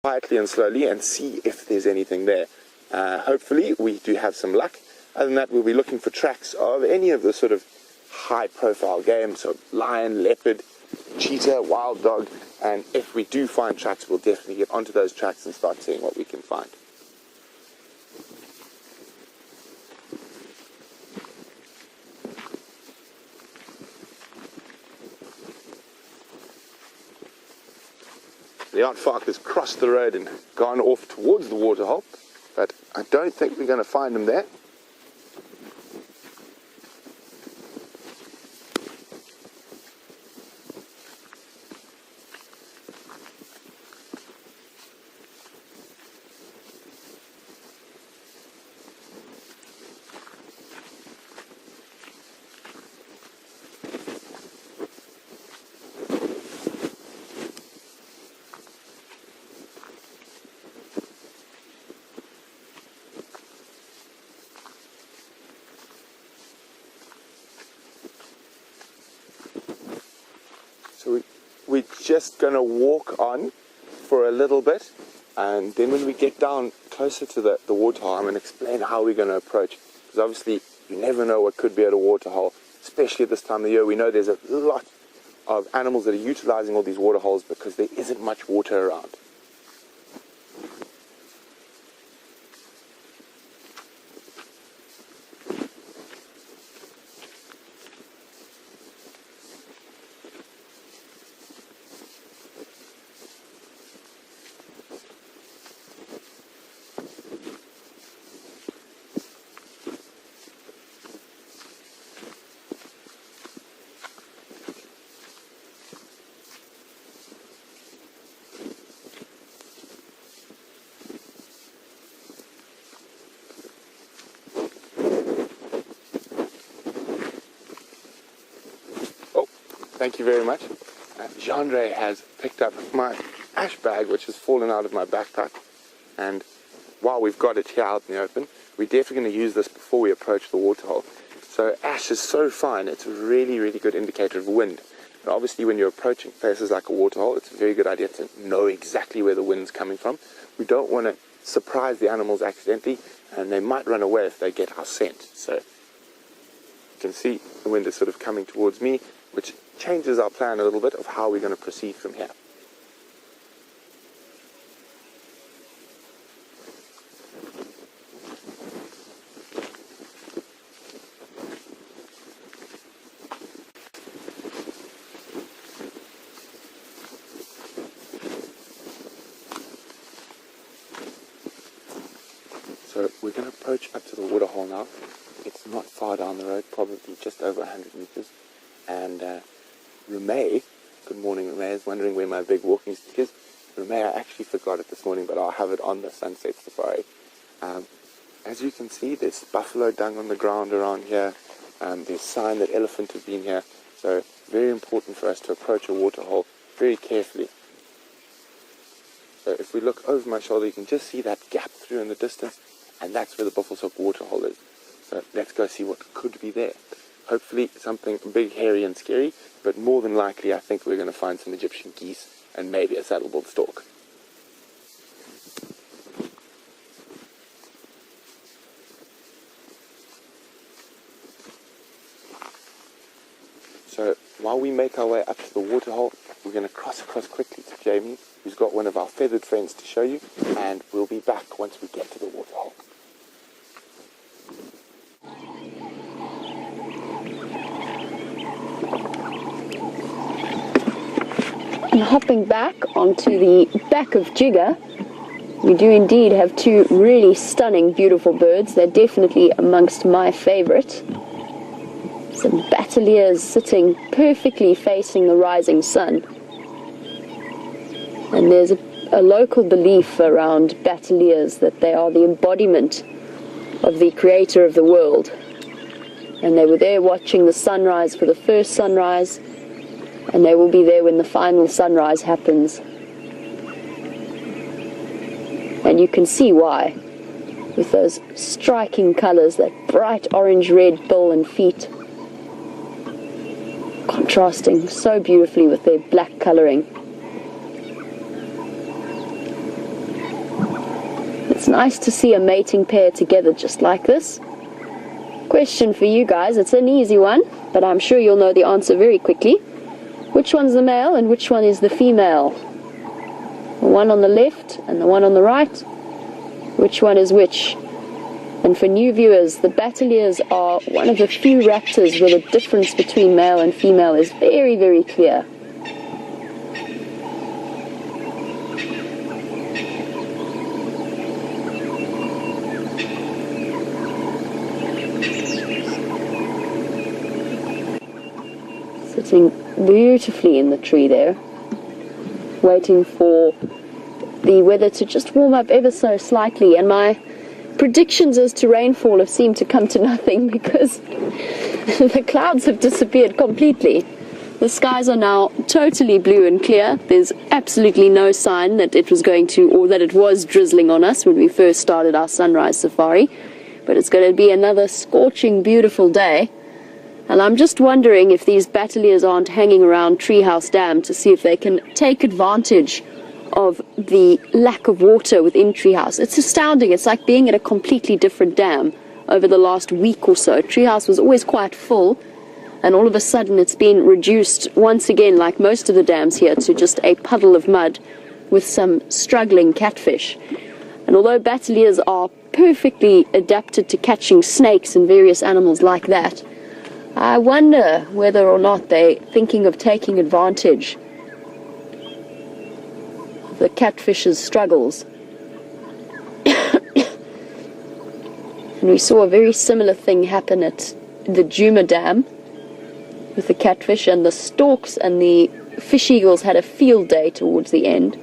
quietly and slowly and see if there's anything there. Hopefully we do have some luck. Other than that, we'll be looking for tracks of any of the sort of high-profile game, so lion, leopard, cheetah, wild dog, and if we do find tracks, we'll definitely get onto those tracks and start seeing what we can find. The Arathusa has crossed the road and gone off towards the waterhole, but I don't think we're going to find him there. So we're just going to walk on for a little bit, and then when we get down closer to the waterhole, I'm going to explain how we're going to approach, because obviously you never know what could be at a waterhole, especially at this time of year. We know there's a lot of animals that are utilizing all these waterholes because there isn't much water around. Thank you very much. Jean-Ray has picked up my ash bag, which has fallen out of my backpack, and while we've got it here out in the open, we're definitely going to use this before we approach the waterhole. So ash is so fine, it's a really, really good indicator of wind. And obviously when you're approaching places like a waterhole, it's a very good idea to know exactly where the wind's coming from. We don't want to surprise the animals accidentally, and they might run away if they get our scent. So you can see the wind is sort of coming towards me, which changes our plan a little bit of how we're going to proceed from here. So we're going to approach up to the waterhole now. It's not far down the road, probably just over 100 meters. And Rumay, good morning Rumay, is wondering where my big walking stick is. Rumay, I actually forgot it this morning, but I'll have it on the sunset safari. As you can see, there's buffalo dung on the ground around here. There's sign that elephant have been here. So very important for us to approach a waterhole very carefully. So if we look over my shoulder, you can just see that gap through in the distance, and that's where the Buffleshoek waterhole is. So let's go see what could be there. Hopefully something big, hairy and scary, but more than likely I think we're going to find some Egyptian geese and maybe a saddle-billed stork. So while we make our way up to the waterhole, we're going to cross across quickly to Jamie, who's got one of our feathered friends to show you, and we'll be back once we get to the waterhole. And hopping back onto the back of Jigger, we do indeed have two really stunning, beautiful birds. They're definitely amongst my favorite. Some bateleurs sitting perfectly facing the rising sun. And there's a local belief around bateleurs that they are the embodiment of the creator of the world. And they were there watching the sunrise for the first sunrise, and they will be there when the final sunrise happens. And you can see why, with those striking colours, that bright orange-red bill and feet, contrasting so beautifully with their black colouring. It's nice to see a mating pair together just like this. Question for you guys, it's an easy one, but I'm sure you'll know the answer very quickly. Which one's the male and which one is the female? The one on the left and the one on the right. Which one is which? And for new viewers, the bateleurs are one of the few raptors where the difference between male and female is very, very clear. Sitting beautifully in the tree there, waiting for the weather to just warm up ever so slightly, and my predictions as to rainfall have seemed to come to nothing because the clouds have disappeared completely. The skies are now totally blue and clear. There's absolutely no sign that it was going to, or that it was drizzling on us when we first started our sunrise safari, but it's going to be another scorching beautiful day. And I'm just wondering if these bateleurs aren't hanging around Treehouse Dam to see if they can take advantage of the lack of water within Treehouse. It's astounding. It's like being at a completely different dam over the last week or so. Treehouse was always quite full, and all of a sudden it's been reduced once again, like most of the dams here, to just a puddle of mud with some struggling catfish. And although bateleurs are perfectly adapted to catching snakes and various animals like that, I wonder whether or not they're thinking of taking advantage of the catfish's struggles. And we saw a very similar thing happen at the Djuma Dam with the catfish, and the storks and the fish eagles had a field day towards the end.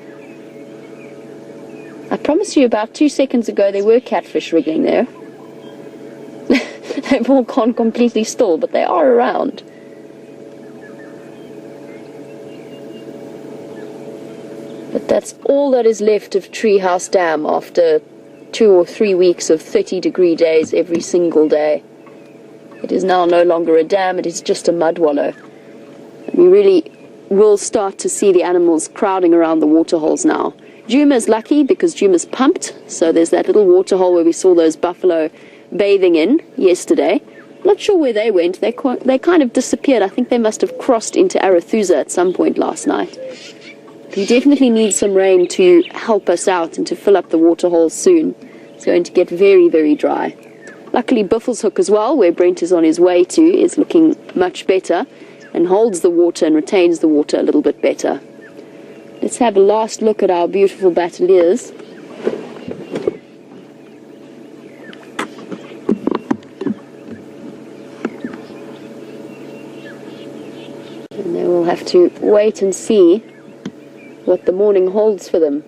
I promise you about 2 seconds ago there were catfish wriggling there. They've all gone completely still, but they are around. But that's all that is left of Treehouse Dam after 2 or 3 weeks of 30-degree days every single day. It is now no longer a dam, it is just a mud wallow. And we really will start to see the animals crowding around the waterholes now. Djuma's lucky because Djuma's pumped, so there's that little waterhole where we saw those buffalo bathing in yesterday. Not sure where they went. They kind of disappeared. I think they must have crossed into Arathusa at some point last night. We definitely need some rain to help us out and to fill up the waterholes soon. It's going to get very, very dry. Luckily, Buffleshoek as well, where Brent is on his way to, is looking much better and holds the water and retains the water a little bit better. Let's have a last look at our beautiful bateleurs. And then we'll have to wait and see what the morning holds for them.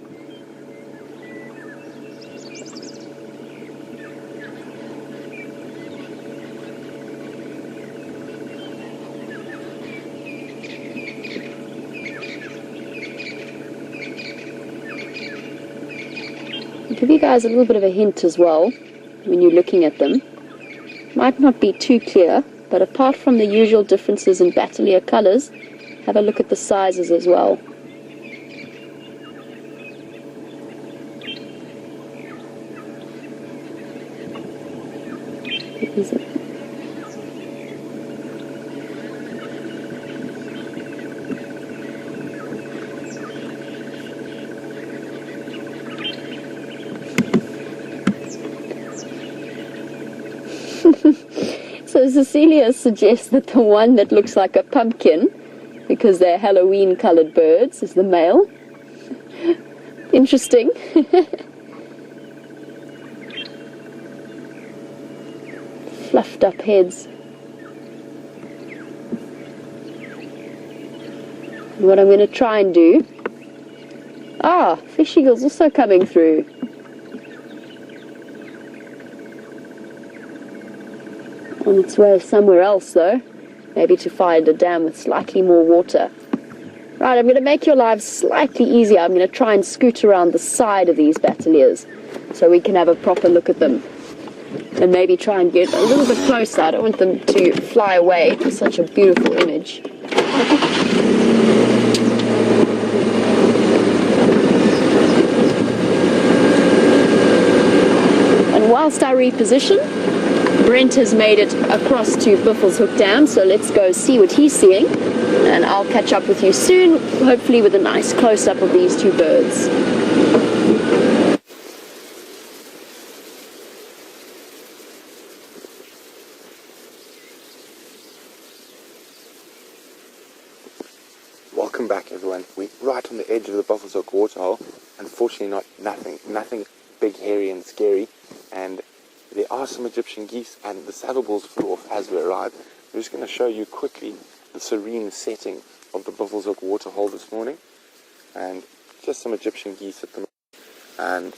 I'll give you guys a little bit of a hint as well when you're looking at them. Might not be too clear, but apart from the usual differences in bateleur colors, have a look at the sizes as well. So Cecilia suggests that the one that looks like a pumpkin, because they're Halloween colored birds, is the male. Interesting. Fluffed up heads. And what I'm going to try and do... Ah, fish eagle's also coming through. On its way somewhere else though, maybe to find a dam with slightly more water. Right, I'm going to make your lives slightly easier. I'm going to try and scoot around the side of these bateleurs so we can have a proper look at them. And maybe try and get a little bit closer. I don't want them to fly away for such a beautiful image. whilst I reposition, Brent has made it across to Buffleshoek Dam, so let's go see what he's seeing, and I'll catch up with you soon, hopefully with a nice close-up of these two birds. Welcome back, everyone. We're right on the edge of the Buffleshoek waterhole. Unfortunately, nothing big, hairy and scary, and there are some Egyptian geese, and the saddleballs flew off as we arrived. I'm just going to show you quickly the serene setting of the Buffleshoek waterhole this morning, and just some Egyptian geese at the moment, and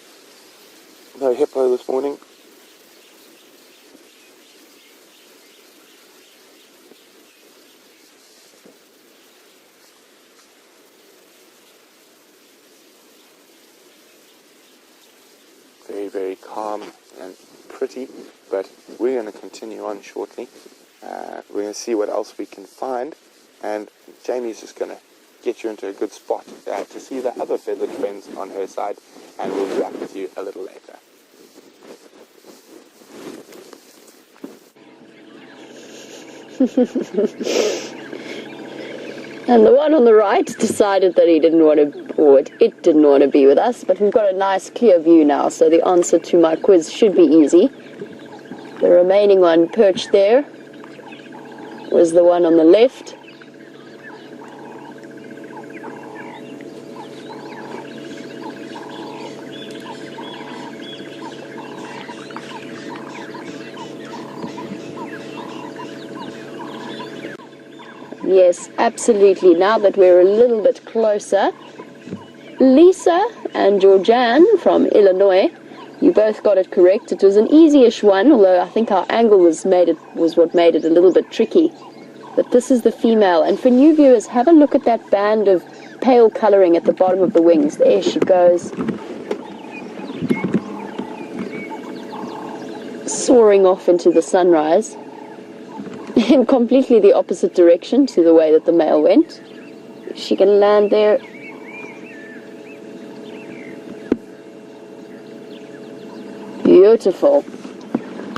no hippo this morning. Very, very calm and pretty, but we're going to continue on shortly. We're going to see what else we can find, and Jamie's just going to get you into a good spot to see the other feathered friends on her side, and we'll be back with you a little later. And the one on the right decided that he didn't want to, or it didn't want to be with us, but we've got a nice clear view now, so the answer to my quiz should be easy. The remaining one perched there was the one on the left. Yes, absolutely. Now that we're a little bit closer, Lisa and Georgianne from Illinois, you both got it correct. It was an easy-ish one, although I think our angle was what made it a little bit tricky. But this is the female, and for new viewers, have a look at that band of pale colouring at the bottom of the wings. There she goes, soaring off into the sunrise. In completely the opposite direction to the way that the male went. She can land there. Beautiful.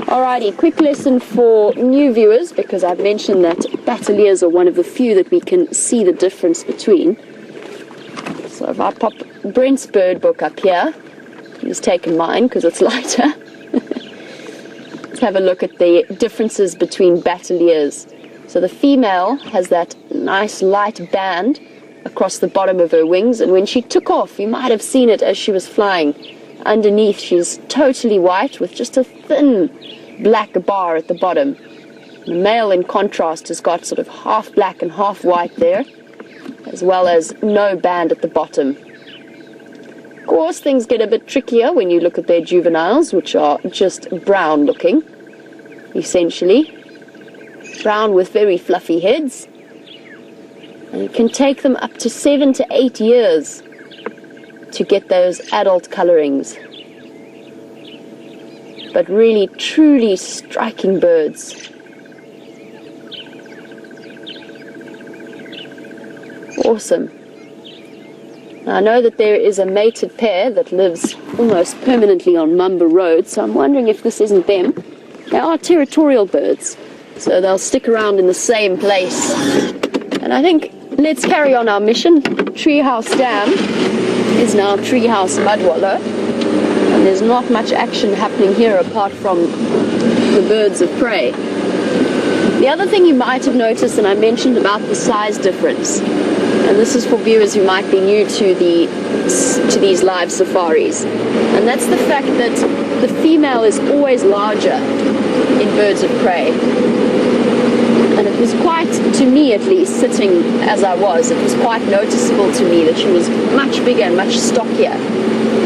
Alrighty, quick lesson for new viewers, because I've mentioned that bateleurs are one of the few that we can see the difference between. So if I pop Brent's bird book up here, he's taken mine because it's lighter. Have a look at the differences between bateleurs. So the female has that nice light band across the bottom of her wings, and when she took off, you might have seen it as she was flying. Underneath, she's totally white with just a thin black bar at the bottom. The male, in contrast, has got sort of half black and half white there, as well as no band at the bottom. Of course, things get a bit trickier when you look at their juveniles, which are just brown looking, essentially. Brown with very fluffy heads. And it can take them up to 7 to 8 years to get those adult colorings. But really, truly striking birds. Awesome. Now, I know that there is a mated pair that lives almost permanently on Mumba Road, so I'm wondering if this isn't them. They are territorial birds, so they'll stick around in the same place. And I think let's carry on our mission. Treehouse Dam is now Treehouse Mudwaller, and there's not much action happening here apart from the birds of prey. The other thing you might have noticed, and I mentioned about the size difference, and this is for viewers who might be new to these live safaris, and that's the fact that the female is always larger in birds of prey. And it was quite, to me at least, sitting as I was, it was quite noticeable to me that she was much bigger and much stockier,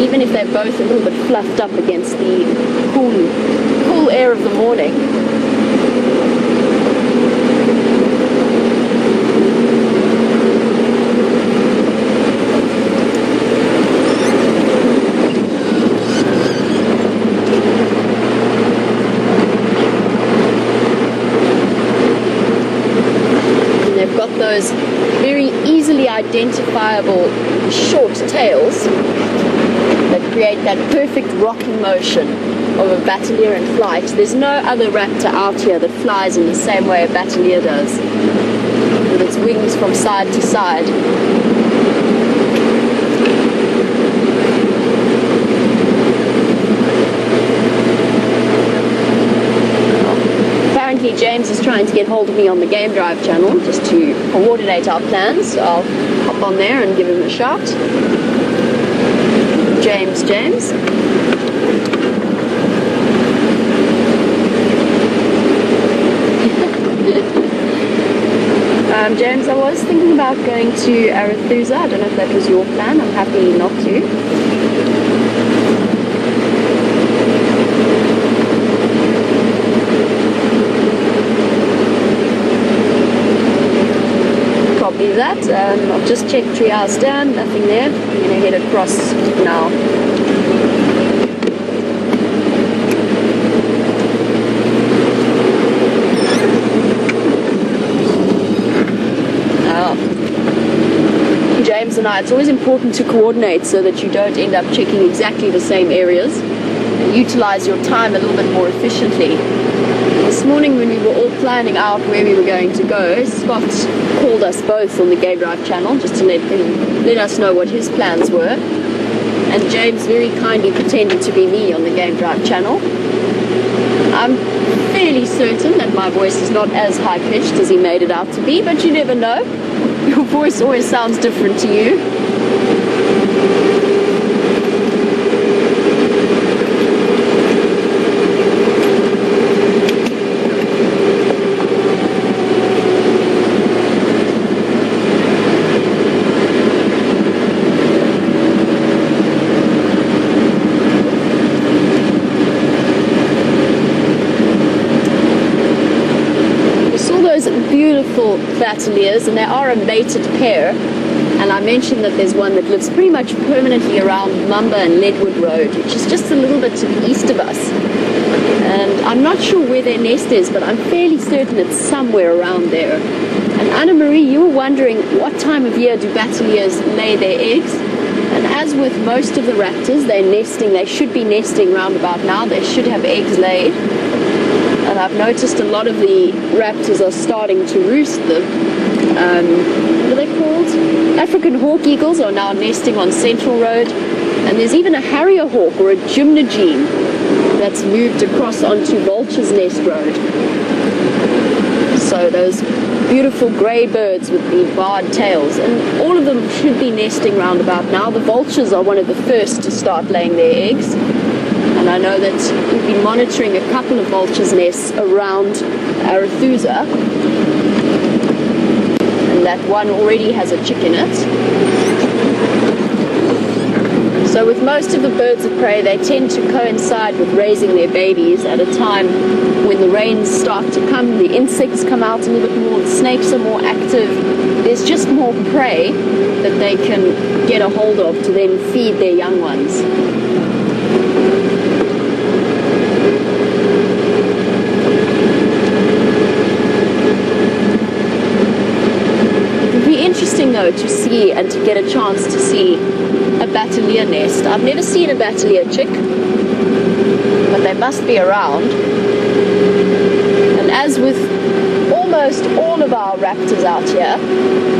even if they're both a little bit fluffed up against the cool air of the morning. Those very easily identifiable short tails that create that perfect rocking motion of a bateleur in flight. There's no other raptor out here that flies in the same way a bateleur does, with its wings from side to side. Apparently James is trying to get hold of me on the Game Drive channel just to coordinate our plans, so I'll hop on there and give him a shout. James. James, I was thinking about going to Arathusa. I don't know if that was your plan. I'm happy not to. Copy that. I've just checked Treehouse Dam, nothing there. I'm going to head across now. James and I, it's always important to coordinate so that you don't end up checking exactly the same areas and utilize your time a little bit more efficiently. This morning when we were all planning out where we were going to go, Scott called us both on the Game Drive channel just to let us know what his plans were, and James very kindly pretended to be me on the Game Drive channel. I'm fairly certain that my voice is not as high-pitched as he made it out to be, but you never know. Your voice always sounds different to you. Beautiful bateleurs, and they are a mated pair, and I mentioned that there's one that lives pretty much permanently around Mumba and Leadwood Road, which is just a little bit to the east of us, and I'm not sure where their nest is, but I'm fairly certain it's somewhere around there. And Anna Marie, you were wondering what time of year do bateleurs lay their eggs, and as with most of the raptors, they should be nesting round about now. They should have eggs laid. And I've noticed a lot of the raptors are starting to roost them. What are they called? African hawk eagles are now nesting on Central Road. And there's even a harrier hawk or a gymnogene that's moved across onto Vulture's Nest Road. So those beautiful grey birds with the barred tails. And all of them should be nesting round about now. The vultures are one of the first to start laying their eggs. And I know that we've been monitoring a couple of vultures' nests around Arathusa, and that one already has a chick in it. So with most of the birds of prey, they tend to coincide with raising their babies at a time when the rains start to come, the insects come out a little bit more, the snakes are more active, there's just more prey that they can get a hold of to then feed their young ones. Interesting though to see and to get a chance to see a bateleur nest. I've never seen a bateleur chick, but they must be around. And as with almost all of our raptors out here,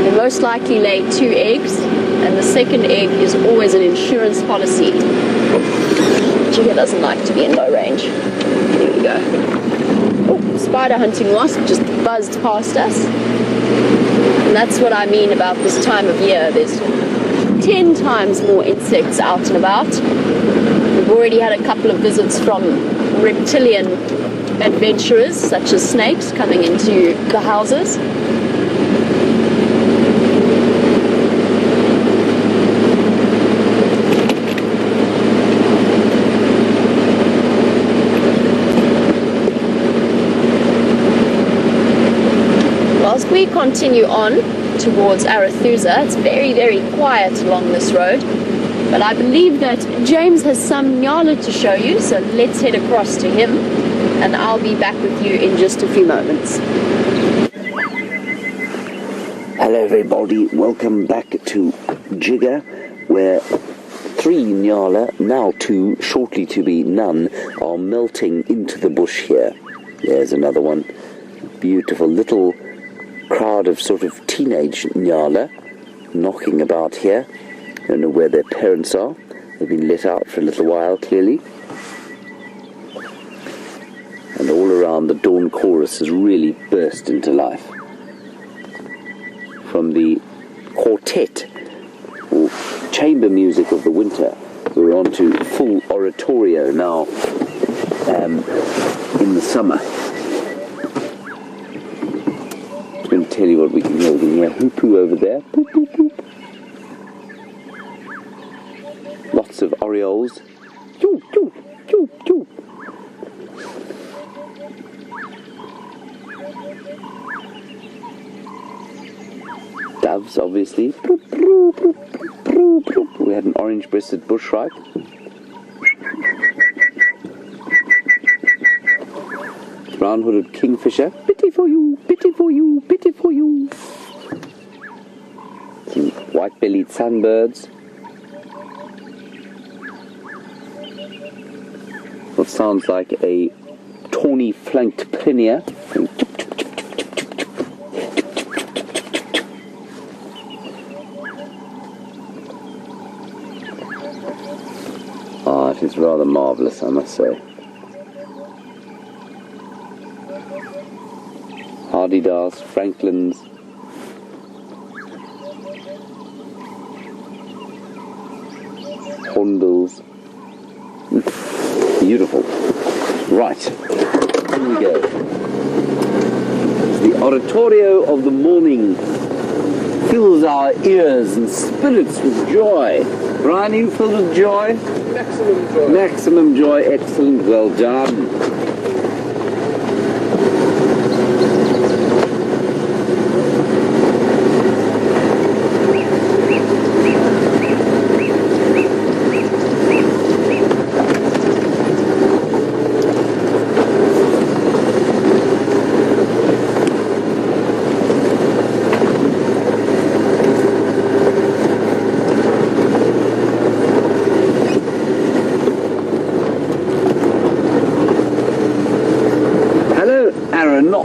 they most likely lay 2 eggs, and the second egg is always an insurance policy. Jigger doesn't like to be in low range. There we go. Oh, spider hunting wasp just buzzed past us. And that's what I mean about this time of year. There's 10 times more insects out and about. We've already had a couple of visits from reptilian adventurers, such as snakes, coming into the houses. Whilst we continue on towards Arathusa, it's very, very quiet along this road, but I believe that James has some nyala to show you, so let's head across to him, and I'll be back with you in just a few moments. Hello everybody, welcome back to Jigger, where 3 nyala, now 2, shortly to be none, are melting into the bush here. There's another one. Beautiful little crowd of sort of teenage nyala knocking about here. Don't know where their parents are. They've been let out for a little while, clearly. And all around, the dawn chorus has really burst into life. From the quartet, or chamber music of the winter, we're on to full oratorio now in the summer. I'm going to tell you what we can hear. We can hear hoopoo over there. Poop, poop, poop. Lots of orioles. Choo, choo, choo, choo. Doves, obviously. We had an orange-breasted bushwalk. Brown-hooded kingfisher. Pity for you, pity for you, pity for you. Some white-bellied sunbirds. What sounds like a tawny-flanked pinia. It is rather marvellous, I must say. Hardy-das, Franklins, hornbills. Beautiful. Right, here we go. It's the oratorio of the morning fills our ears and spirits with joy. Brian, are you filled with joy? Maximum joy. Maximum joy, excellent, well done.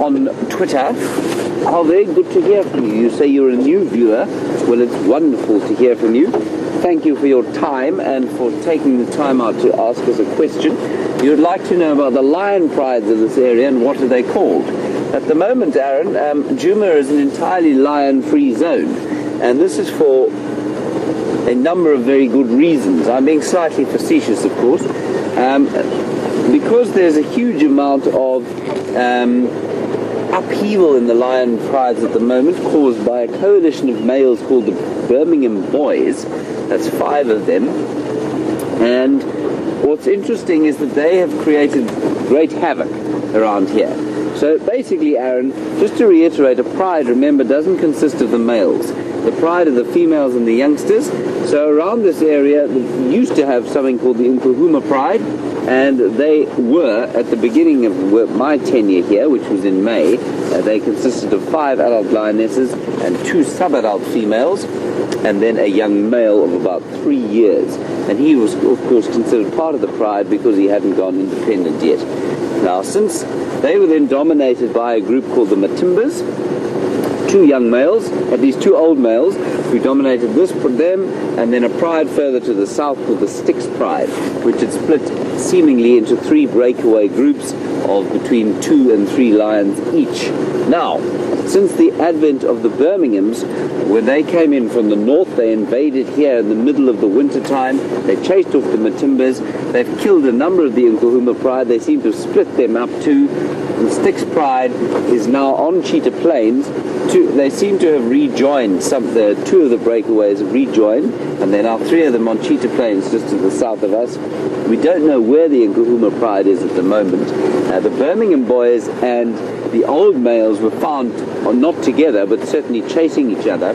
On Twitter. How very good to hear from you. You say you're a new viewer. Well, it's wonderful to hear from you. Thank you for your time and for taking the time out to ask us a question. You'd like to know about the lion prides of this area and what are they called. At the moment, Aaron, Djuma is an entirely lion-free zone, and this is for a number of very good reasons. I'm being slightly facetious, of course, because there's a huge amount of upheaval in the lion prides at the moment, caused by a coalition of males called the Birmingham Boys. That's 5 of them. And what's interesting is that they have created great havoc around here. So basically, Aaron, just to reiterate, a pride, remember, doesn't consist of the males. The pride are the females and the youngsters. So around this area, we used to have something called the Nkuhumas pride, and they were, at the beginning of my tenure here, which was in May, they consisted of 5 adult lionesses and 2 sub-adult females, and then a young male of about 3 years. And he was, of course, considered part of the pride because he hadn't gone independent yet. Now, since they were then dominated by a group called the Matimbas, 2 young males, at least 2 old males, who dominated this for them, and then a pride further to the south called the Styx Pride, which had split seemingly into 3 breakaway groups of between 2 and 3 lions each. Now, since the advent of the Birminghams, when they came in from the north, they invaded here in the middle of the winter time. They chased off the Matimbas. They've killed a number of the Nkuhumas pride. They seem to have split them up too. The Styx Pride is now on Cheetah Plains. They seem to have rejoined 2 of the breakaways have rejoined, and there are now 3 of them on Cheetah Plains just to the south of us. We don't know where the Nkuhumas pride is at the moment. The Birmingham boys and the old males were found not together, but certainly chasing each other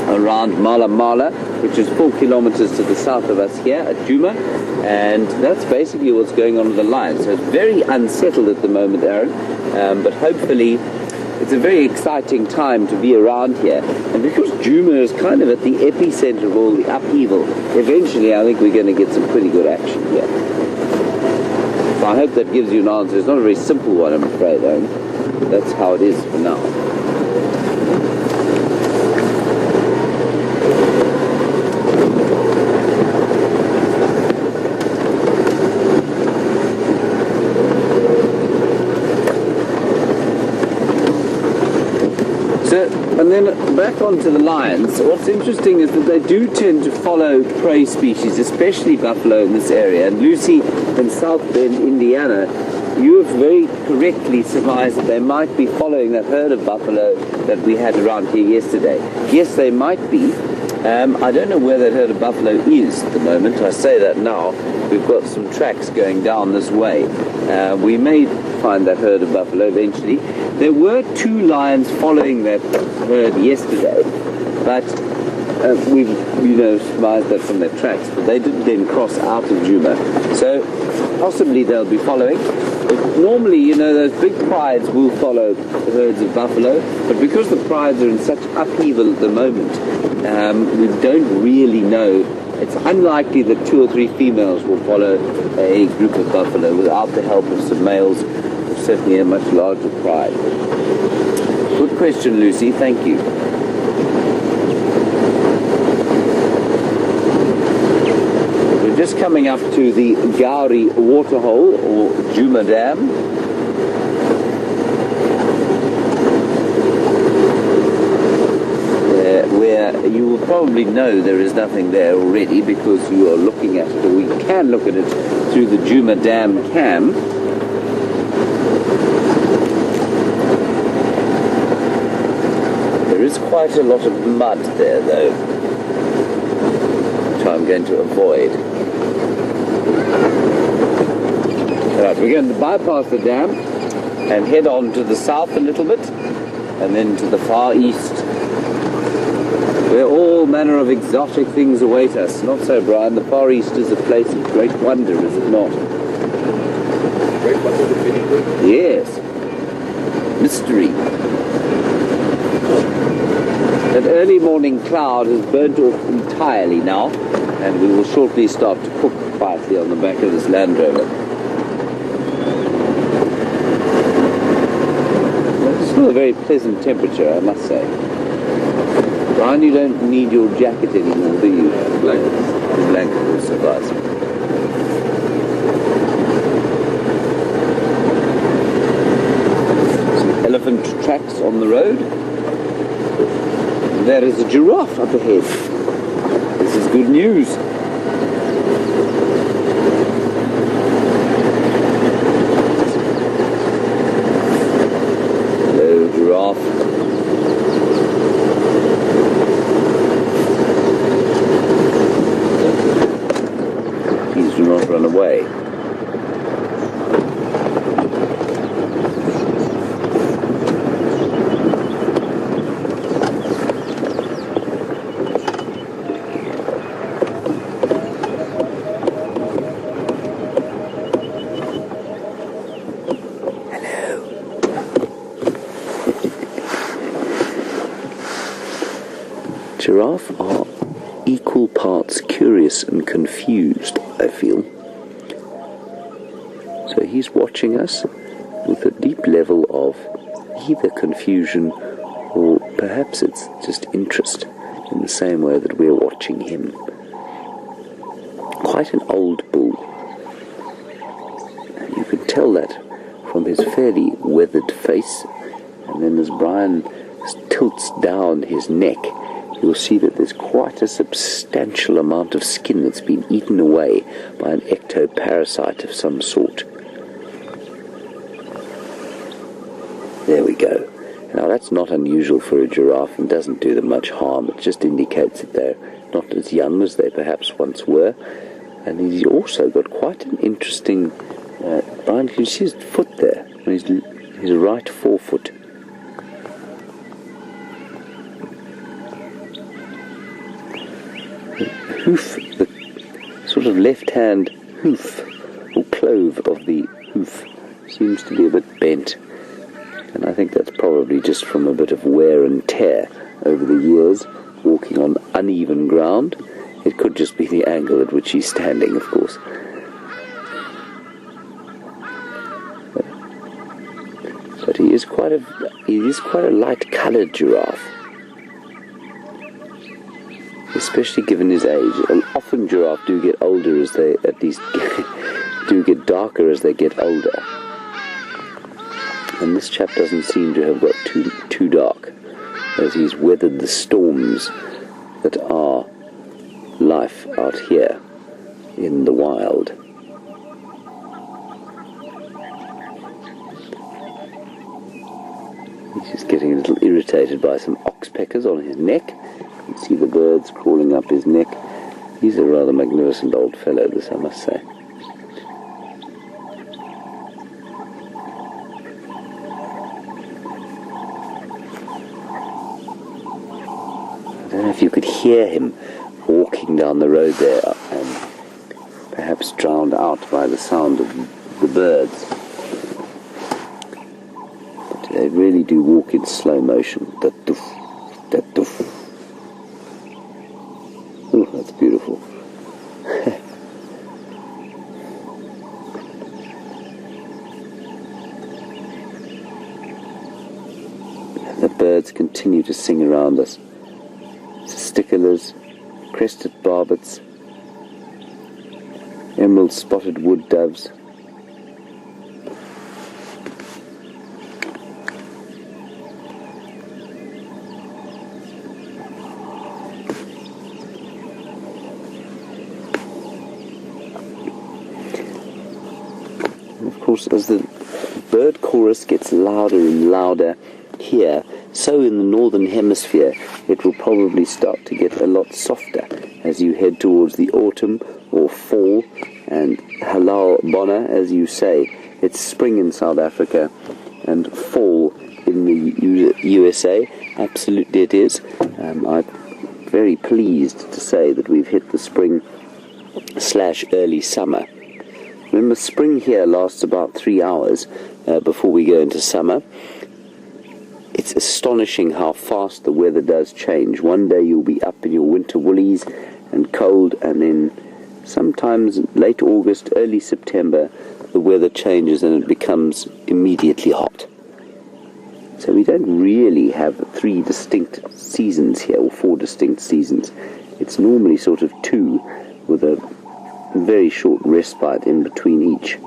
around Mala, which is 4 kilometers to the south of us here at Djuma, and that's basically what's going on with the lions. So it's very unsettled at the moment, Aaron, but hopefully it's a very exciting time to be around here. And because Djuma is kind of at the epicenter of all the upheaval, eventually I think we're going to get some pretty good action here. So I hope that gives you an answer. It's not a very simple one, I'm afraid, though. That's how it is for now. And then back onto the lions, what's interesting is that they do tend to follow prey species, especially buffalo in this area. And Lucy, in South Bend, Indiana, you have very correctly surmised that they might be following that herd of buffalo that we had around here yesterday. Yes, they might be. I don't know where that herd of buffalo is at the moment. I say that now. We've got some tracks going down this way. We may find that herd of buffalo eventually. There were 2 lions following that herd yesterday, but we've, surmised that from their tracks, but they didn't then cross out of Djuma. So possibly they'll be following. But normally, those big prides will follow the herds of buffalo, but because the prides are in such upheaval at the moment, we don't really know. It's unlikely that 2 or 3 females will follow a group of buffalo without the help of some males, or certainly a much larger pride. Good question, Lucy. Thank you. We're just coming up to the Gauri waterhole, or Djuma Dam. Where you will probably know there is nothing there already because you are looking at it, or we can look at it through the Djuma Dam cam. There is quite a lot of mud there though, which I'm going to avoid. Alright, we're going to bypass the dam and head on to the south a little bit and then to the far east, where all manner of exotic things await us. Not so, Brian. The Far East is a place of great wonder, is it not? Great wonder of anything? Yes. Mystery. That early morning cloud has burnt off entirely now, and we will shortly start to cook quietly on the back of this Land Rover. It's still a very pleasant temperature, I must say. Brian, you don't need your jacket anymore, do you? The blanket will suffice. Some elephant tracks on the road. There is a giraffe up ahead. This is good news. Hello, giraffe. Not run away. Giraffe are equal parts curious and confused, I feel. So he's watching us with a deep level of either confusion or perhaps it's just interest, in the same way that we're watching him. Quite an old bull. And you can tell that from his fairly weathered face, and then as Brian tilts down his neck, you'll see that there's quite a substantial amount of skin that's been eaten away by an ectoparasite of some sort. There we go. Now that's not unusual for a giraffe and doesn't do them much harm. It just indicates that they're not as young as they perhaps once were. And he's also got quite an interesting... Brian, can you see his foot there? His right forefoot. Hoof, the sort of left-hand hoof, or clove of the hoof, seems to be a bit bent. And I think that's probably just from a bit of wear and tear over the years, walking on uneven ground. It could just be the angle at which he's standing, of course. But he is quite a light-coloured giraffe, especially given his age. And often giraffes do get older as they, at least, do get darker as they get older. And this chap doesn't seem to have got too dark, as he's weathered the storms that are life out here in the wild. He's just getting a little irritated by some oxpeckers on his neck. You can see the birds crawling up his neck. He's a rather magnificent old fellow, this I must say. I don't know if you could hear him walking down the road there, perhaps drowned out by the sound of the birds. But they really do walk in slow motion. That doof, that doof. Oh, that's beautiful. And the birds continue to sing around us. Sticklers, crested barbets, emerald spotted wood doves. And of course, as the bird chorus gets louder and louder here, so in the northern hemisphere it will probably start to get a lot softer as you head towards the autumn or fall. And halal bona, as you say, it's spring in South Africa and fall in the USA. Absolutely it is. I'm very pleased to say that we've hit the spring/early summer. Remember, spring here lasts about 3 hours before we go into summer. It's astonishing how fast the weather does change. One day you'll be up in your winter woolies and cold, and then sometimes late August, early September, the weather changes and it becomes immediately hot. So we don't really have 3 distinct seasons here, or 4 distinct seasons. It's normally sort of 2, with a very short respite in between each.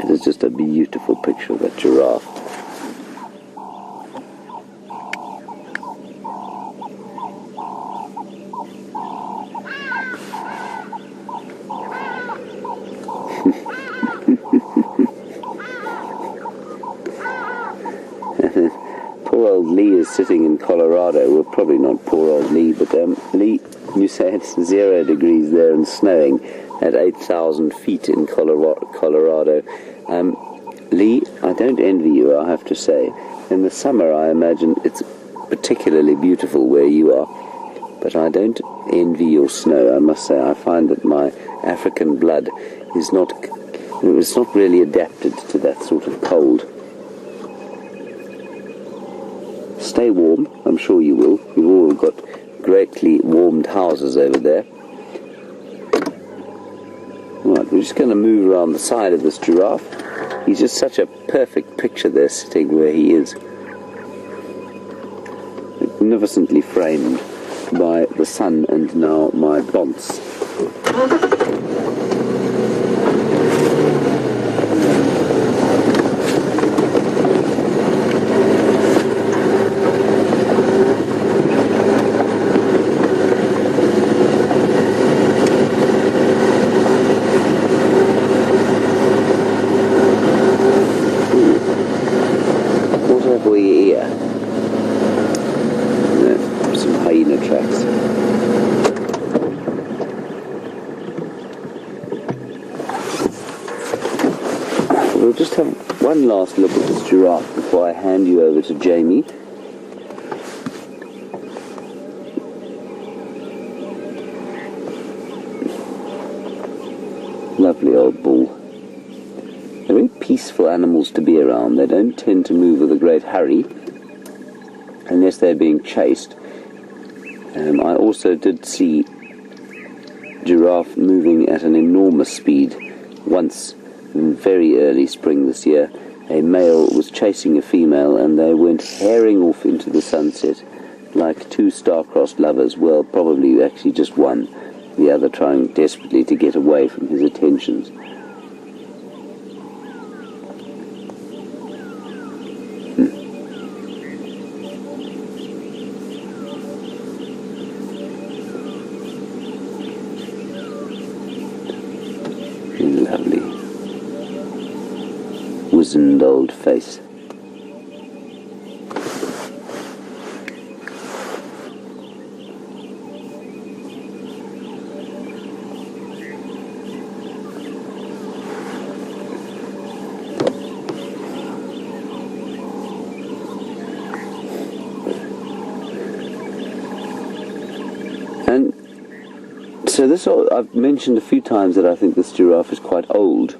It is just a beautiful picture of that giraffe. Poor old Lee is sitting in Colorado. Well, probably not poor old Lee, but Lee, you say it's 0 degrees there and snowing at 8,000 feet in Colorado. Lee, I don't envy you, I have to say. In the summer, I imagine it's particularly beautiful where you are, but I don't envy your snow, I must say. I find that my African blood is not really adapted to that sort of cold. Stay warm, I'm sure you will. We've all got greatly warmed houses over there. Right, we're just going to move around the side of this giraffe. He's just such a perfect picture there, sitting where he is. Magnificently framed by the sun and now my bonce. Some hyena tracks. We'll just have one last look at this giraffe before I hand you over to Jamie. Lovely old bull. They're very peaceful animals to be around. They don't tend to move with a great hurry unless they're being chased. I also did see giraffe moving at an enormous speed once in very early spring this year. A male was chasing a female and they went herring off into the sunset like two star-crossed lovers. Well, probably actually just one, the other trying desperately to get away from his attentions. Lovely wizened old face. And so this, I've mentioned a few times that I think this giraffe is quite old.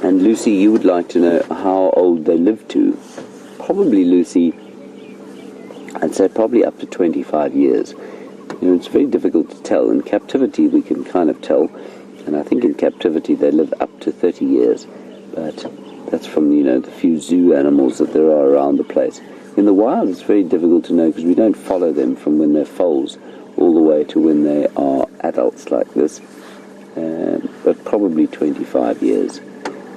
And Lucy, you would like to know how old they live to. Probably, Lucy, I'd say probably up to 25 years. You know, it's very difficult to tell. In captivity we can kind of tell, and I think in captivity they live up to 30 years. But that's from, you know, the few zoo animals that there are around the place. In the wild it's very difficult to know because we don't follow them from when they're foals all the way to when they are adults like this. But probably 25 years.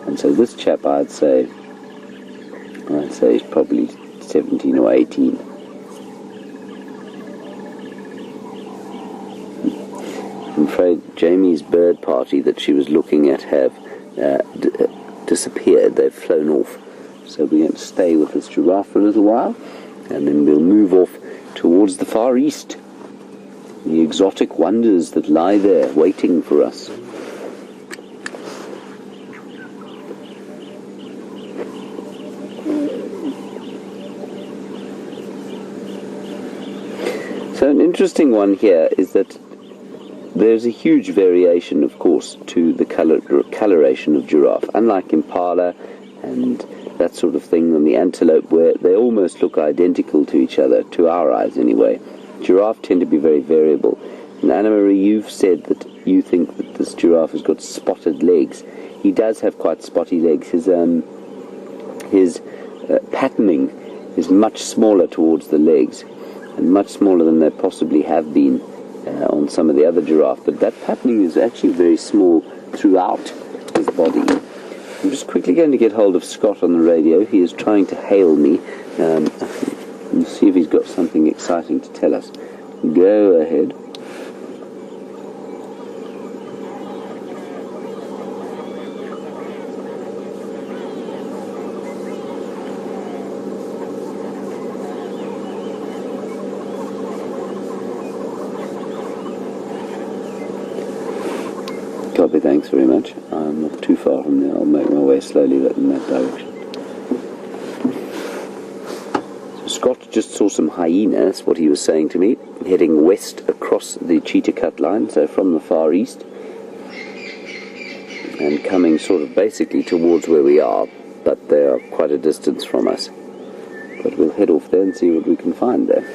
And so this chap, I'd say he's probably 17 or 18. I'm afraid Jamie's bird party that she was looking at have disappeared. They've flown off. So we're going to stay with this giraffe for a little while, and then we'll move off towards the Far East. The exotic wonders that lie there waiting for us. So an interesting one here is that there's a huge variation, of course, to the coloration of giraffe. Unlike impala and that sort of thing, and the antelope, where they almost look identical to each other, to our eyes anyway, giraffe tend to be very variable. And Anna Marie, you've said that you think that this giraffe has got spotted legs. He does have quite spotty legs. His patterning is much smaller towards the legs, and much smaller than they possibly have been on some of the other giraffe, but that patterning is actually very small throughout his body. I'm just quickly going to get hold of Scott on the radio. He is trying to hail me and see if he's got something exciting to tell us. Go ahead. Copy, thanks very much. I'm not too far from there. I'll make my way slowly in that direction. So Scott just saw some hyenas, what he was saying to me, heading west across the cheetah cut line, so from the Far East, and coming sort of basically towards where we are, but they are quite a distance from us. But we'll head off there and see what we can find there.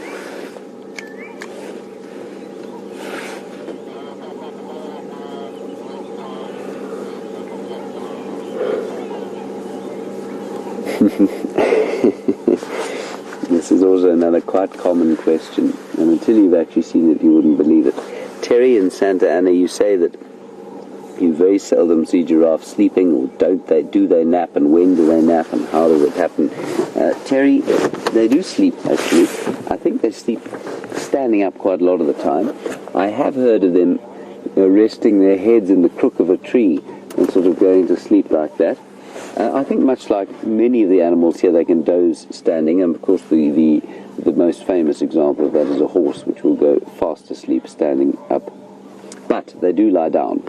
This is also another quite common question, and until you've actually seen it you wouldn't believe it. Terry in Santa Ana, you say that you very seldom see giraffes sleeping, or do they nap, and when do they nap, and how does it happen? Terry, they do sleep actually. I think they sleep standing up quite a lot of the time. I have heard of them resting their heads in the crook of a tree and sort of going to sleep like that. I think much like many of the animals here, they can doze standing, and of course the most famous example of that is a horse, which will go fast asleep standing up. But they do lie down.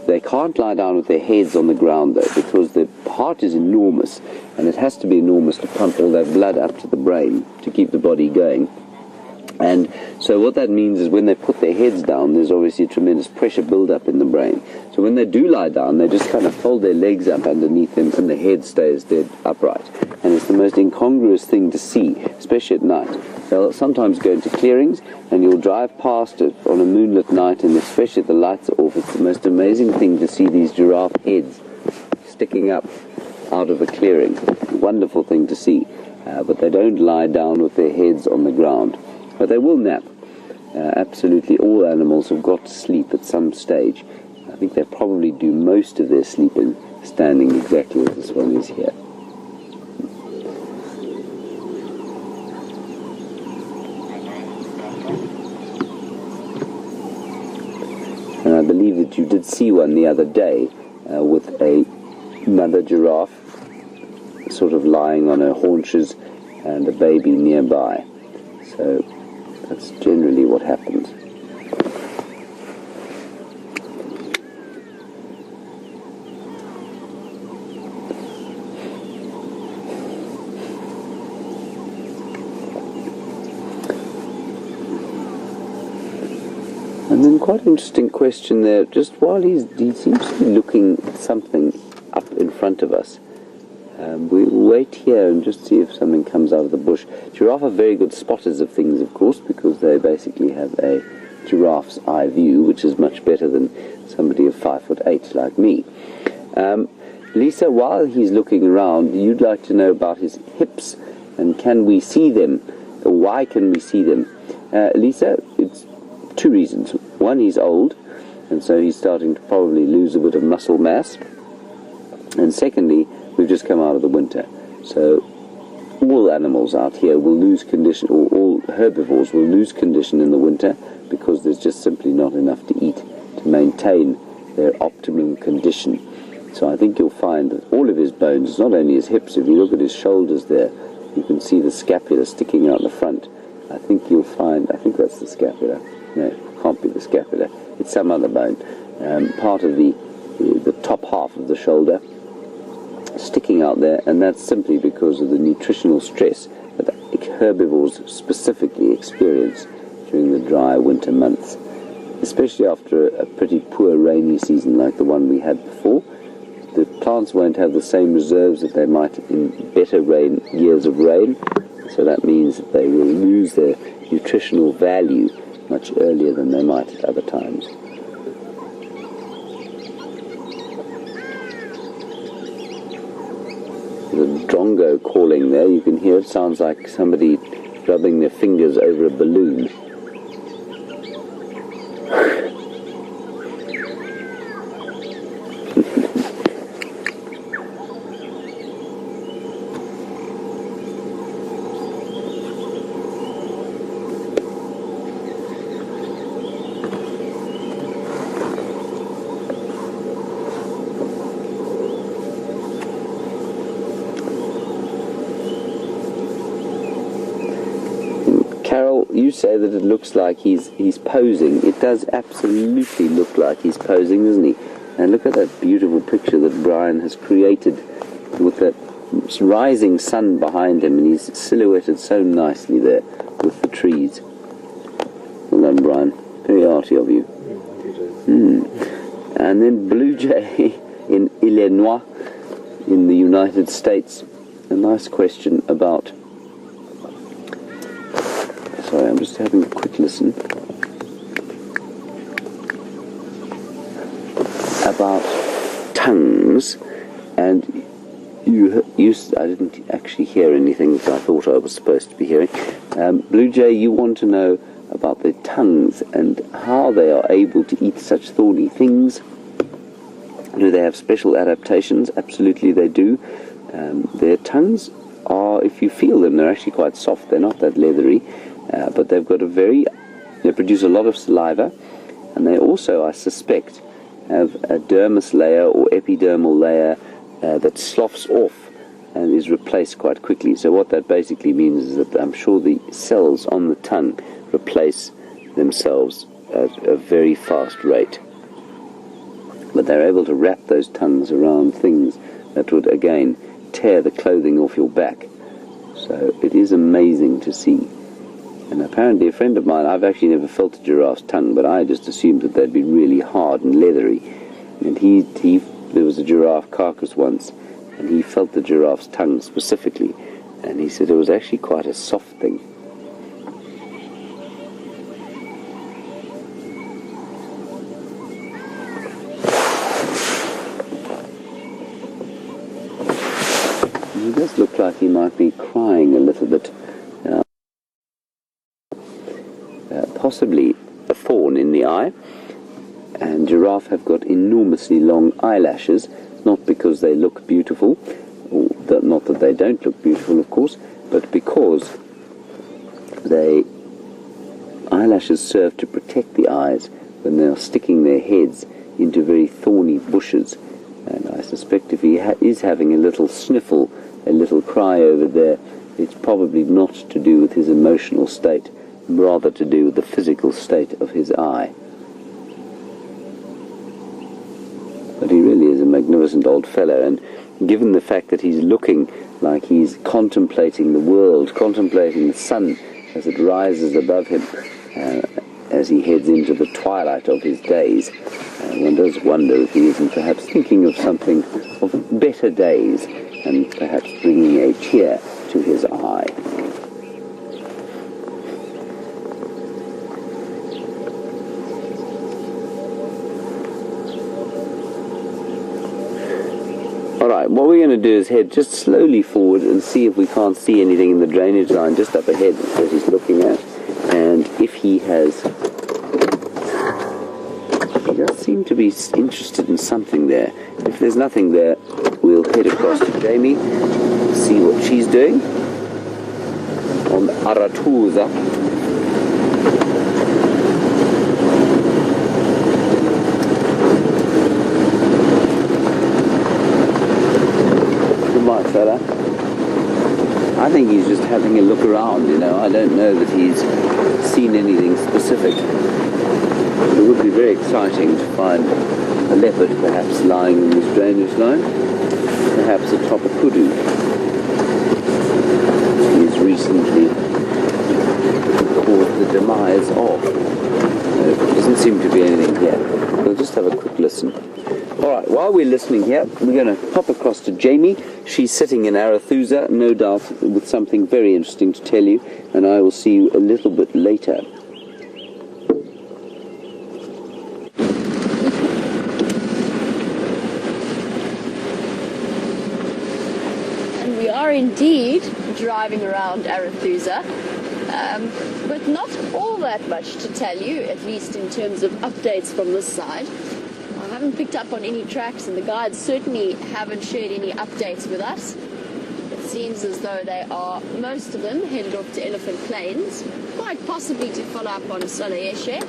They can't lie down with their heads on the ground though, because the heart is enormous, and it has to be enormous to pump all that blood up to the brain to keep the body going. And so what that means is when they put their heads down, there's obviously a tremendous pressure build-up in the brain. So when they do lie down, they just kind of fold their legs up underneath them and the head stays dead upright. And it's the most incongruous thing to see, especially at night. They'll sometimes go into clearings and you'll drive past it on a moonlit night, and especially if the lights are off, it's the most amazing thing to see these giraffe heads sticking up out of a clearing. Wonderful thing to see. But they don't lie down with their heads on the ground. But they will nap. Absolutely all animals have got to sleep at some stage. I think they probably do most of their sleeping standing exactly as this one is here. And I believe that you did see one the other day with another giraffe sort of lying on her haunches and a baby nearby. So that's generally what happens. And then quite an interesting question there, just while he seems to be looking at something up in front of us. We'll wait here and just see if something comes out of the bush. Giraffe are very good spotters of things, of course, because they basically have a giraffe's eye view, which is much better than somebody of 5'8" like me. Lisa, while he's looking around, you'd like to know about his hips, and can we see them? Or why can we see them? Lisa, it's two reasons. One, he's old, and so he's starting to probably lose a bit of muscle mass. And secondly, we've just come out of the winter, so all animals out here will lose condition, or all herbivores will lose condition in the winter, because there's just simply not enough to eat to maintain their optimum condition. So I think you'll find that all of his bones, not only his hips, if you look at his shoulders there, you can see the scapula sticking out the front. I think you'll find, I think that's the scapula. No, it can't be the scapula. It's some other bone. Part of the top half of the shoulder sticking out there, and that's simply because of the nutritional stress that herbivores specifically experience during the dry winter months, especially after a pretty poor rainy season like the one we had before. The plants won't have the same reserves that they might in better years of rain, so that means that they will lose their nutritional value much earlier than they might at other times. The drongo calling there, you can hear it, sounds like somebody rubbing their fingers over a balloon. Carol, you say that it looks like he's posing. It does absolutely look like he's posing, doesn't he? And look at that beautiful picture that Brian has created with that rising sun behind him, and he's silhouetted so nicely there with the trees. Well done, Brian. Very arty of you. And then blue jay in Illinois in the United States. A nice question about... Sorry, I'm just having a quick listen. About tongues, and you I didn't actually hear anything that I thought I was supposed to be hearing. Blue Jay, you want to know about their tongues and how they are able to eat such thorny things. Do they have special adaptations? Absolutely they do. Their tongues are, if you feel them, they're actually quite soft. They're not that leathery. But they've got they produce a lot of saliva, and they also, I suspect, have a dermis layer or epidermal layer that sloughs off and is replaced quite quickly. So what that basically means is that I'm sure the cells on the tongue replace themselves at a very fast rate. But they're able to wrap those tongues around things that would, again, tear the clothing off your back. So it is amazing to see. And apparently a friend of mine, I've actually never felt a giraffe's tongue, but I just assumed that they'd be really hard and leathery. And there was a giraffe carcass once, and he felt the giraffe's tongue specifically, and he said it was actually quite a soft thing. He does look like he might be crying a little bit. Possibly a thorn in the eye. And giraffe have got enormously long eyelashes, not because they look beautiful, or not that they don't look beautiful, of course, but because eyelashes serve to protect the eyes when they are sticking their heads into very thorny bushes. And I suspect if he is having a little sniffle, a little cry over there, it's probably not to do with his emotional state, rather to do with the physical state of his eye. But he really is a magnificent old fellow, and given the fact that he's looking like he's contemplating the world, contemplating the sun as it rises above him, as he heads into the twilight of his days, one does wonder if he isn't perhaps thinking of something of better days, and perhaps bringing a tear to his eye. Alright, what we're going to do is head just slowly forward and see if we can't see anything in the drainage line just up ahead that he's looking at. And if he does seem to be interested in something there. If there's nothing there, we'll head across to Jamie, see what she's doing on Arathusa. Fella. I think he's just having a look around, you know. I don't know that he's seen anything specific. It would be very exciting to find a leopard perhaps lying in this drainage line, perhaps atop a kudu. He's recently caused the demise of. There doesn't seem to be anything here. We'll just have a quick listen. Alright, while we're listening here, we're going to pop across to Jamie. She's sitting in Arathusa, no doubt with something very interesting to tell you, and I will see you a little bit later. And we are indeed driving around Arathusa, but not all that much to tell you, at least in terms of updates from this side. I haven't picked up on any tracks, and the guides certainly haven't shared any updates with us. It seems as though they are, most of them, headed off to Elephant Plains, quite possibly to follow up on Saleyeshe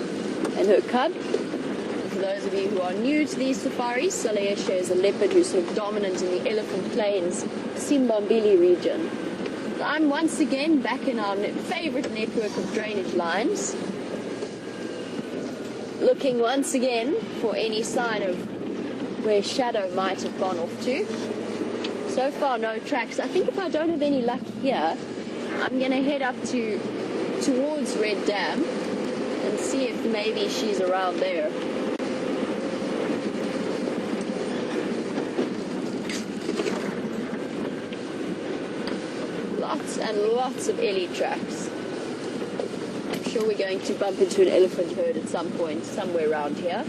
and her cub. For those of you who are new to these safaris, Saleyeshe is a leopard who's sort of dominant in the Elephant Plains, Simbambili region. So I'm once again back in our favorite network of drainage lines, looking once again for any sign of where Shadow might have gone off to. So far no tracks. I think if I don't have any luck here, I'm going to head up towards Red Dam and see if maybe she's around there. Lots and lots of Ellie tracks. I'm sure we're going to bump into an elephant herd at some point, somewhere around here.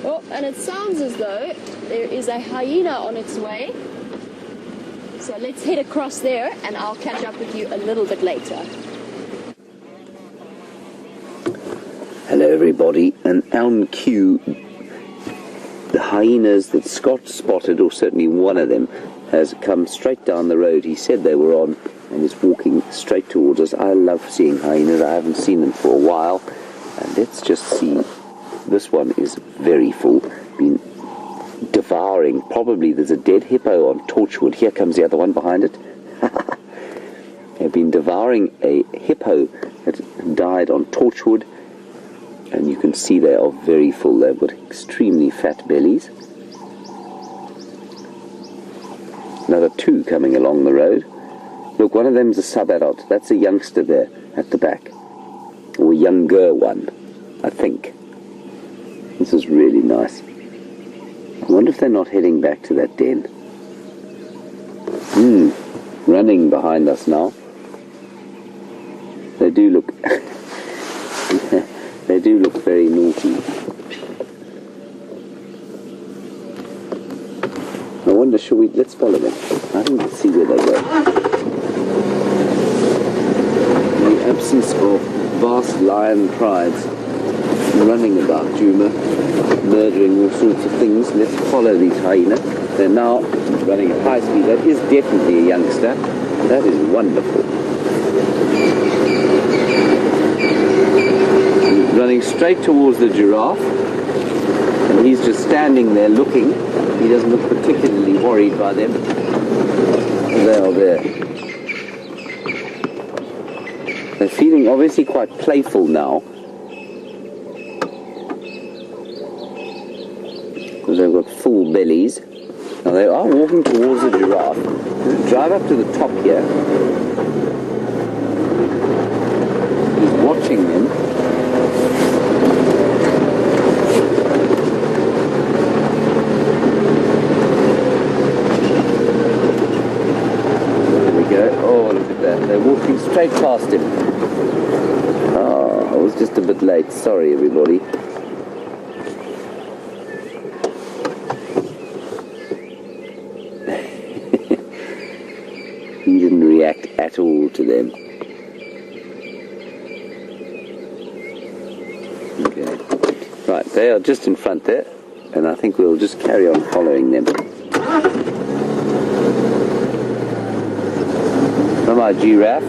Oh, and it sounds as though there is a hyena on its way. So let's head across there and I'll catch up with you a little bit later. Hello everybody, and on cue, the hyenas that Scott spotted, or certainly one of them, has come straight down the road. He said they were on and is walking straight towards us. I love seeing hyenas. I haven't seen them for a while. And let's just see. This one is very full. Been devouring. Probably there's a dead hippo on Torchwood. Here comes the other one behind it. They've been devouring a hippo that died on Torchwood. And you can see they are very full. They've got extremely fat bellies. Another two coming along the road. Look, one of them's a sub-adult. That's a youngster there at the back. Or a younger one, I think. This is really nice. I wonder if they're not heading back to that den. Running behind us now. They do look they do look very naughty. I wonder, let's follow them. I think we'll see where they go. In the absence of vast lion prides running about Djuma, murdering all sorts of things, let's follow these hyena. They're now running at high speed. That is definitely a youngster. That is wonderful. He's running straight towards the giraffe, and he's just standing there looking. He doesn't look particularly worried by them. They are there. They're feeling obviously quite playful now, because they've got full bellies. Now they are walking towards the giraffe. Drive up to the top here. He's watching them. There we go. Oh, look at that. They're walking straight past him. Oh, I was just a bit late. Sorry, everybody. He didn't react at all to them. Okay. Right, they are just in front there, and I think we'll just carry on following them. From our giraffe.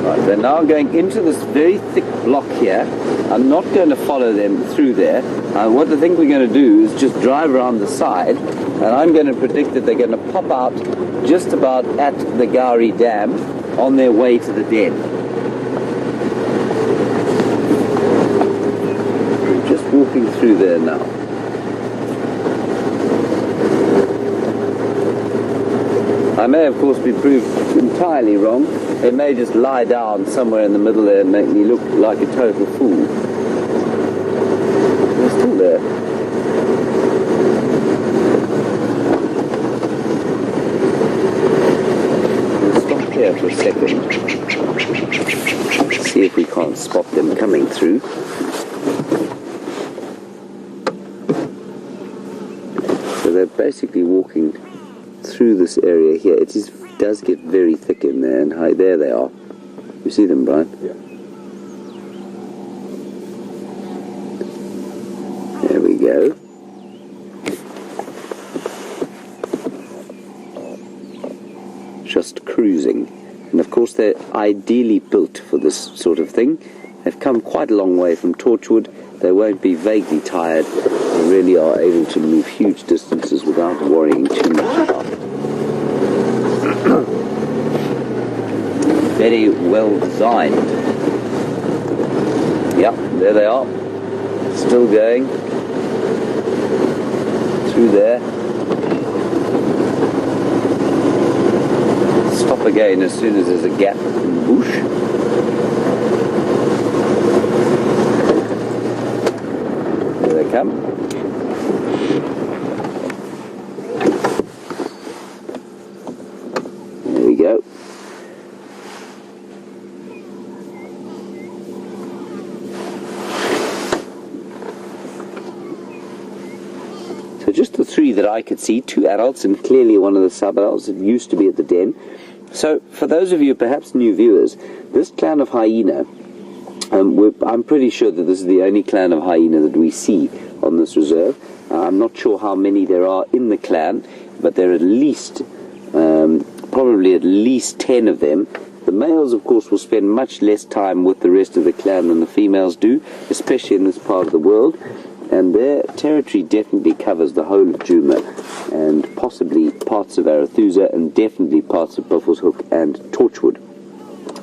Right, they're now going into this very thick block here. I'm not going to follow them through there. What I think we're going to do is just drive around the side, and I'm going to predict that they're going to pop out just about at the Gari Dam on their way to the den. We're just walking through there now. I may of course be proved entirely wrong. They may just lie down somewhere in the middle there and make me look like a total fool. They're still there. We'll stop here for a second. See if we can't spot them coming through. So they're basically walking through this area here. It does get very thick in there, and there they are. You see them, Brian? Yeah. There we go. Just cruising. And of course they're ideally built for this sort of thing. They've come quite a long way from Torchwood. They won't be vaguely tired. They really are able to move huge distances without worrying too much about it. Very well designed. Yep, there they are. Still going. Through there. Stop again as soon as there's a gap in the bush. There they come. There we go. So just the three that I could see, two adults and clearly one of the sub-adults that used to be at the den. So for those of you perhaps new viewers, this clan of hyena, I'm pretty sure that this is the only clan of hyena that we see on this reserve. I'm not sure how many there are in the clan, but there are at least, probably at least 10 of them. The males, of course, will spend much less time with the rest of the clan than the females do, especially in this part of the world. And their territory definitely covers the whole of Djuma, and possibly parts of Arathusa, and definitely parts of Buffleshoek and Torchwood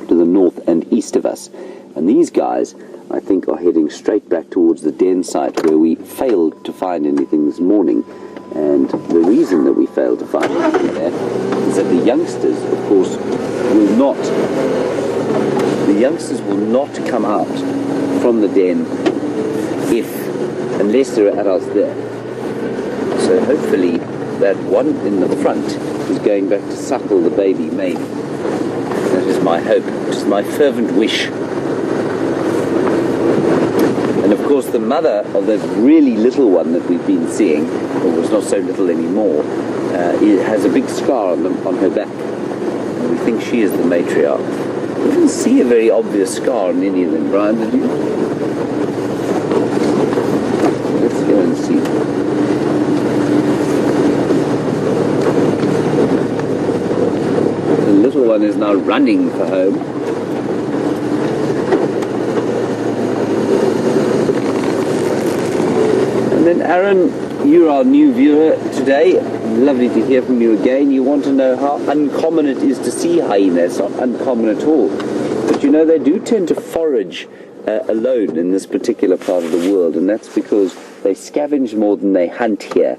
to the north and east of us. And these guys, I think, are heading straight back towards the den site where we failed to find anything this morning. And the reason that we failed to find anything there is that the youngsters, of course, will not come out from the den unless there are adults there. So hopefully that one in the front is going back to suckle the baby maybe. That is my hope. It is my fervent wish. And of course the mother of that really little one that we've been seeing, or was not so little anymore, has a big scar on her back. And we think she is the matriarch. We didn't see a very obvious scar on any of them, Brian, did you? Let's go and see. The little one is now running for home. And then Aaron, you're our new viewer today. Lovely to hear from you again. You want to know how uncommon it is to see hyenas. Not uncommon at all. But you know, they do tend to forage alone in this particular part of the world, and that's because they scavenge more than they hunt here.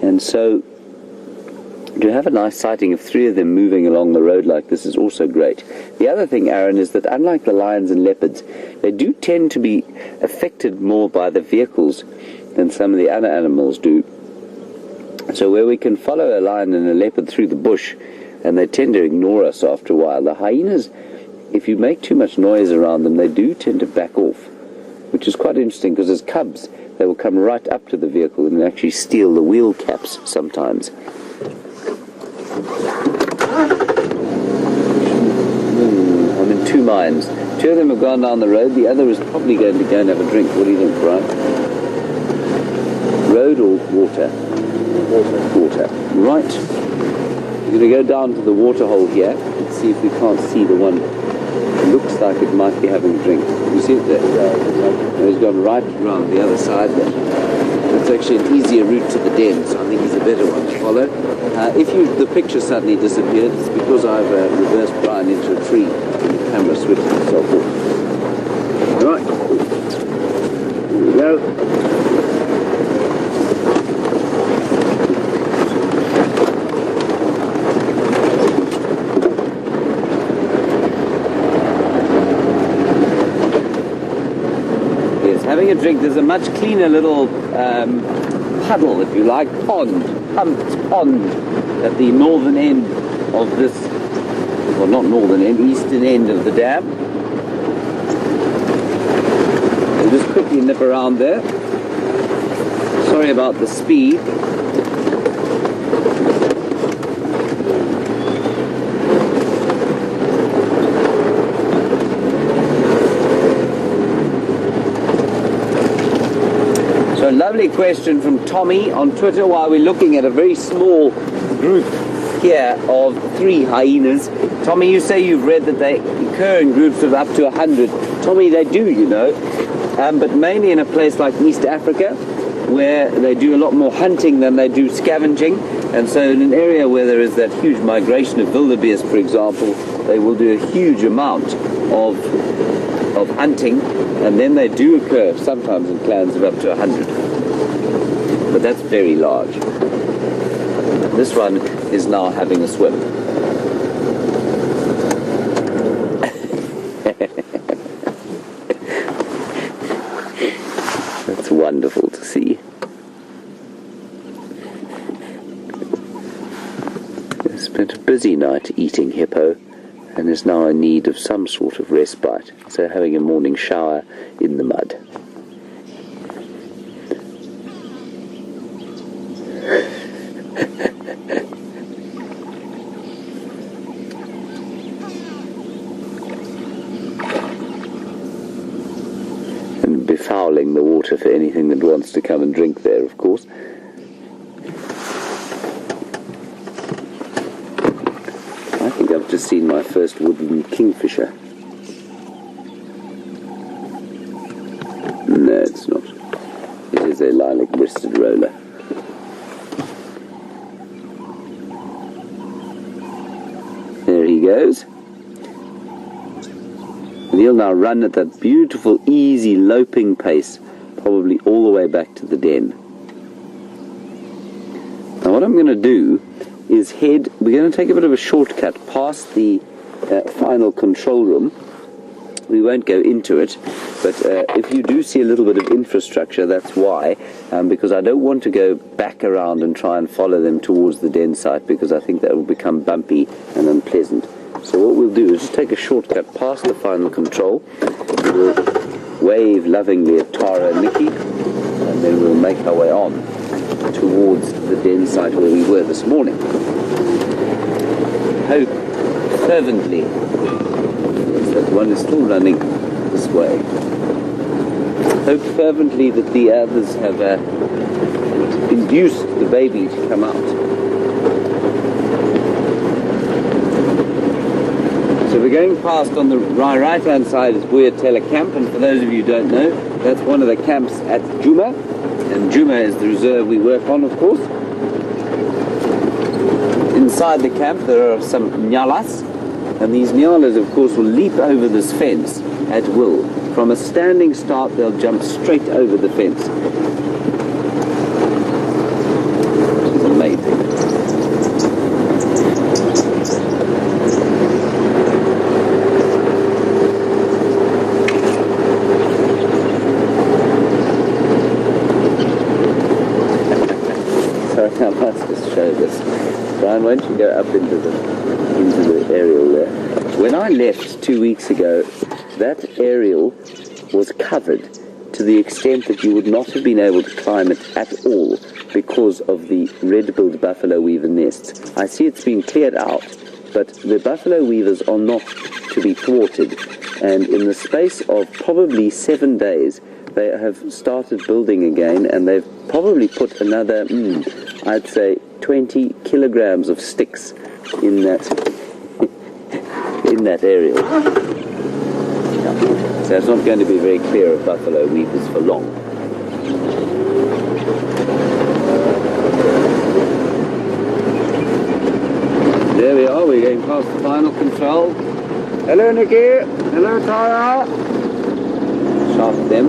And so to have a nice sighting of 3 of them moving along the road like this is also great. The other thing, Aaron, is that unlike the lions and leopards, they do tend to be affected more by the vehicles than some of the other animals do. So where we can follow a lion and a leopard through the bush, and they tend to ignore us after a while, the hyenas, if you make too much noise around them, they do tend to back off, which is quite interesting because as cubs, they will come right up to the vehicle and actually steal the wheel caps sometimes. I'm in 2 minds. 2 of them have gone down the road, the other is probably going to go and have a drink. What do you think, Brian? Road or water? Water. Right. We're going to go down to the waterhole here and see if we can't see the one who looks like it might be having a drink. You see it there? No, he's gone right around the other side there. It's actually an easier route to the den, so I think he's a better one to follow. If the picture suddenly disappeared, it's because I've reversed Brian into a tree and the camera switched itself off. Right. Here we go. Having a drink. There's a much cleaner little puddle, if you like, pumped pond at the northern end of this, well, not northern end, eastern end of the dam. We'll just quickly nip around there. Sorry about the speed. So a lovely question from Tommy on Twitter while we're looking at a very small group here of 3 hyenas. Tommy, you say you've read that they occur in groups of up to 100. Tommy, they do, you know, but mainly in a place like East Africa where they do a lot more hunting than they do scavenging. And so in an area where there is that huge migration of wildebeest, for example, they will do a huge amount of hunting, and then they do occur sometimes in clans of up to 100. But that's very large. This one is now having a swim. That's wonderful to see. They spent a busy night eating hippo and is now in need of some sort of respite, so having a morning shower in the mud. And befouling the water for anything that wants to come and drink there, of course. I think I've just seen my first woodland kingfisher. No, it's not. It is a lilac-breasted roller. There he goes. And he'll now run at that beautiful, easy, loping pace, probably all the way back to the den. Now what I'm going to do is we're going to take a bit of a shortcut past the final control room. We won't go into it, but if you do see a little bit of infrastructure, that's why, because I don't want to go back around and try and follow them towards the den site, because I think that will become bumpy and unpleasant. So what we'll do is just take a shortcut past the final control. We'll wave lovingly at Tara and Nikki, and then we'll make our way on towards the den site where we were this morning. Hope fervently, yes, that one is still running this way. Hope fervently that the others have induced the baby to come out. So we're going past on the right-hand side is Boyatela Camp, and for those of you who don't know, that's one of the camps at Djuma, and Djuma is the reserve we work on, of course. Inside the camp there are some nyalas, and these nyalas, of course, will leap over this fence at will. From a standing start, they'll jump straight over the fence. Which is amazing. Sorry, I must just show this. Brian, why don't you go up into the aerial there? When I left 2 weeks ago, that aerial was covered to the extent that you would not have been able to climb it at all because of the red-billed buffalo weaver nests. I see it's been cleared out, but the buffalo weavers are not to be thwarted, and in the space of probably 7 days they have started building again, and they've probably put another, I'd say 20 kilograms of sticks in that aerial. So it's not going to be very clear of buffalo weavers for long. There we are, we're going past the final control. Hello Nikki, hello Tara. Shout at them.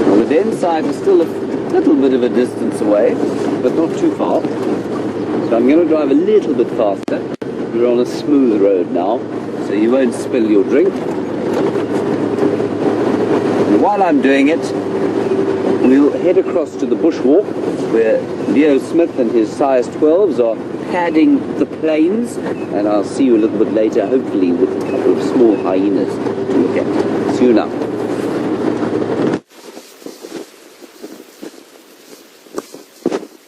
Well, the den site is still a little bit of a distance away, but not too far. So I'm going to drive a little bit faster. We're on a smooth road now, so you won't spill your drink. And while I'm doing it, we'll head across to the Bushwalk, where Leo Smith and his size 12s are padding the plains, and I'll see you a little bit later, hopefully with a couple of small hyenas to look at. See you now.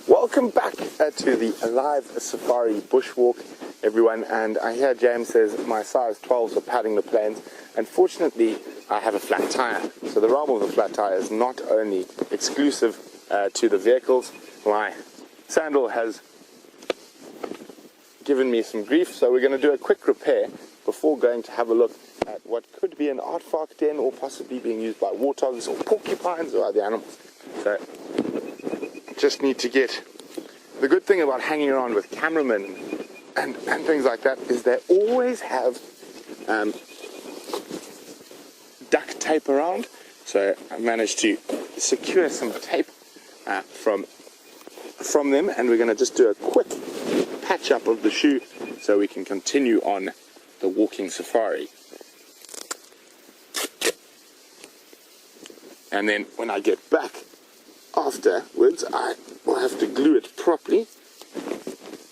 Welcome back to the Alive Safari Bushwalk, everyone, and I hear James says my size 12s are padding the plains. Unfortunately, I have a flat tire, so the realm of the flat tire is not only exclusive to the vehicles. My sandal has given me some grief, so we're going to do a quick repair before going to have a look at what could be an aardvark den, or possibly being used by warthogs or porcupines or other animals. So just need to get... The good thing about hanging around with cameramen and things like that is they always have duct tape around. So I managed to secure some tape from them, and we're going to just do a quick patch up of the shoe so we can continue on the walking safari. And then when I get back afterwards, I will have to glue it properly,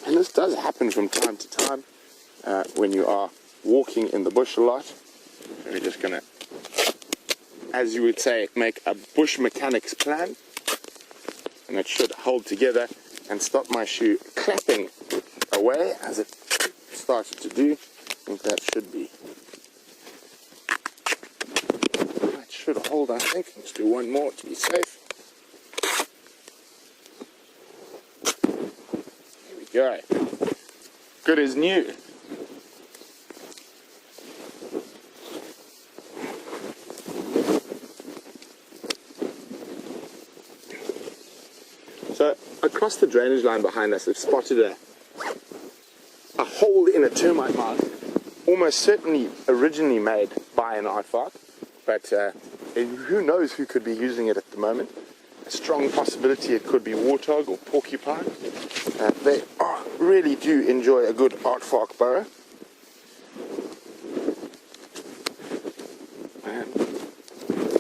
and this does happen from time to time when you are walking in the bush a lot. So we're just gonna, as you would say, make a bush mechanics plan, and it should hold together and stop my shoe clapping away as it started to do. I think that should be, that should hold, I think. Let's do one more to be safe. Go. Good as new. So across the drainage line behind us, we've spotted a hole in a termite mound, almost certainly originally made by an aardvark, but who knows who could be using it at the moment. A strong possibility it could be warthog or porcupine. They really do enjoy a good aardvark burrow. And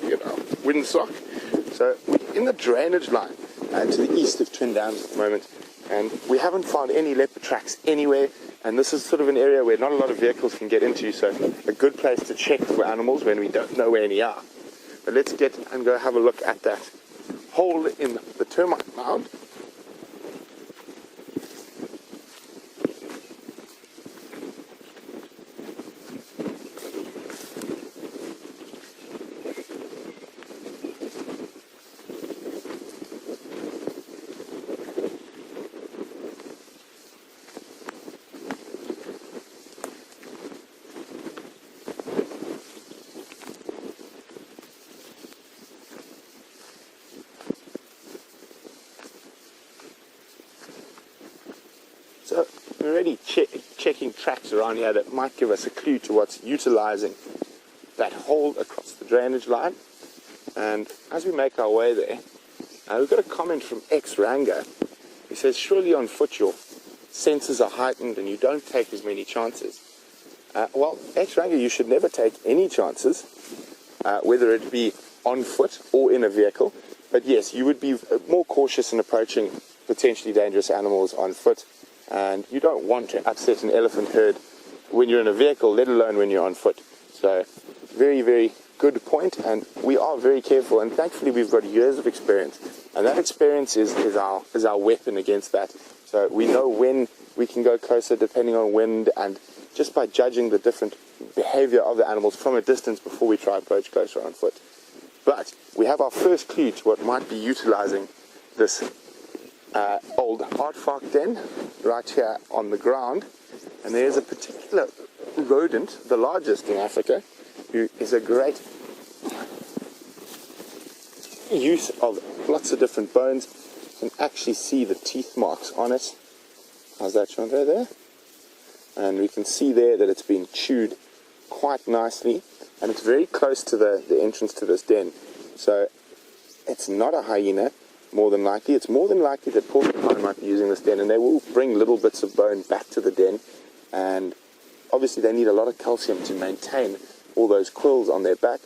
get our windsock. So we're in the drainage line to the east of Twin Dams at the moment, and we haven't found any leopard tracks anywhere, and this is sort of an area where not a lot of vehicles can get into, so a good place to check for animals when we don't know where any are. But let's get and go have a look at that hole in the termite mound. So we're already checking tracks around here that might give us a clue to what's utilizing that hole across the drainage line. And as we make our way there, we've got a comment from X-Rango. He says, surely on foot your senses are heightened and you don't take as many chances. Well, X-Rango, you should never take any chances, whether it be on foot or in a vehicle. But yes, you would be more cautious in approaching potentially dangerous animals on foot. And you don't want to upset an elephant herd when you're in a vehicle, let alone when you're on foot. So very, very good point, and we are very careful, and thankfully we've got years of experience, and that experience is our weapon against that. So we know when we can go closer depending on wind, and just by judging the different behavior of the animals from a distance before we try to approach closer on foot. But we have our first clue to what might be utilizing this old aardvark den right here on the ground, and there's a particular rodent, the largest in Africa, who is a great use of lots of different bones. You can actually see the teeth marks on it. How's that, Chandra, there? And we can see there that it's been chewed quite nicely, and it's very close to the entrance to this den. So it's not a hyena. More than likely, it's more than likely that porcupine might be using this den, and they will bring little bits of bone back to the den, and obviously they need a lot of calcium to maintain all those quills on their back.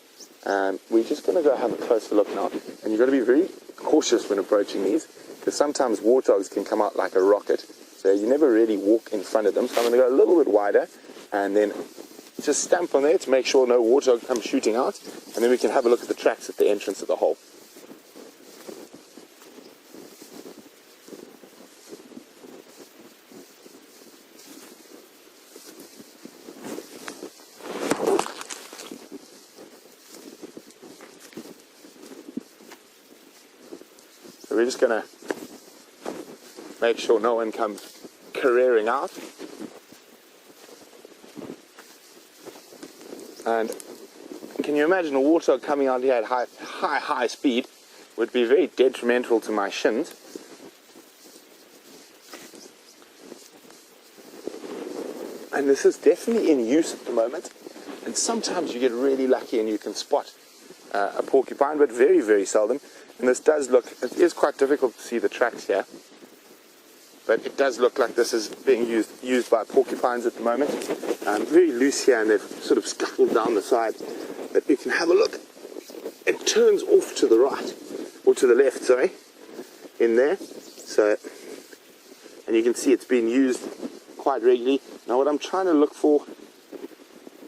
We're just going to go have a closer look now, and you've got to be very cautious when approaching these, because sometimes warthogs can come out like a rocket, so you never really walk in front of them. So I'm going to go a little bit wider and then just stamp on there to make sure no warthog comes shooting out, and then we can have a look at the tracks at the entrance of the hole. So we're just going to make sure no one comes careering out. And can you imagine a warthog coming out here at high speed would be very detrimental to my shins. And this is definitely in use at the moment. And sometimes you get really lucky and you can spot a porcupine, but very, very seldom. And this does look, it is quite difficult to see the tracks here, but it does look like this is being used by porcupines at the moment. Very loose here, and they've sort of scuttled down the side. But you can have a look. It turns off to the right, or to the left, sorry, in there. So, and you can see it's being used quite regularly. Now what I'm trying to look for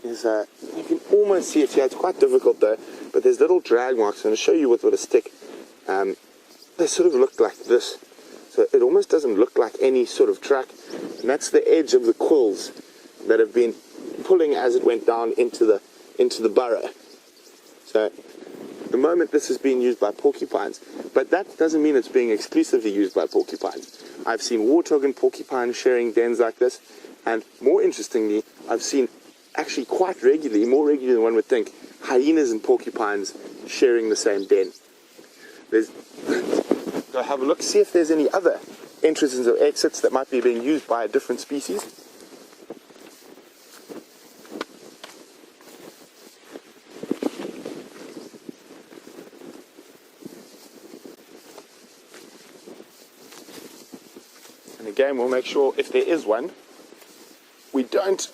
is, you can almost see it here. It's quite difficult though, but there's little drag marks. I'm going to show you with a stick. They sort of look like this, so it almost doesn't look like any sort of track, and that's the edge of the quills that have been pulling as it went down into the burrow. So at the moment this is being used by porcupines, but that doesn't mean it's being exclusively used by porcupines. I've seen warthog and porcupine sharing dens like this, and more interestingly, I've seen actually quite regularly, more regularly than one would think, hyenas and porcupines sharing the same den. There's go have a look, see if there's any other entrances or exits that might be being used by a different species. And again, we'll make sure if there is one, we don't.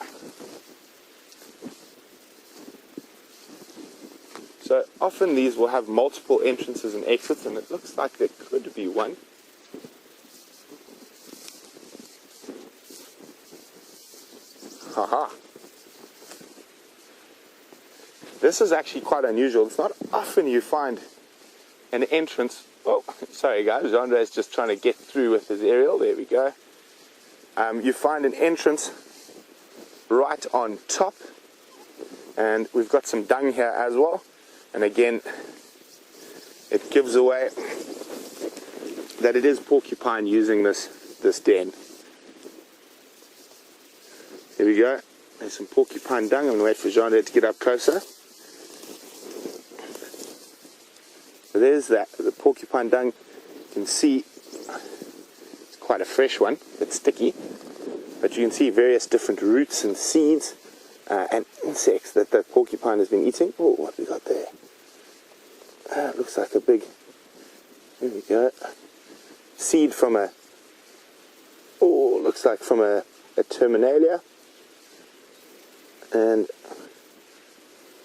So often these will have multiple entrances and exits, and it looks like there could be one. Haha. This is actually quite unusual. It's not often you find an entrance. Oh, sorry guys, Andre's just trying to get through with his aerial. There we go. You find an entrance right on top, and we've got some dung here as well. And again, it gives away that it is porcupine using this den. Here we go. There's some porcupine dung. I'm going to wait for Jean to get up closer. So there's that, the porcupine dung. You can see it's quite a fresh one, it's sticky, but you can see various different roots and seeds and insects that the porcupine has been eating. Oh, what have we got there? It looks like a big, here we go, seed from a, oh, looks like from a terminalia. And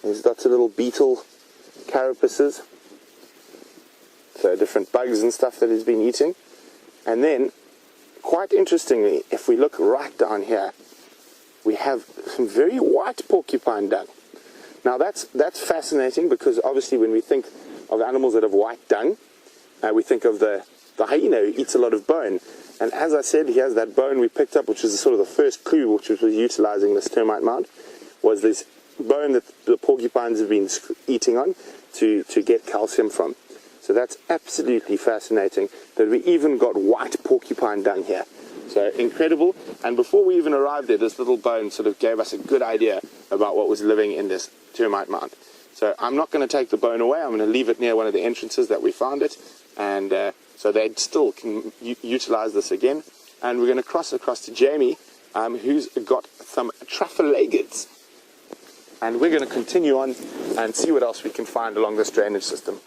there's lots of little beetle carapaces, so different bugs and stuff that it's been eating. And then, quite interestingly, if we look right down here, we have some very white porcupine dung. Now that's fascinating, because obviously when we think of animals that have white dung, we think of the hyena who eats a lot of bone. And as I said, he has that bone we picked up, which is sort of the first clue which was utilizing this termite mound, was this bone that the porcupines have been eating on to get calcium from. So that's absolutely fascinating that we even got white porcupine dung here. So incredible. And before we even arrived there, this little bone sort of gave us a good idea about what was living in this termite mound. So I'm not going to take the bone away. I'm going to leave it near one of the entrances that we found it. And so they still can utilize this again. And we're going to cross across to Jamie, who's got some traphalagids. And we're going to continue on and see what else we can find along this drainage system.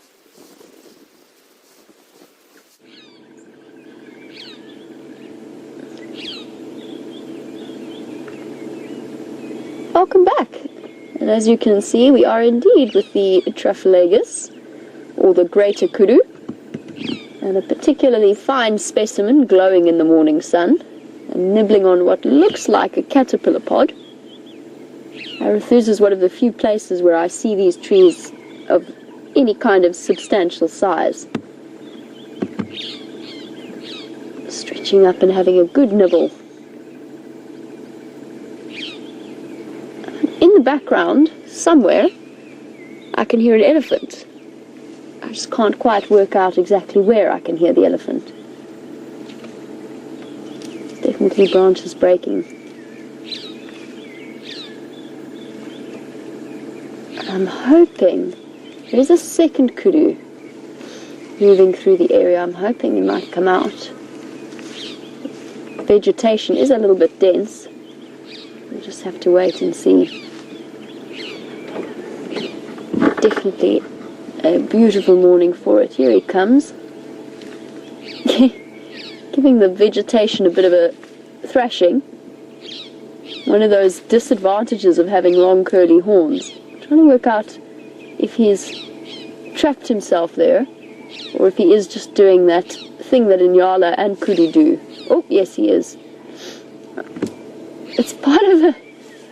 Welcome back. And as you can see, we are indeed with the traphalagus, or the greater kudu, and a particularly fine specimen glowing in the morning sun and nibbling on what looks like a caterpillar pod. Arathusa is one of the few places where I see these trees of any kind of substantial size. Stretching up and having a good nibble. In the background, somewhere, I can hear an elephant. I just can't quite work out exactly where I can hear the elephant. Definitely branches breaking. I'm hoping there's a second kudu moving through the area. I'm hoping he might come out. Vegetation is a little bit dense. We'll just have to wait and see. Definitely a beautiful morning for it. Here he comes. Giving the vegetation a bit of a thrashing. One of those disadvantages of having long curly horns. Trying to work out if he's trapped himself there, or if he is just doing that thing that nyala and Kudu do. Oh, yes, he is. It's part of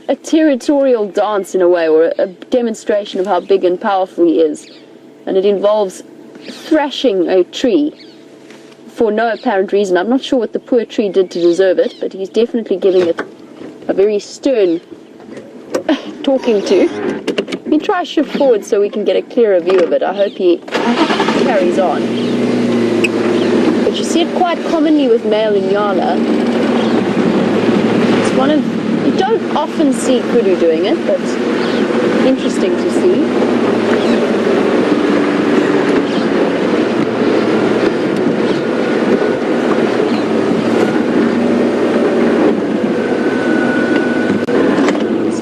a territorial dance in a way, or a demonstration of how big and powerful he is. And it involves thrashing a tree for no apparent reason. I'm not sure what the poor tree did to deserve it, but he's definitely giving it a very stern talking to. Let me try shift forward so we can get a clearer view of it. I hope he carries on. But you see it quite commonly with male nyala. It's one of, you don't often see Kudu doing it, but interesting to see.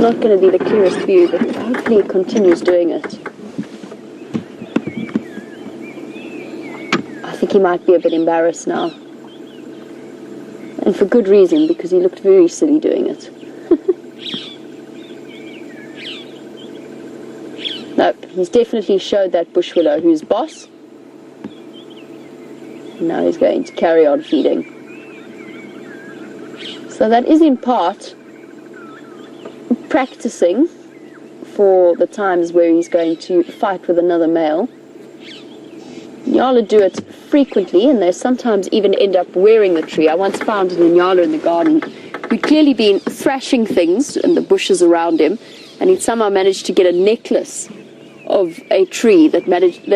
not going to be the clearest view, but hopefully it continues doing it. I think he might be a bit embarrassed now. And for good reason, because he looked very silly doing it. Nope, he's definitely showed that bush willow who's boss. Now he's going to carry on feeding. So that is in part practicing for the times where he's going to fight with another male. Nyala do it frequently, and they sometimes even end up wearing the tree. I once found a nyala in the garden. We'd clearly been thrashing things in the bushes around him, and he'd somehow managed to get a necklace of a tree that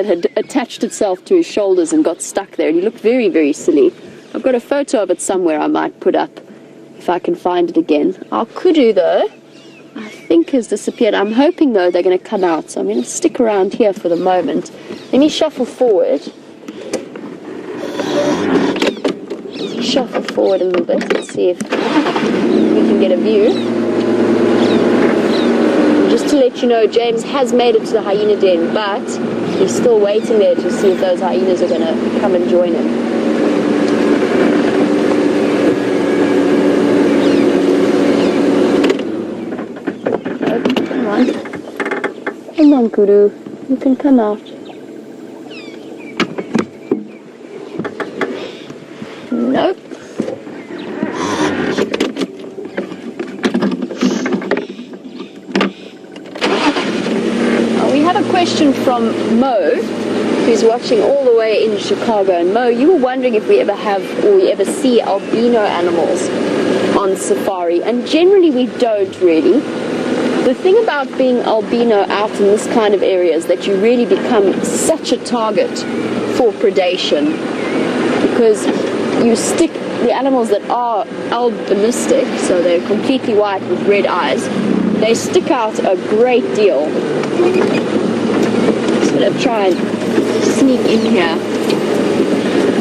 had attached itself to his shoulders and got stuck there, and he looked very, very silly. I've got a photo of it somewhere I might put up if I can find it again. Our kudu, though, I think has disappeared. I'm hoping, though, they're going to come out, so I'm going to stick around here for the moment. Let me shuffle forward. Shuffle forward a little bit and see if we can get a view. Just to let you know, James has made it to the hyena den, but he's still waiting there to see if those hyenas are going to come and join him. Oh, come on. Come on, Kudu. You can come out. Nope. We have a question from Mo, who's watching all the way in Chicago. And Mo, you were wondering if we ever have or we ever see albino animals on safari. And generally we don't really. The thing about being albino out in this kind of area is that you really become such a target for predation, because you stick the animals that are albinistic, so they're completely white with red eyes, they stick out a great deal. Just going to try and sneak in here.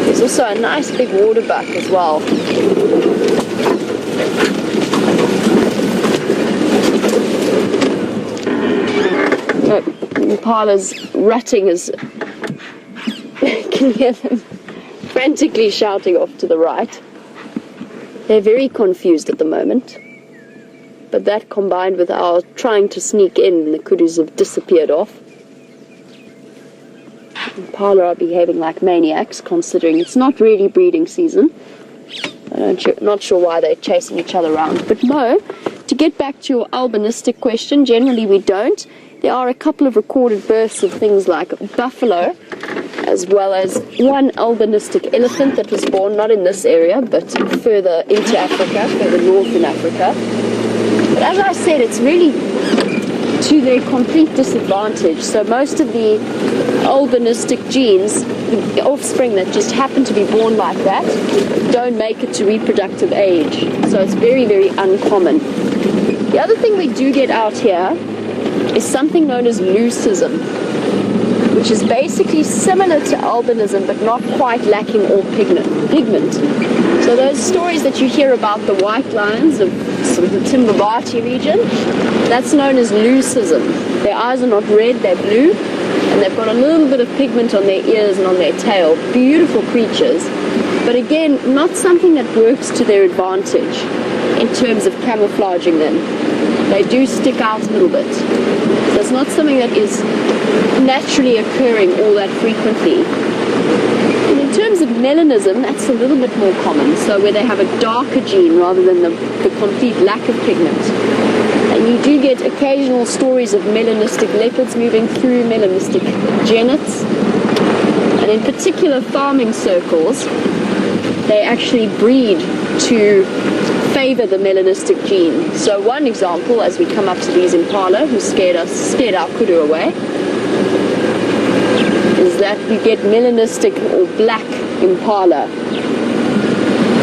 There's also a nice big waterbuck as well. Impala's rutting is can hear them frantically shouting off to the right. They're very confused at the moment, but that combined with our trying to sneak in, the kudus have disappeared off. Impala are behaving like maniacs, considering it's not really breeding season. I'm not sure why they're chasing each other around. But Mo, to get back to your albinistic question, generally we don't. There are a couple of recorded births of things like buffalo, as well as one albinistic elephant that was born not in this area, but further into Africa, further north in Africa. But as I said, it's really to their complete disadvantage. So most of the albinistic genes, the offspring that just happen to be born like that, don't make it to reproductive age. So it's very, very uncommon. The other thing we do get out here is something known as leucism, which is basically similar to albinism but not quite lacking all pigment. So those stories that you hear about the white lions of sort of the Timbabati region, that's known as leucism. Their eyes are not red, they're blue, and they've got a little bit of pigment on their ears and on their tail. Beautiful creatures, but again, not something that works to their advantage in terms of camouflaging them. They do stick out a little bit. So it's not something that is naturally occurring all that frequently. And in terms of melanism, that's a little bit more common. So where they have a darker gene rather than the complete lack of pigment. And you do get occasional stories of melanistic leopards moving through, melanistic genets. And in particular farming circles, they actually breed to favor the melanistic gene. So one example, as we come up to these impala who scared our kudu away, is that you get melanistic or black impala.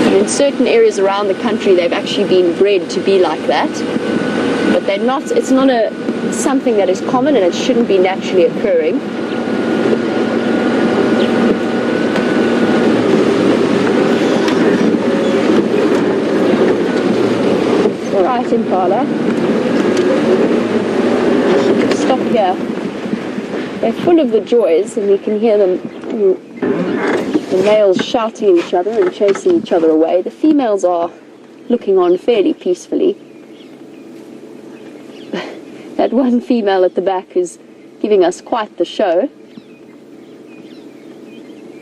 And in certain areas around the country, they've actually been bred to be like that. But they're not. It's not something that is common, and it shouldn't be naturally occurring. Impala. stop here. They're full of the joys, and we can hear them, the males shouting at each other and chasing each other away. The females are looking on fairly peacefully. That one female at the back is giving us quite the show.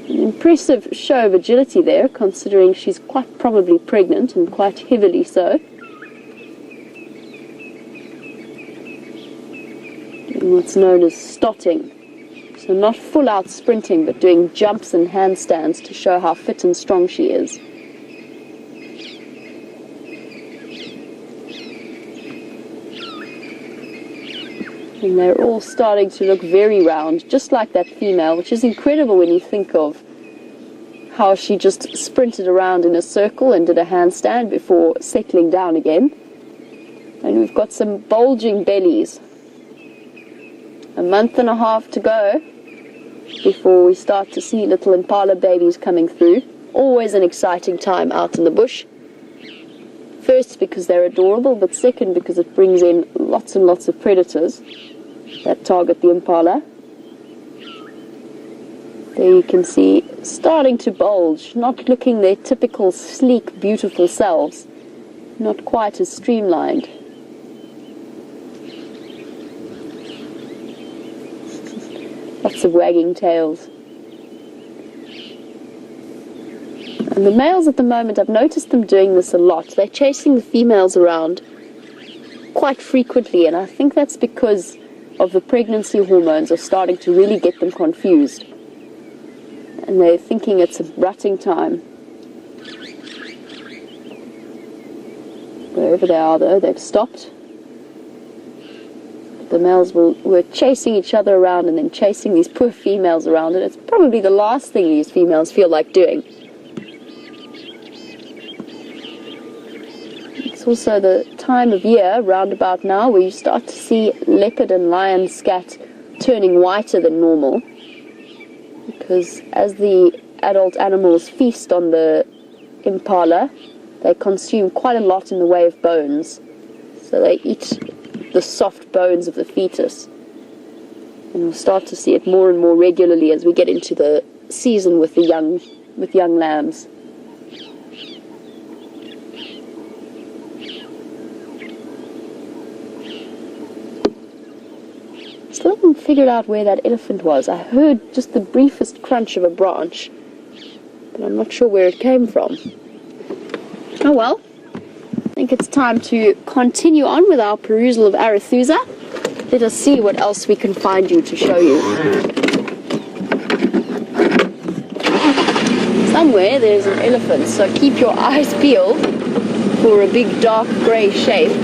An impressive show of agility there, considering she's quite probably pregnant, and quite heavily so. Doing what's known as stotting. So not full out sprinting, but doing jumps and handstands to show how fit and strong she is. And they're all starting to look very round, just like that female, which is incredible when you think of how she just sprinted around in a circle and did a handstand before settling down again. And we've got some bulging bellies. A month and a half to go before we start to see little impala babies coming through. Always an exciting time out in the bush. First, because they're adorable, but second, because it brings in lots and lots of predators that target the impala. There you can see, starting to bulge, not looking their typical sleek, beautiful selves, not quite as streamlined. Lots of wagging tails. And the males at the moment, I've noticed them doing this a lot. They're chasing the females around quite frequently, and I think that's because of the pregnancy hormones are starting to really get them confused. And they're thinking it's a rutting time. Wherever they are, though, they've stopped. The males were chasing each other around and then chasing these poor females around, and it's probably the last thing these females feel like doing. It's also the time of year, round about now, where you start to see leopard and lion scat turning whiter than normal. Because as the adult animals feast on the impala, they consume quite a lot in the way of bones. So they eat the soft bones of the fetus. And we'll start to see it more and more regularly as we get into the season with the young lambs. Still haven't figured out where that elephant was. I heard just the briefest crunch of a branch, but I'm not sure where it came from. Oh well. I think it's time to continue on with our perusal of Arathusa. Let us see what else we can find you to show you. Somewhere there's an elephant, so keep your eyes peeled for a big dark grey shape.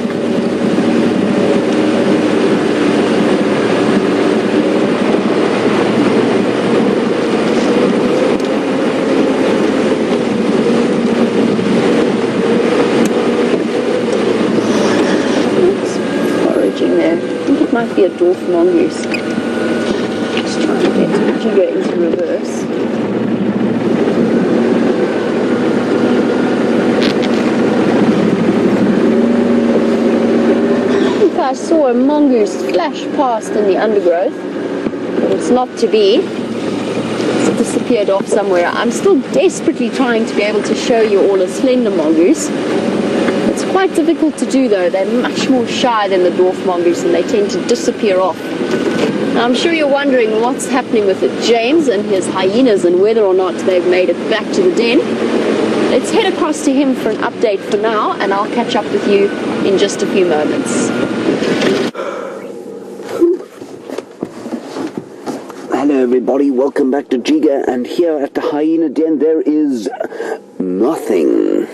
Might be a dwarf mongoose. Just trying to get Jigga into reverse. I think I saw a mongoose flash past in the undergrowth, but it's not to be. It's disappeared off somewhere. I'm still desperately trying to be able to show you all a slender mongoose. It's quite difficult to do though. They're much more shy than the dwarf mongoose and they tend to disappear off. Now, I'm sure you're wondering what's happening with James and his hyenas and whether or not they've made it back to the den. Let's head across to him for an update for now, and I'll catch up with you in just a few moments. Hello everybody, welcome back to Jigga, and here at the hyena den there is nothing.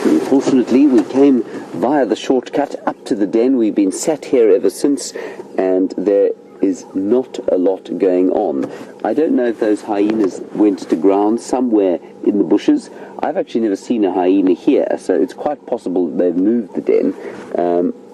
Unfortunately, we came via the shortcut up to the den. We've been sat here ever since, and there is not a lot going on. I don't know if those hyenas went to ground somewhere in the bushes. I've actually never seen a hyena here, so it's quite possible that they've moved the den.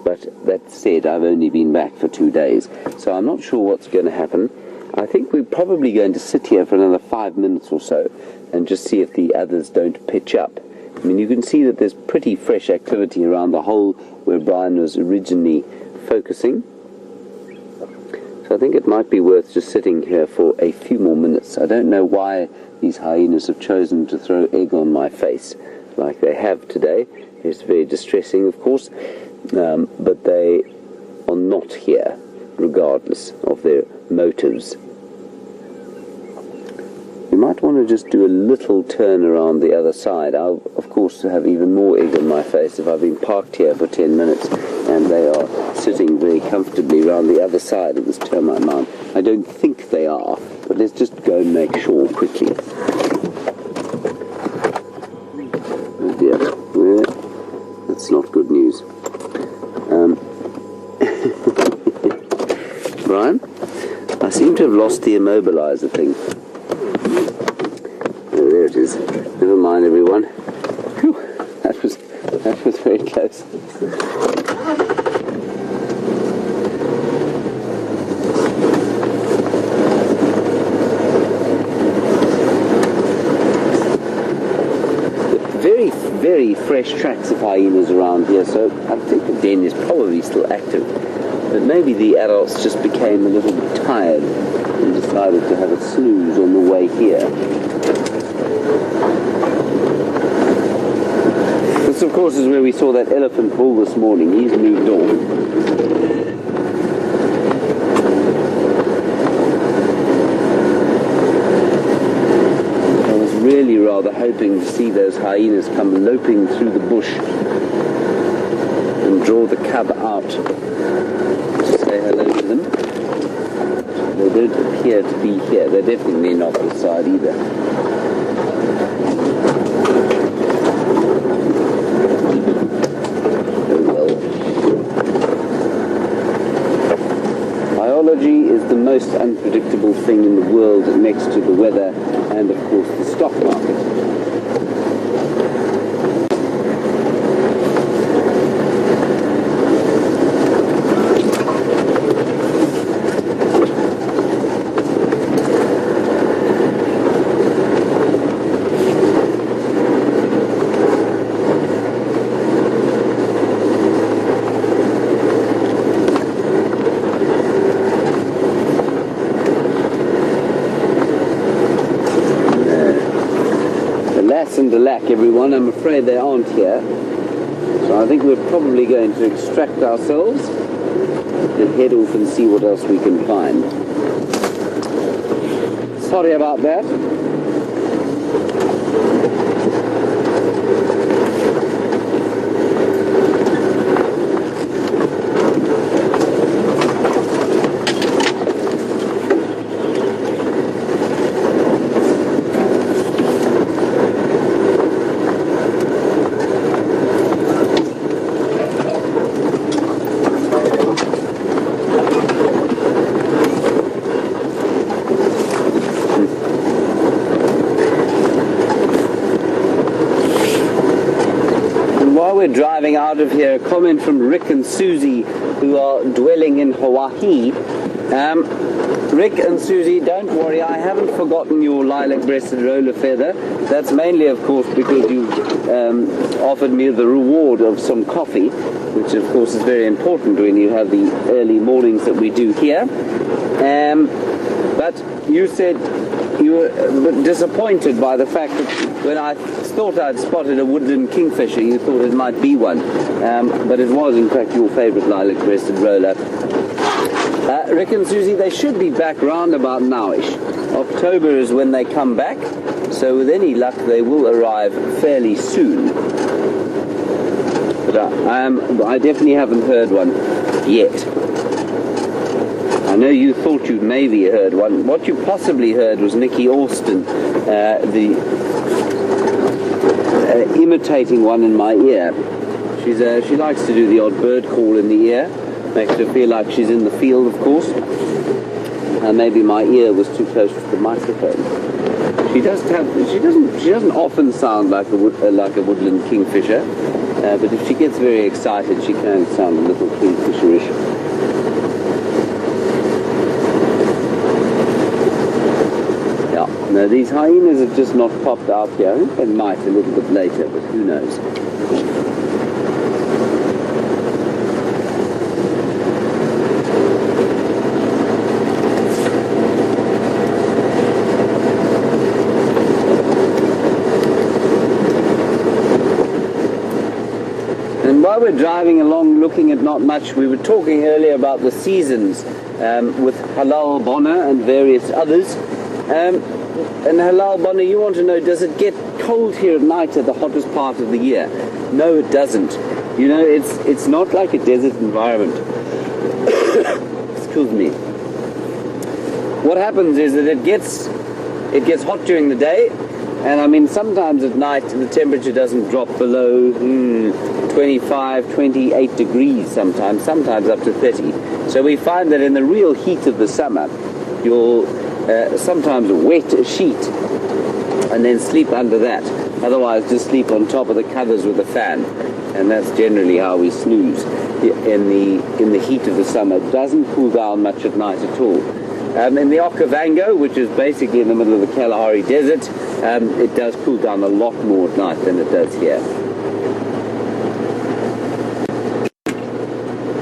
But that said, I've only been back for 2 days, so I'm not sure what's going to happen. I think we're probably going to sit here for another 5 minutes or so and just see if the others don't pitch up. I mean, you can see that there's pretty fresh activity around the hole where Brian was originally focusing. So I think it might be worth just sitting here for a few more minutes. I don't know why these hyenas have chosen to throw egg on my face like they have today. It's very distressing, of course, but they are not here, regardless of their motives. You might want to just do a little turn around the other side. I'll, of course, have even more egg on my face if I've been parked here for 10 minutes and they are sitting very comfortably around the other side of this termite mound. I don't think they are, but let's just go and make sure quickly. Oh dear, that's not good news. Brian, I seem to have lost the immobilizer thing. Oh, there it is. Never mind, everyone. Whew, that was very close. Very, very fresh tracks of hyenas around here, so I think the den is probably still active. But maybe the adults just became a little bit tired and decided to have a snooze on the way here. This, of course, is where we saw that elephant bull this morning. He's moved on. I was really rather hoping to see those hyenas come loping through the bush and draw the cub out to say hello to them. They don't appear to be here. They're definitely not this side either. Oh well. Biology is the most unpredictable thing in the world next to the weather and, of course, the stock market. And alack, everyone, I'm afraid they aren't here. So I think we're probably going to extract ourselves and head off and see what else we can find. Sorry about that. We're driving out of here. A comment from Rick and Susie, who are dwelling in Hawaii. Rick and Susie, don't worry, I haven't forgotten your lilac-breasted roller feather. That's mainly, of course, because you offered me the reward of some coffee, which, of course, is very important when you have the early mornings that we do here. But you said you were disappointed by the fact that when I thought I'd spotted a woodland kingfisher, you thought it might be one, but it was in fact your favourite lilac-breasted roller. Rick and Susie, they should be back round about nowish. October is when they come back, so with any luck they will arrive fairly soon. But I definitely haven't heard one yet. I know you thought you'd maybe heard one. What you possibly heard was Nikki Austin, imitating one in my ear. She likes to do the odd bird call in the ear. Makes her feel like she's in the field, of course. And maybe my ear was too close to the microphone. She doesn't often sound like a woodland kingfisher, but if she gets very excited, she can sound a little kingfisherish. No, these hyenas have just not popped out here. I think they might a little bit later, but who knows. driving along looking at not much. We were talking earlier about the seasons with Halal Bonner and various others. And Halal Bonner, you want to know, does it get cold here at night at the hottest part of the year? No, it doesn't. You know, it's not like a desert environment. Excuse me. What happens is that it gets hot during the day, and I mean sometimes at night the temperature doesn't drop below 25, 28 degrees sometimes up to 30. So we find that in the real heat of the summer, you'll sometimes wet a sheet and then sleep under that. Otherwise just sleep on top of the covers with a fan, and that's generally how we snooze in the heat of the summer. It doesn't cool down much at night at all. In the Okavango, which is basically in the middle of the Kalahari Desert, it does cool down a lot more at night than it does here.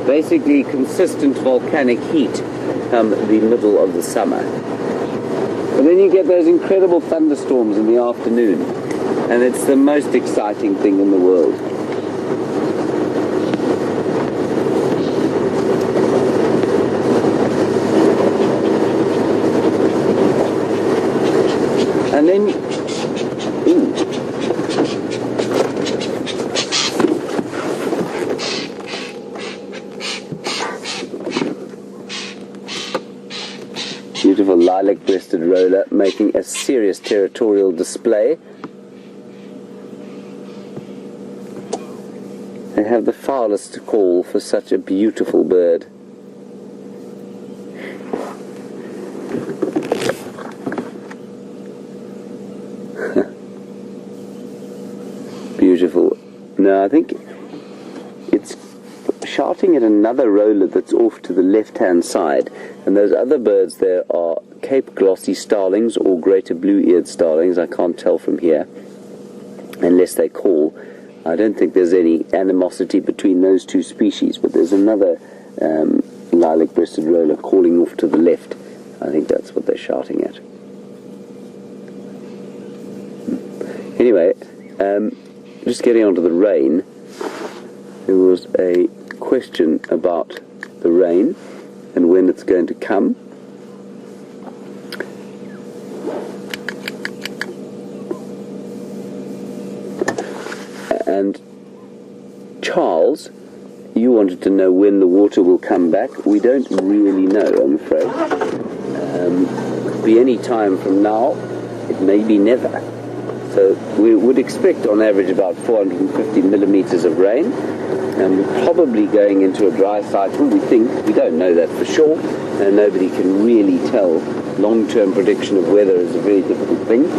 Basically consistent volcanic heat the middle of the summer. But then you get those incredible thunderstorms in the afternoon, and it's the most exciting thing in the world. And then, beautiful lilac-breasted roller making a serious territorial display. They have the foulest call for such a beautiful bird. Beautiful. No, I think it's shouting at another roller that's off to the left-hand side, and those other birds there are Cape glossy starlings or greater blue-eared starlings. I can't tell from here unless they call. I don't think there's any animosity between those two species, but there's another lilac-breasted roller calling off to the left. I think that's what they're shouting at. Anyway, just getting on to the rain, there was a question about the rain and when it's going to come. And Charles, you wanted to know when the water will come back. We don't really know, I'm afraid. It could be any time from now. It may be never. So we would expect on average about 450 millimeters of rain, and we're probably going into a dry cycle. We think, we don't know that for sure, and nobody can really tell. Long-term prediction of weather is a very difficult thing.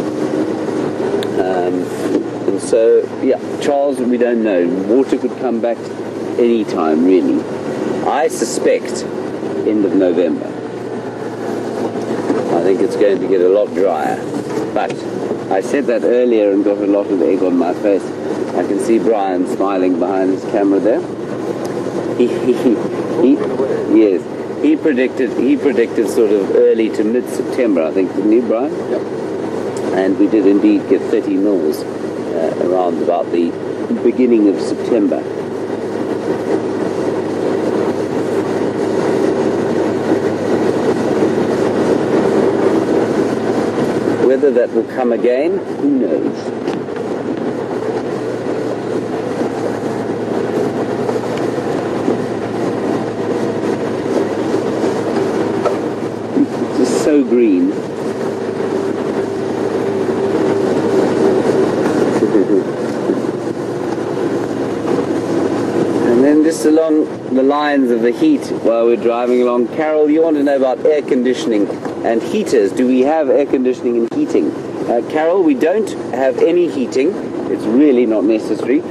And so, yeah, Charles, we don't know. Water could come back any time, really. I suspect end of November. I think it's going to get a lot drier, but I said that earlier and got a lot of egg on my face. I can see Brian smiling behind his camera there. Yes, he predicted sort of early to mid-September, I think, didn't he, Brian? Yep. And we did indeed get 30 mils around about the beginning of September. Whether that will come again, who knows? It's just so green. And then just along the lines of the heat while we're driving along, Carol, you want to know about air conditioning and heaters. Do we have air conditioning and heating? Carol, we don't have any heating. It's really not necessary.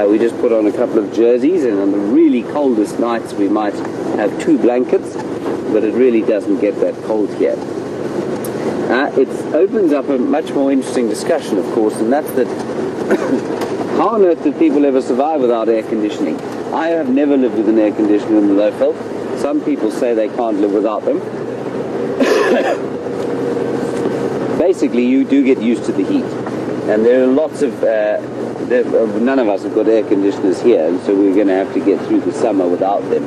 We just put on a couple of jerseys, and on the really coldest nights we might have 2 blankets, but it really doesn't get that cold here. It opens up a much more interesting discussion, of course, and that's that how on earth did people ever survive without air conditioning? I have never lived with an air conditioner in the low-felt. Some people say they can't live without them. Basically, you do get used to the heat, and there are lots of none of us have got air conditioners here, and so we're going to have to get through the summer without them.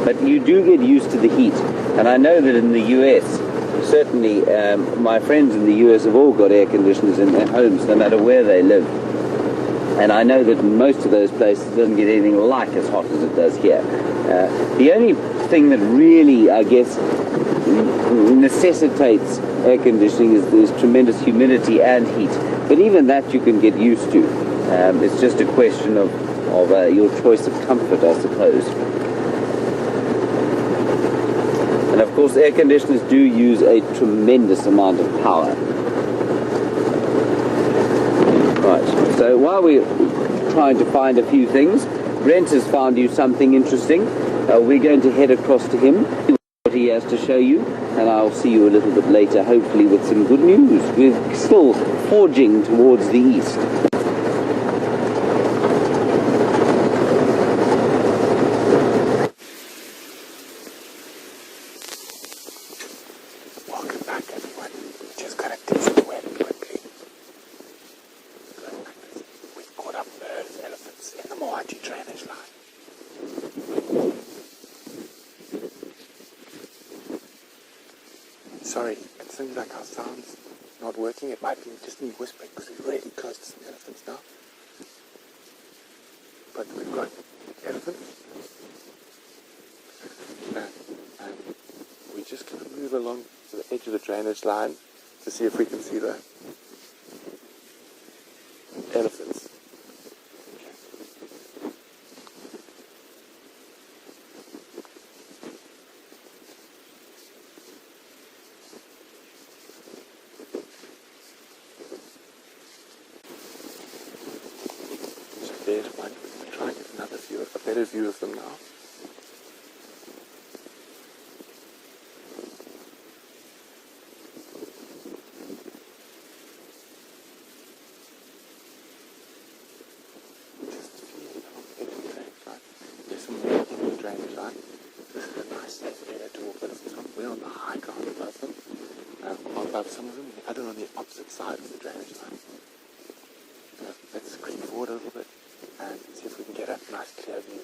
But you do get used to the heat, and I know that in the US, certainly my friends in the US have all got air conditioners in their homes, no matter where they live. And I know that in most of those places it doesn't get anything like as hot as it does here. The only thing that really, I guess, necessitates air conditioning is tremendous humidity and heat. But even that you can get used to. It's just a question of your choice of comfort, I suppose. And of course, air conditioners do use a tremendous amount of power. Right, so while we're trying to find a few things, Brent has found you something interesting. We're going to head across to him, see what he has to show you, and I'll see you a little bit later, hopefully with some good news. We're still forging towards the east. Welcome back, everyone. Just gonna test the web quickly. We've caught up birds, elephants in the Moaji drainage line. Sorry, it seems like our sound's not working. It might be just me whispering because we're really close to some elephants now. But we've got elephants. And we're just going to move along to the edge of the drainage line to see if we can see the elephants. So there's one. We'll try and get another view, a better view of them now. Some of them, the other on the opposite side of the drainage line. So let's creep forward a little bit and see if we can get a nice clear view.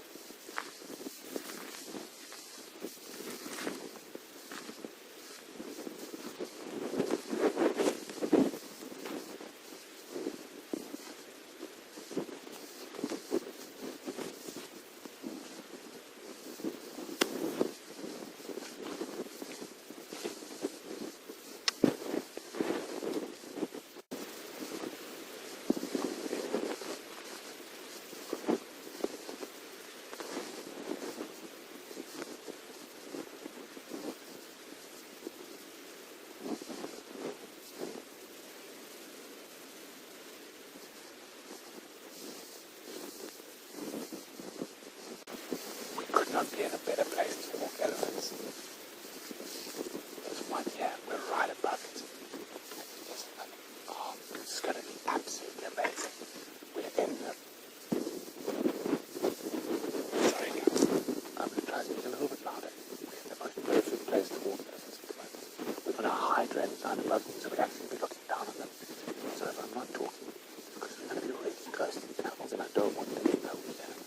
Not be in a better place to walk elephants. There's one here, we're right above it. Oh, this is going to be absolutely amazing. We're in the... Sorry guys, I'm going to try to speak a little bit louder. We're in the most perfect place to walk elephants at the moment. We've got a high drainage line above them, so we'd actually be looking down on them. So if I'm not talking, because we're going to be really close to the animals and I don't want them to know we're there.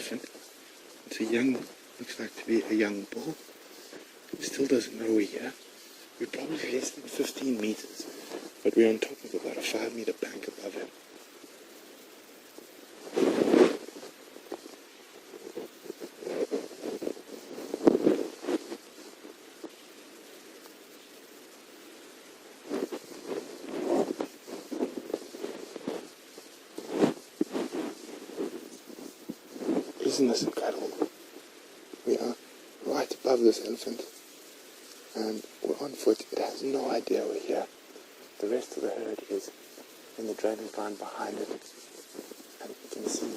elephant. It's a young, looks like to be a young bull. Still doesn't know we're here. We're probably less than 15 meters, but we're on top of about a 5-meter bank above him. Isn't this incredible? We are right above this elephant, and we're on foot. It has no idea we're here. The rest of the herd is in the drainage line behind it, and you can see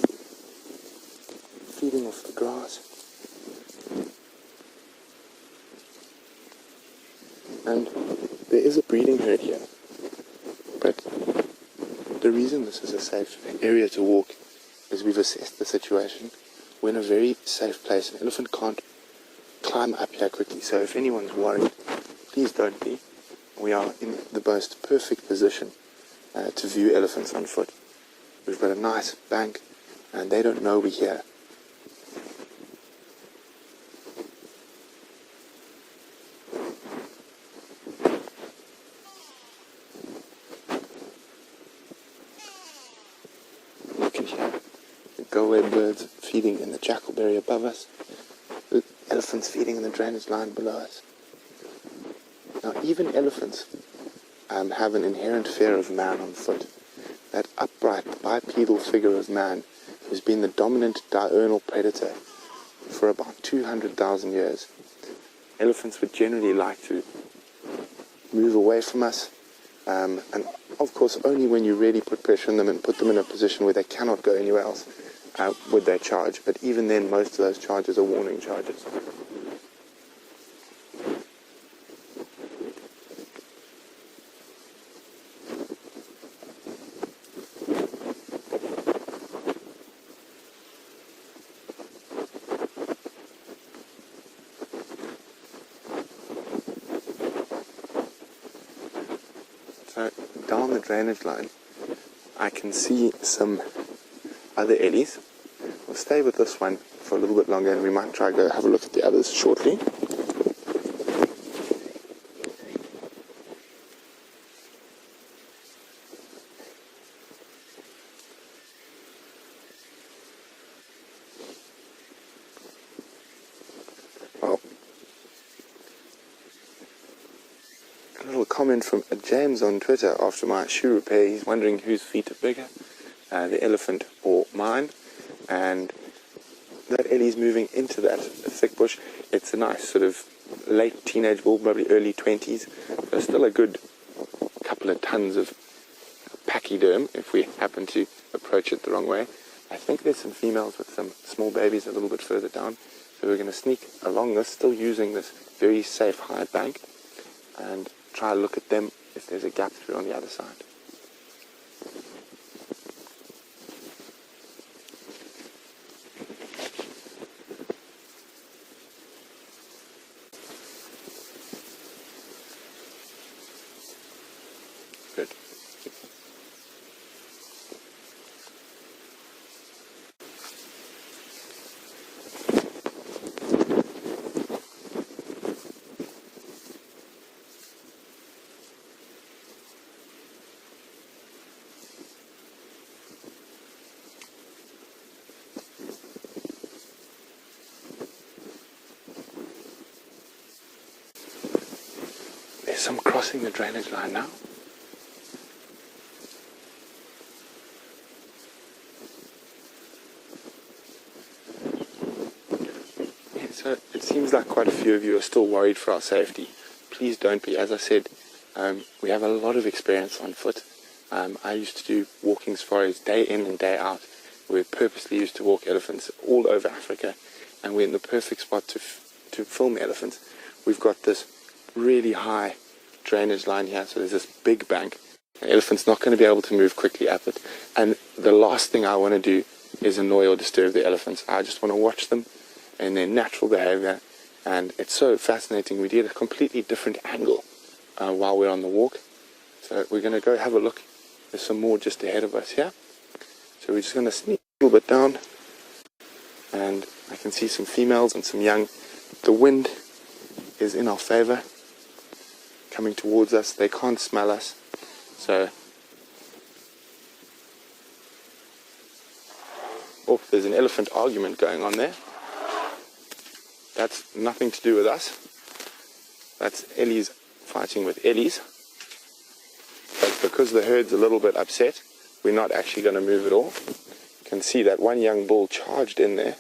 feeding off the grass. And there is a breeding herd here, but the reason this is a safe area to walk is we've assessed the situation. We're in a very safe place. An elephant can't climb up here quickly, so if anyone's worried, please don't be. We are in the most perfect position to view elephants on foot. We've got a nice bank, and they don't know we're here. You can hear the go-away birds feeding in the jackalberry above us. The elephants feeding in the drainage line below us. Now, even elephants have an inherent fear of man on foot. That upright, bipedal figure of man has been the dominant diurnal predator for about 200,000 years. Elephants would generally like to move away from us, and of course only when you really put pressure on them and put them in a position where they cannot go anywhere else would they charge. But even then, most of those charges are warning charges. So down the drainage line, I can see some other ellies. We'll stay with this one for a little bit longer, and we might try to go have a look at the others shortly. Well, a little comment from James on Twitter after my shoe repair. He's wondering whose feet are bigger, the elephant or mine. And that ellie's moving into that thick bush. It's a nice sort of late teenage bull, probably early 20s. So still a good couple of tons of pachyderm if we happen to approach it the wrong way. I think there's some females with some small babies a little bit further down. So we're going to sneak along this, still using this very safe high bank, and try to look at them if there's a gap through on the other side. Good. There's some crossing the drainage line now. Yeah, so it seems like quite a few of you are still worried for our safety. Please don't be. As I said, we have a lot of experience on foot. I used to do walking safaris day in and day out. We purposely used to walk elephants all over Africa, and we're in the perfect spot to film elephants. We've got this really high drainage line here, so there's this big bank. The elephant's not going to be able to move quickly up it, and the last thing I want to do is annoy or disturb the elephants. I just want to watch them and their natural behavior, and it's so fascinating. We did a completely different angle while we're on the walk, so we're going to go have a look. There's some more just ahead of us here, so we're just going to sneak a little bit down and I can see some females and some young. The wind is in our favor, coming towards us. They can't smell us, so oh, there's an elephant argument going on there. That's nothing to do with us. That's Ellie's fighting with Ellie's. But because the herd's a little bit upset, we're not actually going to move at all. You can see that one young bull charged in there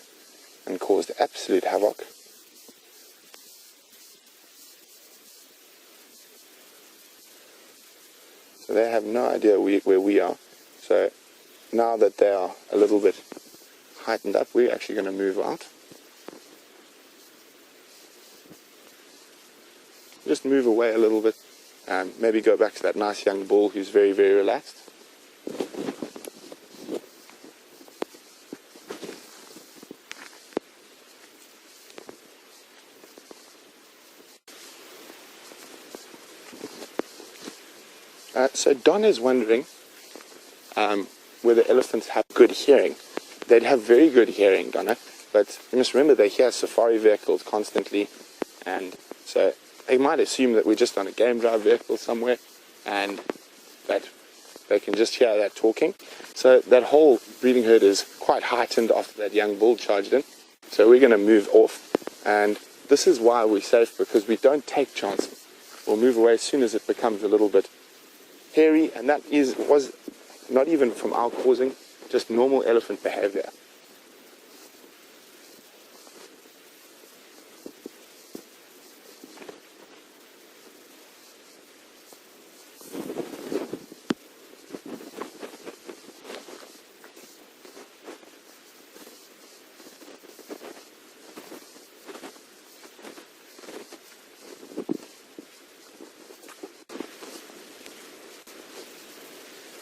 and caused absolute havoc. So they have no idea where we are. So now that they are a little bit heightened up, we're actually going to move out. Just move away a little bit, and maybe go back to that nice young bull who's very, very relaxed. So Don is wondering whether elephants have good hearing. They'd have very good hearing, Donna, but you must remember they hear safari vehicles constantly, and so they might assume that we're just on a game drive vehicle somewhere, and that they can just hear that talking. So that whole breeding herd is quite heightened after that young bull charged in. So we're going to move off, and this is why we're safe, because we don't take chances. We'll move away as soon as it becomes a little bit hairy, and that was not even from our causing, just normal elephant behavior.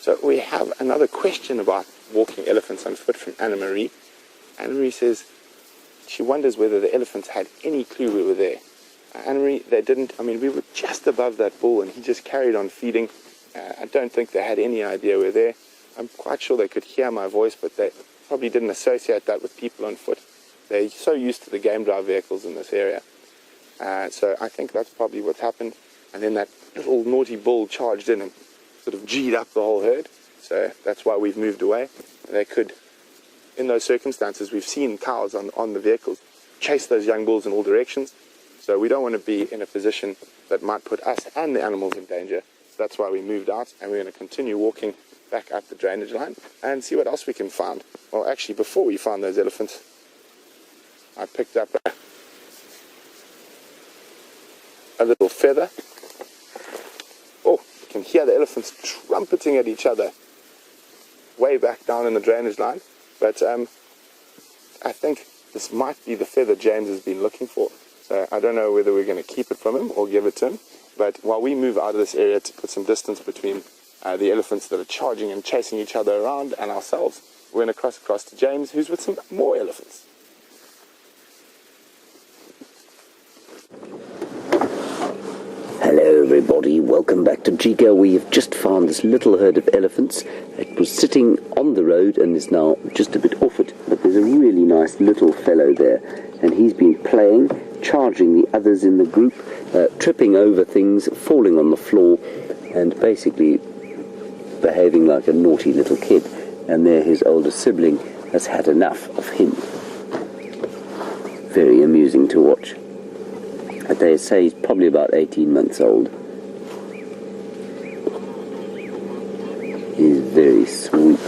So we have another question about walking elephants on foot from Anna Marie. Anna Marie says she wonders whether the elephants had any clue we were there. Anna Marie, they didn't. I mean, we were just above that bull and he just carried on feeding. I don't think they had any idea we're there. I'm quite sure they could hear my voice, but they probably didn't associate that with people on foot. They're so used to the game drive vehicles in this area. So I think that's probably what's happened. And then that little naughty bull charged in and sort of G'd up the whole herd, so that's why we've moved away. They could, in those circumstances, we've seen cows on the vehicles chase those young bulls in all directions, so we don't want to be in a position that might put us and the animals in danger. So that's why we moved out, and we're going to continue walking back up the drainage line and see what else we can find. Well, actually, before we found those elephants, I picked up a little feather. Can hear the elephants trumpeting at each other way back down in the drainage line, but I think this might be the feather James has been looking for, so I don't know whether we're going to keep it from him or give it to him. But while we move out of this area to put some distance between the elephants that are charging and chasing each other around and ourselves, we're going to cross across to James, who's with some more elephants. Hello everybody, welcome back to Giga. We've just found this little herd of elephants. It was sitting on the road and is now just a bit off it, but there's a really nice little fellow there, and he's been playing, charging the others in the group, tripping over things, falling on the floor, and basically behaving like a naughty little kid. And there his older sibling has had enough of him. Very amusing to watch. They say he's probably about 18 months old. He's very sweet.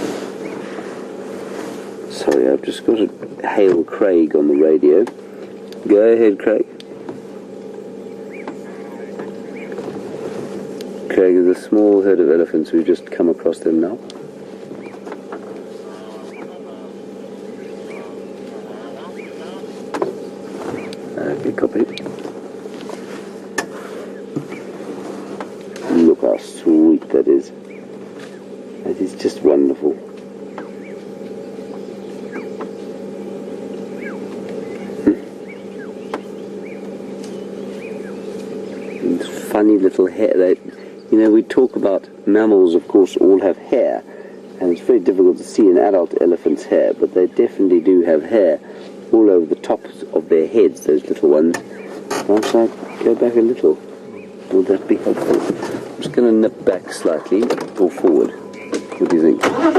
Sorry, I've just got to hail Craig on the radio. Go ahead, Craig. Craig, there's a small herd of elephants. We've just come across them now. Okay, copy. Look how sweet that is. That is just wonderful. Funny little hair. We talk about mammals, of course, all have hair, and it's very difficult to see an adult elephant's hair, but they definitely do have hair. all over the tops of their heads, those little ones. Once I go back a little, would that be helpful? I'm just going to nip back slightly or forward. What do you think? Start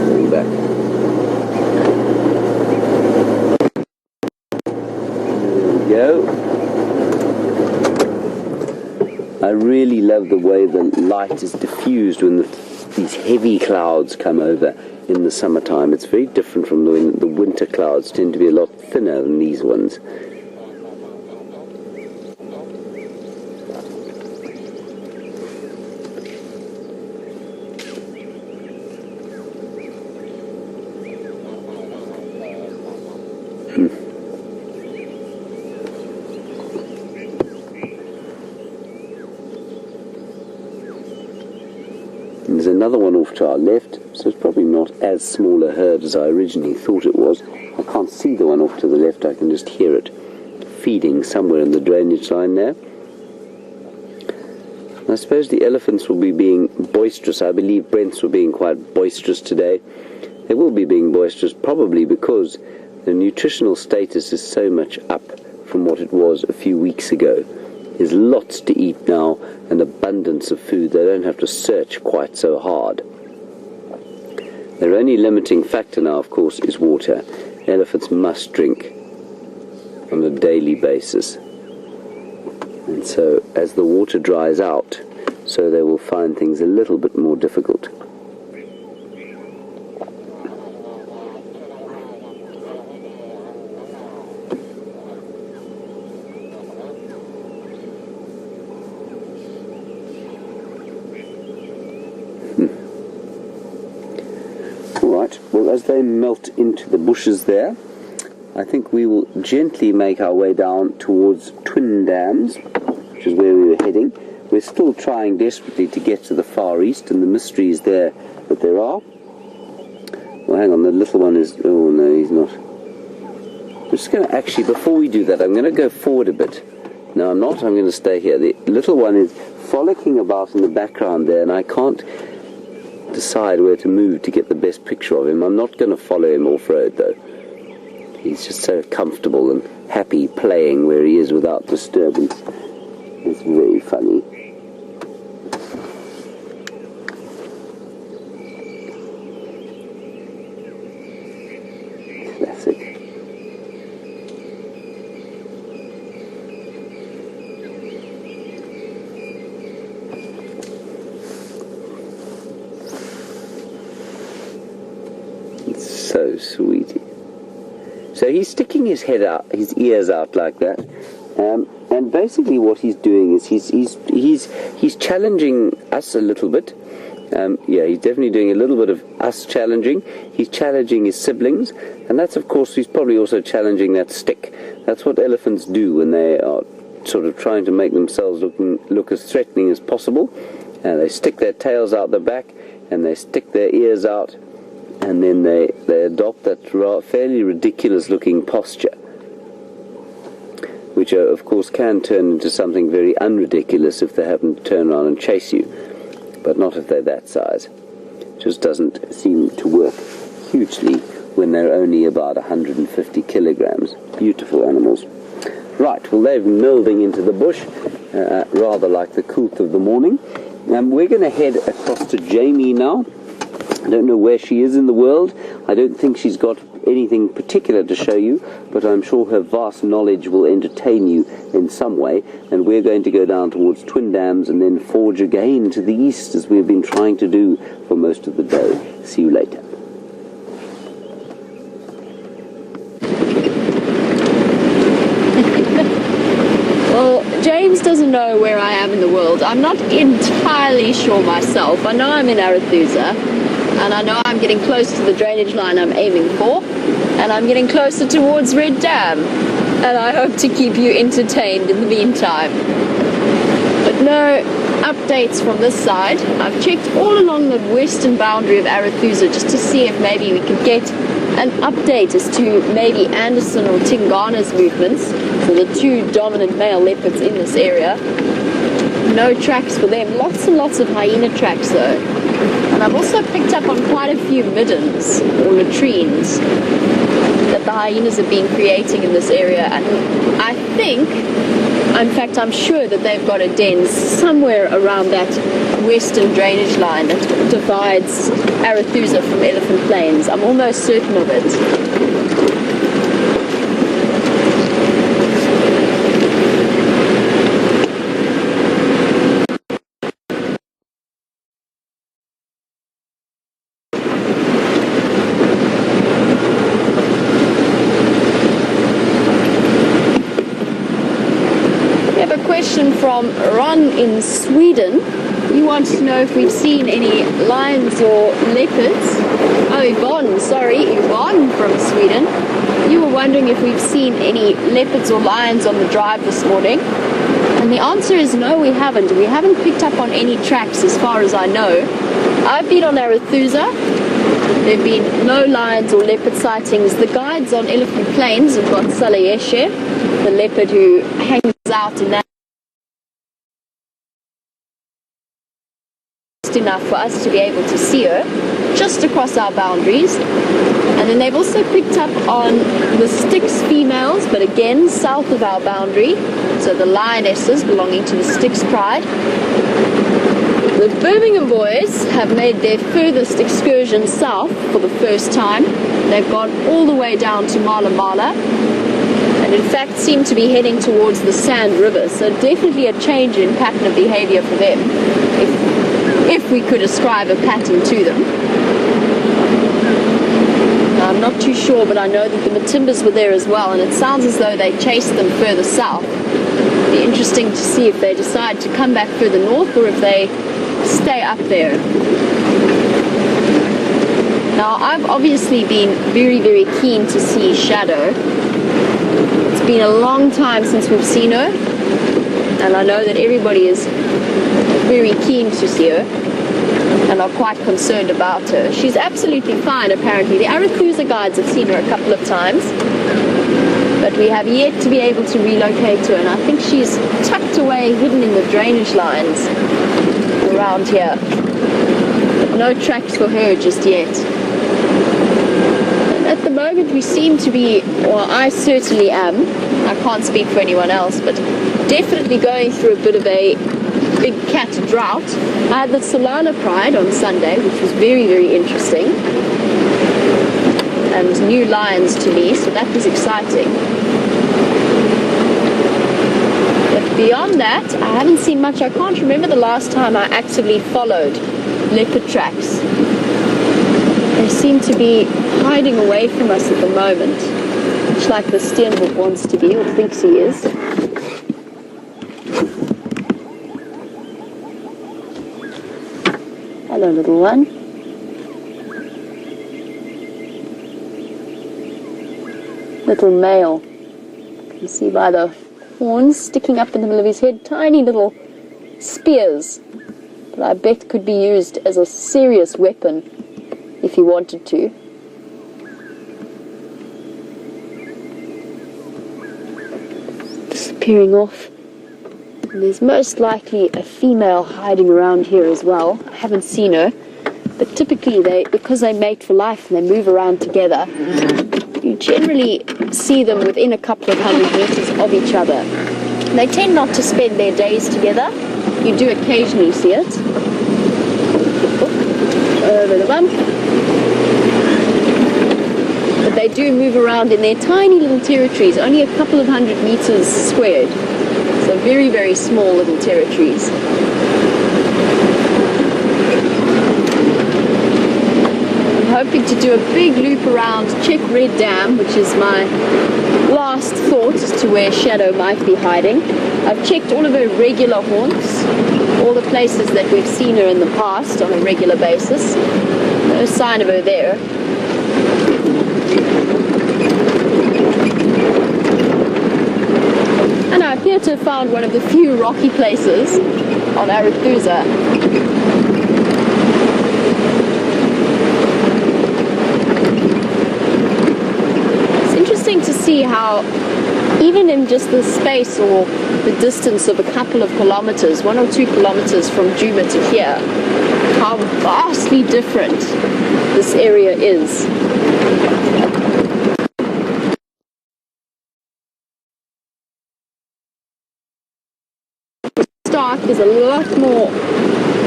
going back. There we go. I really love the way the light is diffused when these heavy clouds come over in the summertime. It's very different from when the winter clouds tend to be a lot thinner than these ones. There's another one off to our left, so it's probably not as small a herd as I originally thought it was. I can't see the one off to the left, I can just hear it feeding somewhere in the drainage line there. I suppose the elephants will be being boisterous. I believe Brents were being quite boisterous today. They will be being boisterous probably because the nutritional status is so much up from what it was a few weeks ago. There's lots to eat now, an abundance of food. They don't have to search quite so hard. Their only limiting factor now, of course, is water. Elephants must drink on a daily basis. And so, as the water dries out, so they will find things a little bit more difficult. Well, as they melt into the bushes there, I think we will gently make our way down towards Twin Dams, which is where we were heading. We're still trying desperately to get to the Far East, and the mystery is there that there are. Well, hang on, the little one is... Oh, no, he's not. I'm just going to actually, before we do that, I'm going to go forward a bit. No, I'm not. I'm going to stay here. The little one is frolicking about in the background there, and I can't decide where to move to get the best picture of him. I'm not going to follow him off-road though. He's just so comfortable and happy playing where he is without disturbance. It's very funny. Classic. So sweetie. So he's sticking his head out, his ears out like that, and basically what he's doing is he's challenging us a little bit. Yeah, he's definitely doing a little bit of us challenging. He's challenging his siblings, and that's, of course, he's probably also challenging that stick. That's what elephants do when they are sort of trying to make themselves look as threatening as possible. They stick their tails out the back, and they stick their ears out, and then they adopt that fairly ridiculous looking posture, which of course can turn into something very unridiculous if they happen to turn around and chase you, but not if they're that size. It just doesn't seem to work hugely when they're only about 150 kilograms. Beautiful animals. Right, well, they're melding into the bush, rather like the coolth of the morning. We're going to head across to Jamie now. I don't know where she is in the world. I don't think she's got anything particular to show you, but I'm sure her vast knowledge will entertain you in some way. And we're going to go down towards Twin Dams and then forge again to the east, as we've been trying to do for most of the day. See you later. Well, James doesn't know where I am in the world. I'm not entirely sure myself. I know I'm in Arathusa, and I know I'm getting close to the drainage line I'm aiming for, and I'm getting closer towards Red Dam, and I hope to keep you entertained in the meantime. But no updates from this side. I've checked all along the western boundary of Arathusa just to see if maybe we could get an update as to maybe Anderson or Tingana's movements, so the two dominant male leopards in this area. No tracks for them. Lots and lots of hyena tracks though. And I've also picked up on quite a few middens or latrines that the hyenas have been creating in this area, and I think, in fact I'm sure that they've got a den somewhere around that western drainage line that divides Arathusa from Elephant Plains. I'm almost certain of it. From Ron in Sweden. You want to know if we've seen any lions or leopards. Oh, Yvonne, sorry, Yvonne from Sweden. You were wondering if we've seen any leopards or lions on the drive this morning. And the answer is no, we haven't. We haven't picked up on any tracks as far as I know. I've been on Arathusa. There have been no lions or leopard sightings. The guides on Elephant Plains have got Salayeshe, the leopard who hangs out in that enough for us to be able to see her just across our boundaries. And then they've also picked up on the Styx females, but again south of our boundary, so the lionesses belonging to the Styx pride. The Birmingham boys have made their furthest excursion south for the first time. They've gone all the way down to Mala Mala, and in fact seem to be heading towards the Sand River, so definitely a change in pattern of behavior for them, if we could ascribe a pattern to them. Now, I'm not too sure, but I know that the Matimbas were there as well, and it sounds as though they chased them further south. It'd be interesting to see if they decide to come back further north or if they stay up there. Now, I've obviously been very, very keen to see Shadow. It's been a long time since we've seen her, and I know that everybody is very keen to see her and are quite concerned about her. She's absolutely fine, apparently. The Arathusa guides have seen her a couple of times, but we have yet to be able to relocate her, and I think she's tucked away, hidden in the drainage lines around here. But no tracks for her just yet. And at the moment we seem to be, well, I certainly am, I can't speak for anyone else, but definitely going through a bit of a big cat drought. I had the Solana Pride on Sunday, which was very, very interesting, and new lions to me, so that was exciting. But beyond that, I haven't seen much. I can't remember the last time I actively followed leopard tracks. They seem to be hiding away from us at the moment, much like the Steenbok wants to be, or thinks he is. Hello, little one. Little male. You can see by the horns sticking up in the middle of his head, tiny little spears. But I bet could be used as a serious weapon if he wanted to. Disappearing off. And there's most likely a female hiding around here as well. I haven't seen her, but typically because they mate for life and they move around together, you generally see them within a couple of 100 meters of each other. They tend not to spend their days together. You do occasionally see it. Over the bump. But they do move around in their tiny little territories, only a couple of 100 meters squared. So very, very small little territories. I'm hoping to do a big loop around Check Red Dam, which is my last thought as to where Shadow might be hiding. I've checked all of her regular haunts, all the places that we've seen her in the past on a regular basis. No sign of her there. And I appear to have found one of the few rocky places on Arathusa. It's interesting to see how even in just the space or the distance of a couple of kilometers, 1 or 2 kilometers from Djuma to here, how vastly different this area is. There's a lot more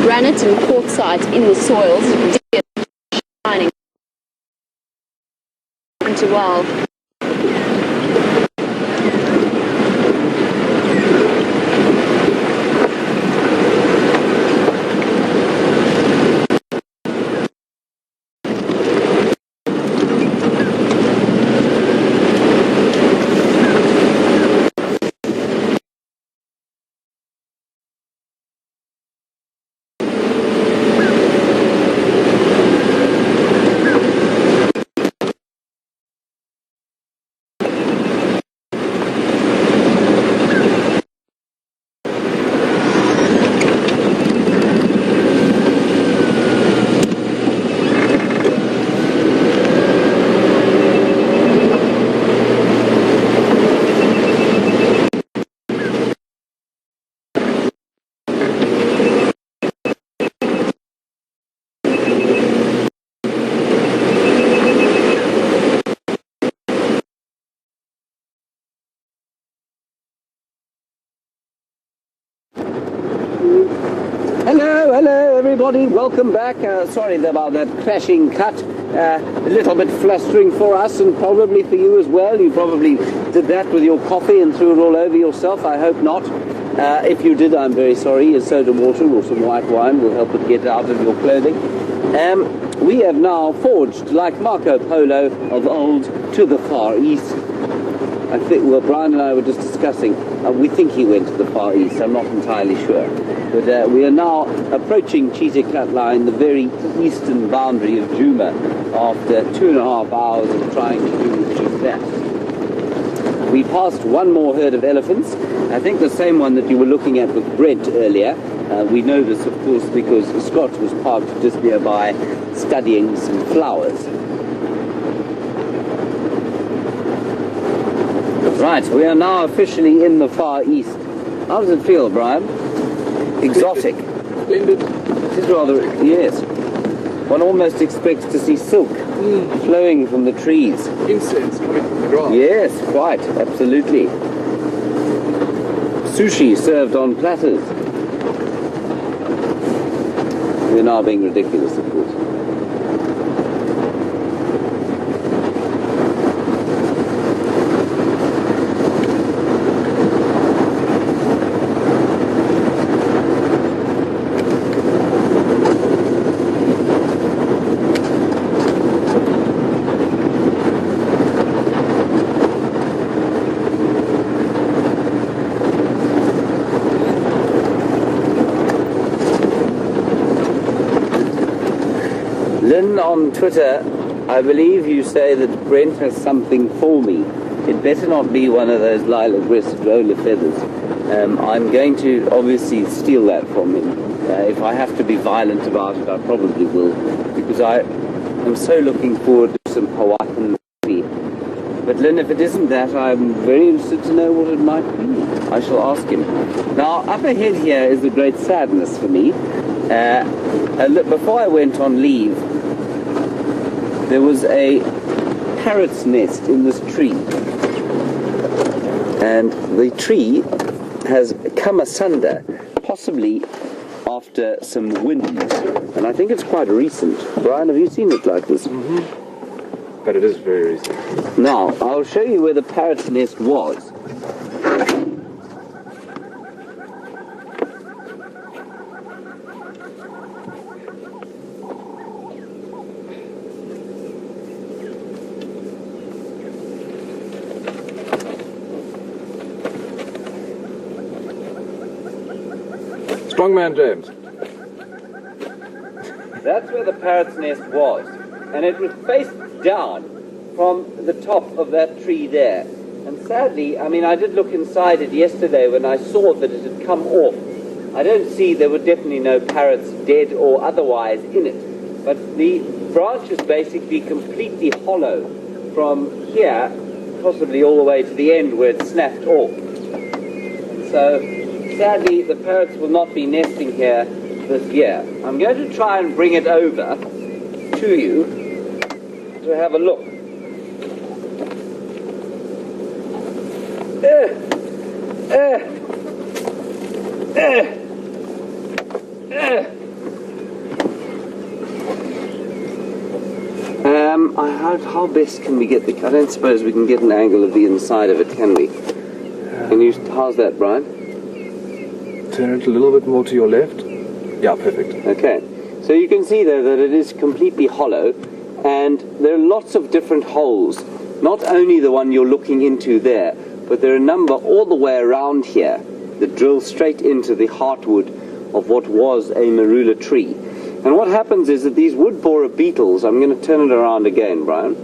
granite and quartzite in the soils. You can see it shining into wild. Hello everybody, welcome back. Sorry about that crashing cut. A little bit flustering for us and probably for you as well. You probably did that with your coffee and threw it all over yourself. I hope not. If you did, I'm very sorry. A soda water or some white wine will help it get out of your clothing. We have now forged, like Marco Polo of old, to the Far East. I think, well, Brian and I were just discussing, we think he went to the Far East, I'm not entirely sure. But we are now approaching Cheetah Line, the very eastern boundary of Djuma, after 2.5 hours of trying to do just that. We passed one more herd of elephants, I think the same one that you were looking at with Brent earlier. We know this, of course, because Scott was parked just nearby studying some flowers. Right, we are now officially in the Far East. How does it feel, Brian? Exotic. Splendid. It is rather, yes. One almost expects to see silk flowing from the trees. Incense coming from the grass. Yes, quite, absolutely. Sushi served on platters. We're now being ridiculous, of course. Lynn on Twitter, I believe you say that Brent has something for me. It better not be one of those lilac-breasted roller feathers. I'm going to obviously steal that from him. If I have to be violent about it, I probably will, because I am so looking forward to some Hawaiian coffee. But Lynn, if it isn't that, I'm very interested to know what it might be. I shall ask him. Now, up ahead here is a great sadness for me. Before I went on leave, there was a parrot's nest in this tree, and the tree has come asunder, possibly after some wind, and I think it's quite recent. Brian, have you seen it like this? Mm-hmm. But it is very recent. Now, I'll show you where the parrot's nest was. Strongman James. That's where the parrot's nest was, and it was faced down from the top of that tree there. And sadly, I mean, I did look inside it yesterday when I saw that it had come off. I don't see, there were definitely no parrots dead or otherwise in it, but the branch is basically completely hollow from here possibly all the way to the end where it snapped off. So sadly the parrots will not be nesting here this year. I'm going to try and bring it over to you to have a look. How best can we get the... I don't suppose we can get an angle of the inside of it, can we? Can you... How's that, Brian? Turn it a little bit more to your left. Yeah, perfect. Okay. So you can see there that it is completely hollow, and there are lots of different holes. Not only the one you're looking into there, but there are a number all the way around here that drill straight into the heartwood of what was a marula tree. And what happens is that these wood borer beetles, I'm going to turn it around again, Brian.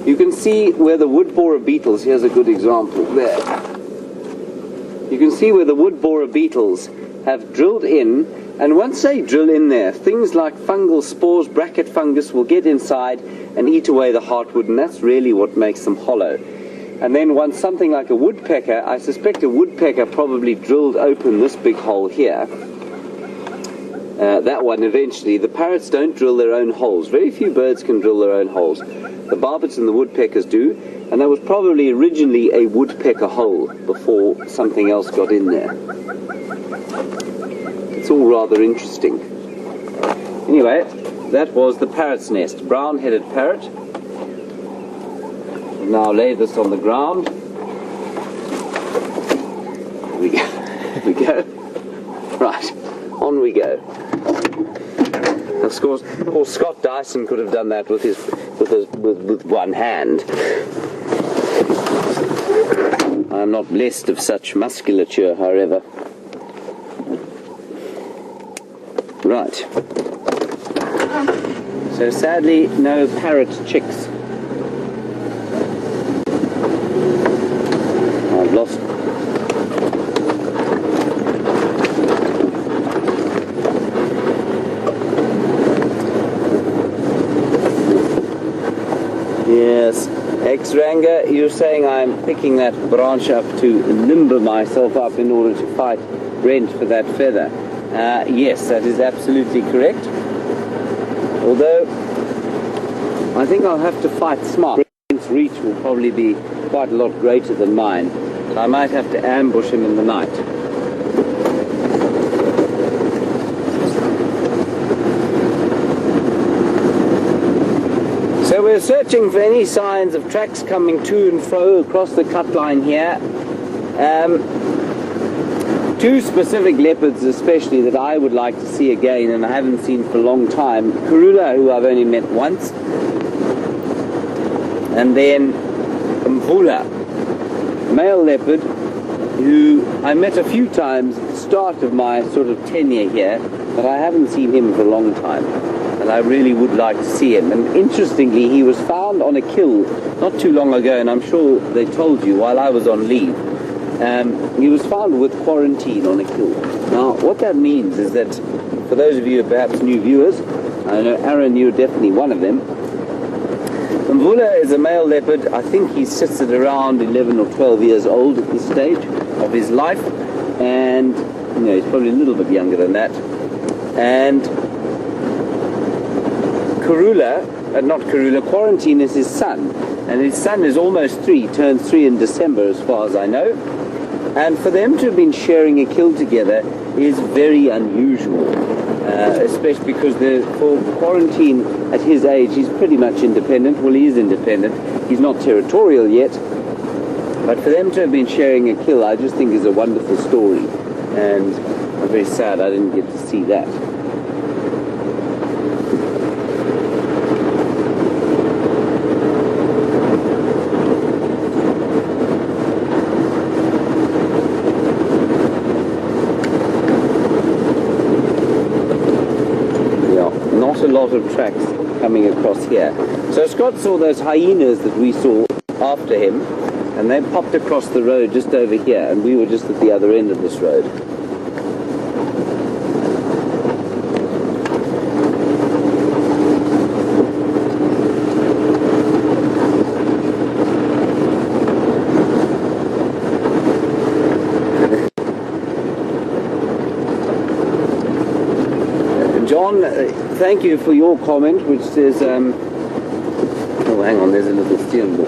You can see where the wood borer beetles, here's a good example there. You can see where the wood borer beetles have drilled in, and once they drill in there, things like fungal spores, bracket fungus will get inside and eat away the heartwood, and that's really what makes them hollow. And then once something like a woodpecker, I suspect a woodpecker probably drilled open this big hole here. That one eventually. The parrots don't drill their own holes. Very few birds can drill their own holes. The barbets and the woodpeckers do, and that was probably originally a woodpecker hole before something else got in there. It's all rather interesting. Anyway, that was the parrot's nest. Brown-headed parrot. Now lay this on the ground. Here we go. Here we go. Right, on we go. Of course, Scott Dyson could have done that with one hand. I'm not blessed of such musculature, however. Right. So sadly, no parrot chicks. I've lost. Yes, X-Ranger, you're saying I'm picking that branch up to limber myself up in order to fight Brent for that feather. Yes, that is absolutely correct. Although, I think I'll have to fight smart. Brent's reach will probably be quite a lot greater than mine. I might have to ambush him in the night. So we're searching for any signs of tracks coming to and fro across the cut line here. Two specific leopards especially that I would like to see again and I haven't seen for a long time. Karula, who I've only met once. And then Mvula, male leopard, who I met a few times at the start of my sort of tenure here, but I haven't seen him for a long time. And I really would like to see him. And interestingly, he was found on a kill not too long ago, and I'm sure they told you while I was on leave. He was found with quarantine on a kill. Now, what that means is that, for those of you perhaps new viewers, I know Aaron, you're definitely one of them. Mvula is a male leopard. I think he sits at around 11 or 12 years old at this stage of his life, and he's probably a little bit younger than that. And Quarantine is his son, and his son is almost 3, turns 3 in December as far as I know, and for them to have been sharing a kill together is very unusual, especially because for Quarantine at his age he's pretty much independent. Well, he is independent, he's not territorial yet, but for them to have been sharing a kill I just think is a wonderful story, and I'm very sad I didn't get to see that. A lot of tracks coming across here. So Scott saw those hyenas that we saw after him, and they popped across the road just over here, and we were just at the other end of this road. John, thank you for your comment, which says, oh, hang on, there's a little steering wheel.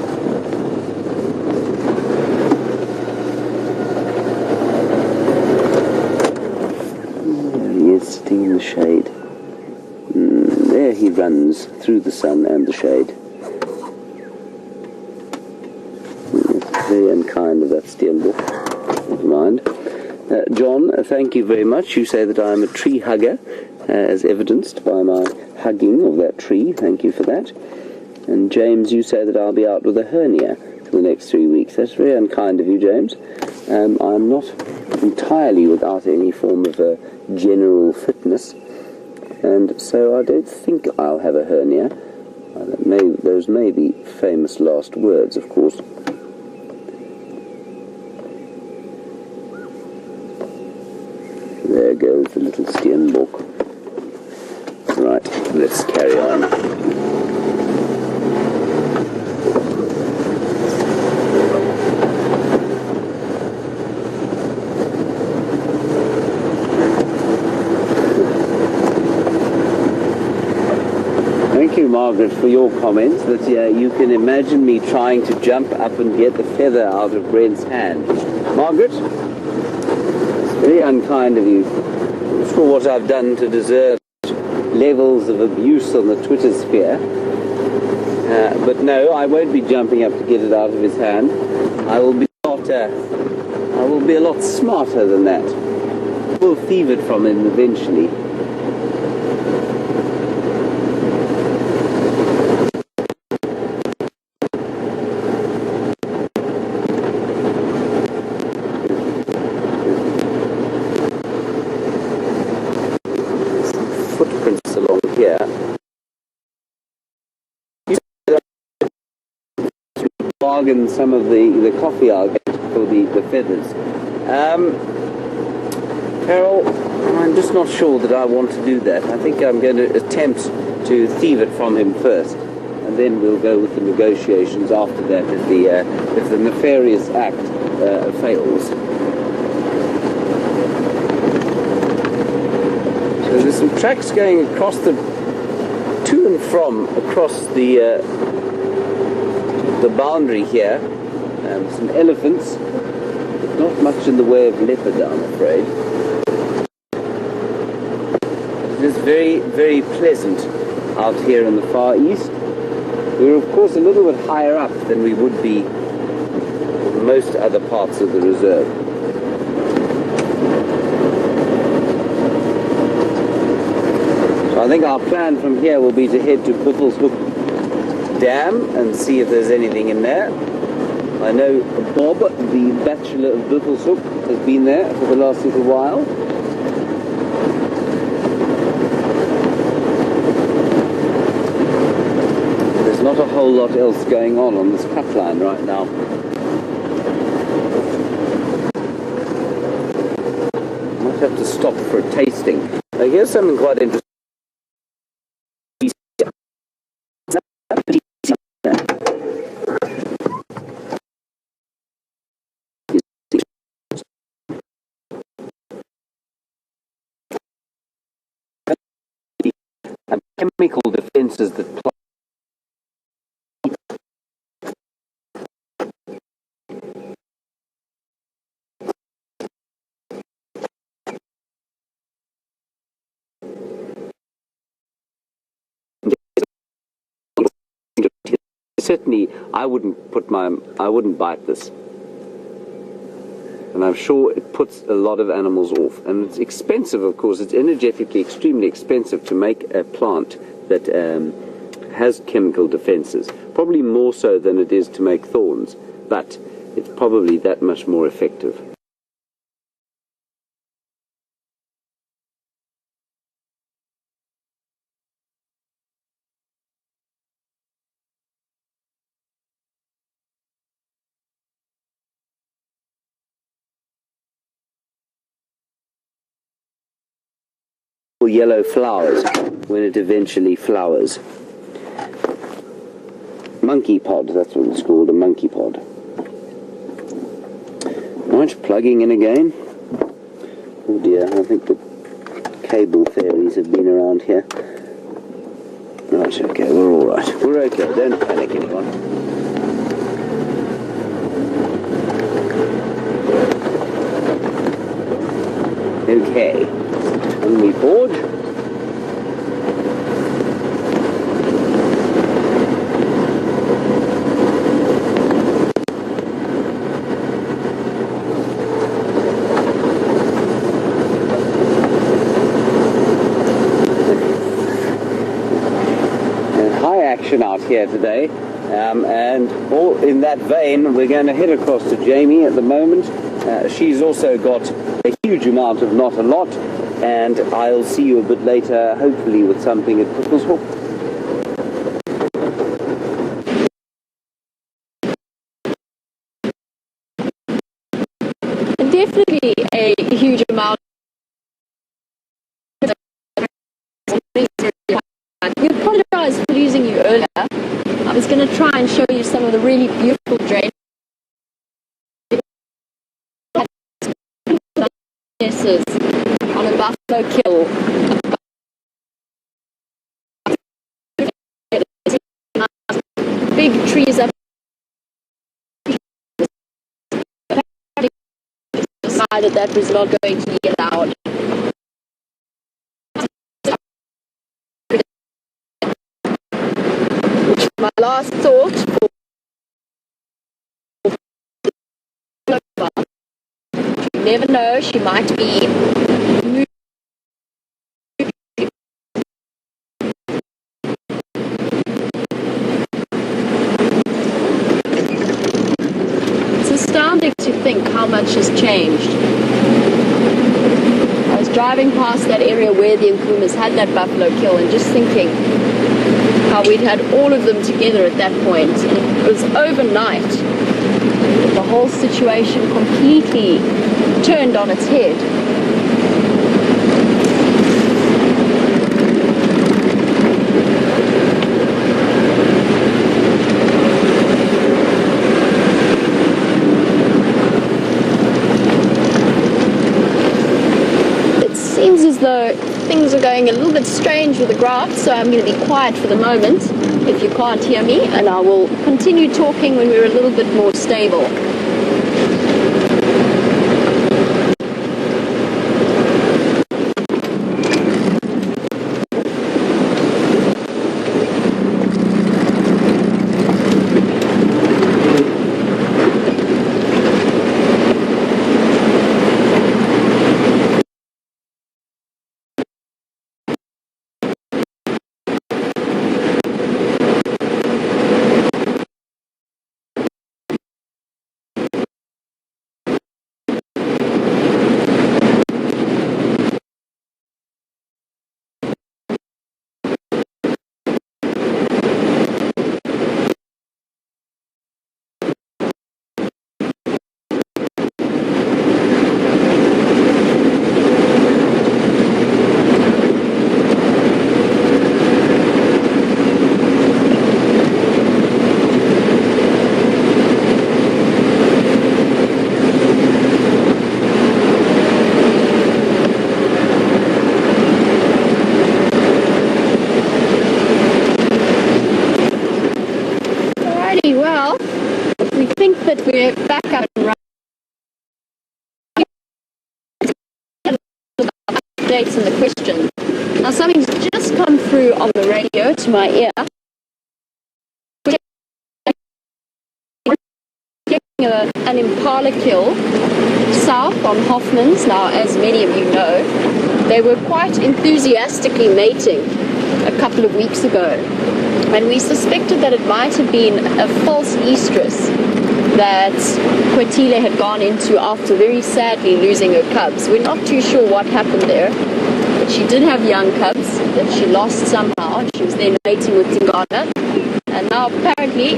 There he is, sitting in the shade. There he runs through the sun and the shade. Very unkind of that steering wheel. Never mind. John, thank you very much. You say that I am a tree hugger, as evidenced by my hugging of that tree. Thank you for that. And James, you say that I'll be out with a hernia for the next 3 weeks. That's very unkind of you, James. I'm not entirely without any form of general fitness, and so I don't think I'll have a hernia. Those may be famous last words, of course. There goes the little steenbok. Right, let's carry on. Thank you, Margaret, for your comments. That you can imagine me trying to jump up and get the feather out of Brent's hand. Margaret? Very unkind of you. I'm not sure what I've done to deserve levels of abuse on the Twitter sphere. But no, I won't be jumping up to get it out of his hand. I will be a lot smarter than that. We'll thieve it from him eventually. Footprints along here. Bargain some of the coffee I'll get for the feathers. Carol, I'm just not sure that I want to do that. I think I'm going to attempt to thieve it from him first, and then we'll go with the negotiations after that if the nefarious act fails. So there's some tracks going across to and from across the boundary here. Some elephants, but not much in the way of leopard, I'm afraid. It is very, very pleasant out here in the far east. We're of course a little bit higher up than we would be in most other parts of the reserve. So I think our plan from here will be to head to Buffleshoek Dam and see if there's anything in there. I know Bob, the bachelor of Buffleshoek, has been there for the last little while. There's not a whole lot else going on this cut line right now. Might have to stop for a tasting. Now here's something quite interesting. And chemical defenses that certainly I wouldn't bite this, and I'm sure it puts a lot of animals off. And it's expensive, of course. It's energetically extremely expensive to make a plant that has chemical defenses, probably more so than it is to make thorns, but it's probably that much more effective. Yellow flowers when it eventually flowers. Monkey pod, that's what it's called, a monkey pod. Right, plugging in again. Oh dear, I think the cable fairies have been around here. Right, okay, we're alright. We're okay, don't panic anyone. Okay, and we board. Out here today, and all in that vein, we're going to head across to Jamie at the moment. She's also got a huge amount of not a lot, and I'll see you a bit later, hopefully with something at Buffleshoek. Definitely a huge amount. We apologize for losing you earlier. I was going to try and show you some of the really beautiful drainage on a buffalo kill. Big trees up. Decided that was not going to be allowed. My last thought for you never know, she might be it's astounding to think how much has changed. I was driving past that area where the Nkuhumas had that buffalo kill and just thinking how we'd had all of them together at that point. And it was overnight. The whole situation completely turned on its head. It seems as though things are going a little bit strange with the graft, so I'm going to be quiet for the moment if you can't hear me, and I will continue talking when we're a little bit more stable. That we're back up and running. Updates and the questions. Now something's just come through on the radio to my ear. An impala kill south on Hoffman's. Now, as many of you know, they were quite enthusiastically mating a couple of weeks ago, and we suspected that it might have been a false estrus that Kwetile had gone into after very sadly losing her cubs. We're not too sure what happened there, but she did have young cubs that she lost somehow. She was then mating with Tingana, and now apparently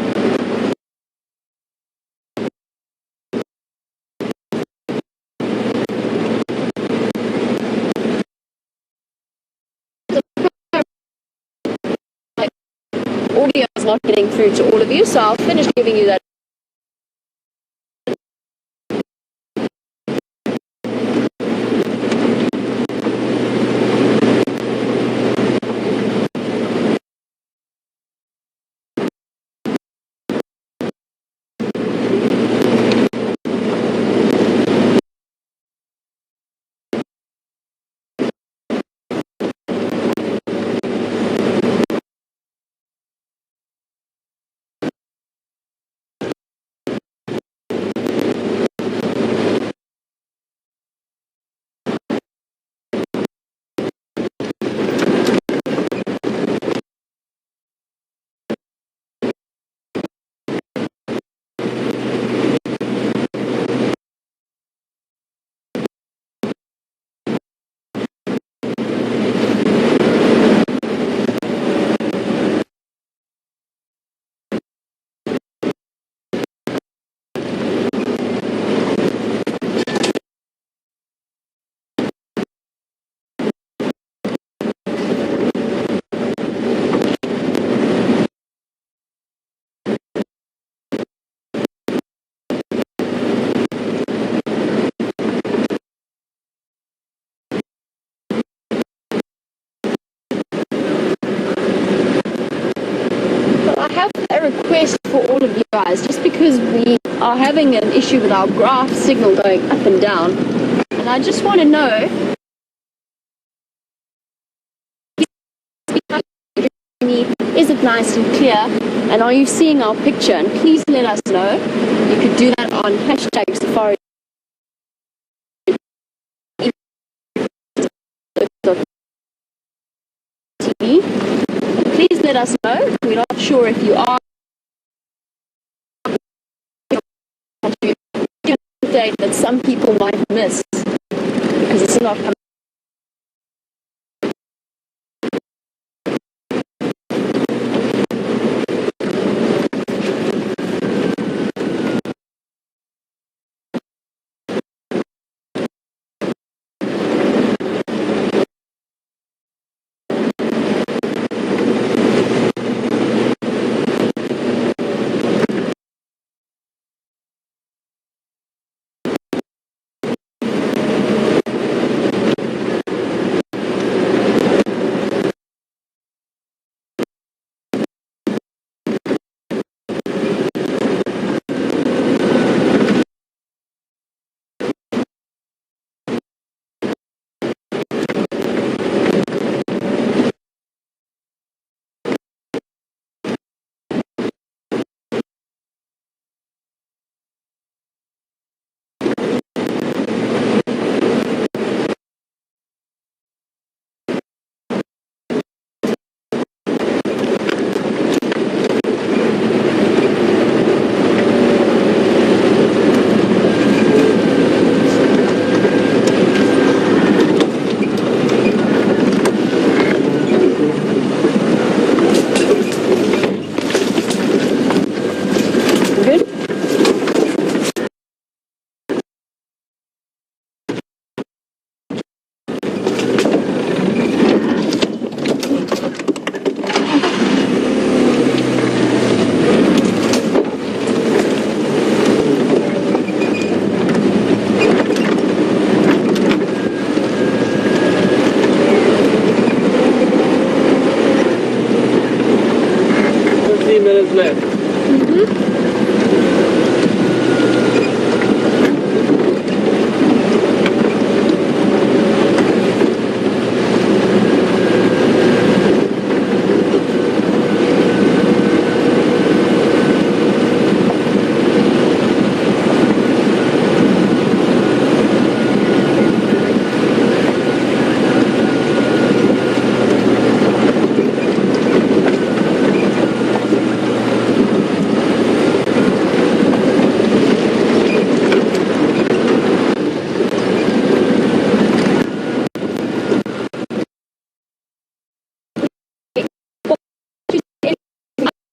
audio is not getting through to all of you, so I'll finish giving you that. request for all of you guys, just because we are having an issue with our graph signal going up and down, and I just want to know, is it nice and clear, and are you seeing our picture? And please let us know. You could do that on hashtag Safari. TV. Please let us know. We're not sure if you are. Update that some people might miss because it's not coming.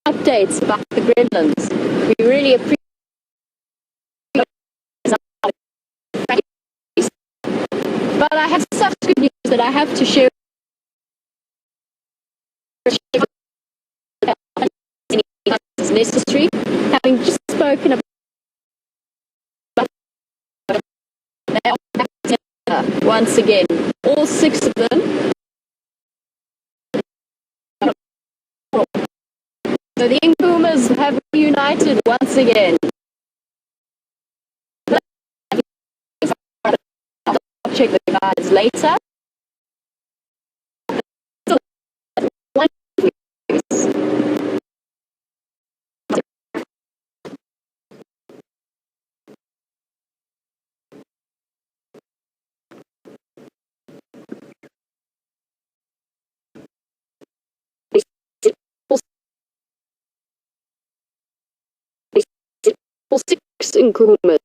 Updates about the gremlins. We really appreciate it. But I have such good news that I have to share. Is necessary. Having just spoken about once again, all 6 of them. So the Nkuhumas have reunited once again. I'll check the guys later. All 6 Nkuhumas.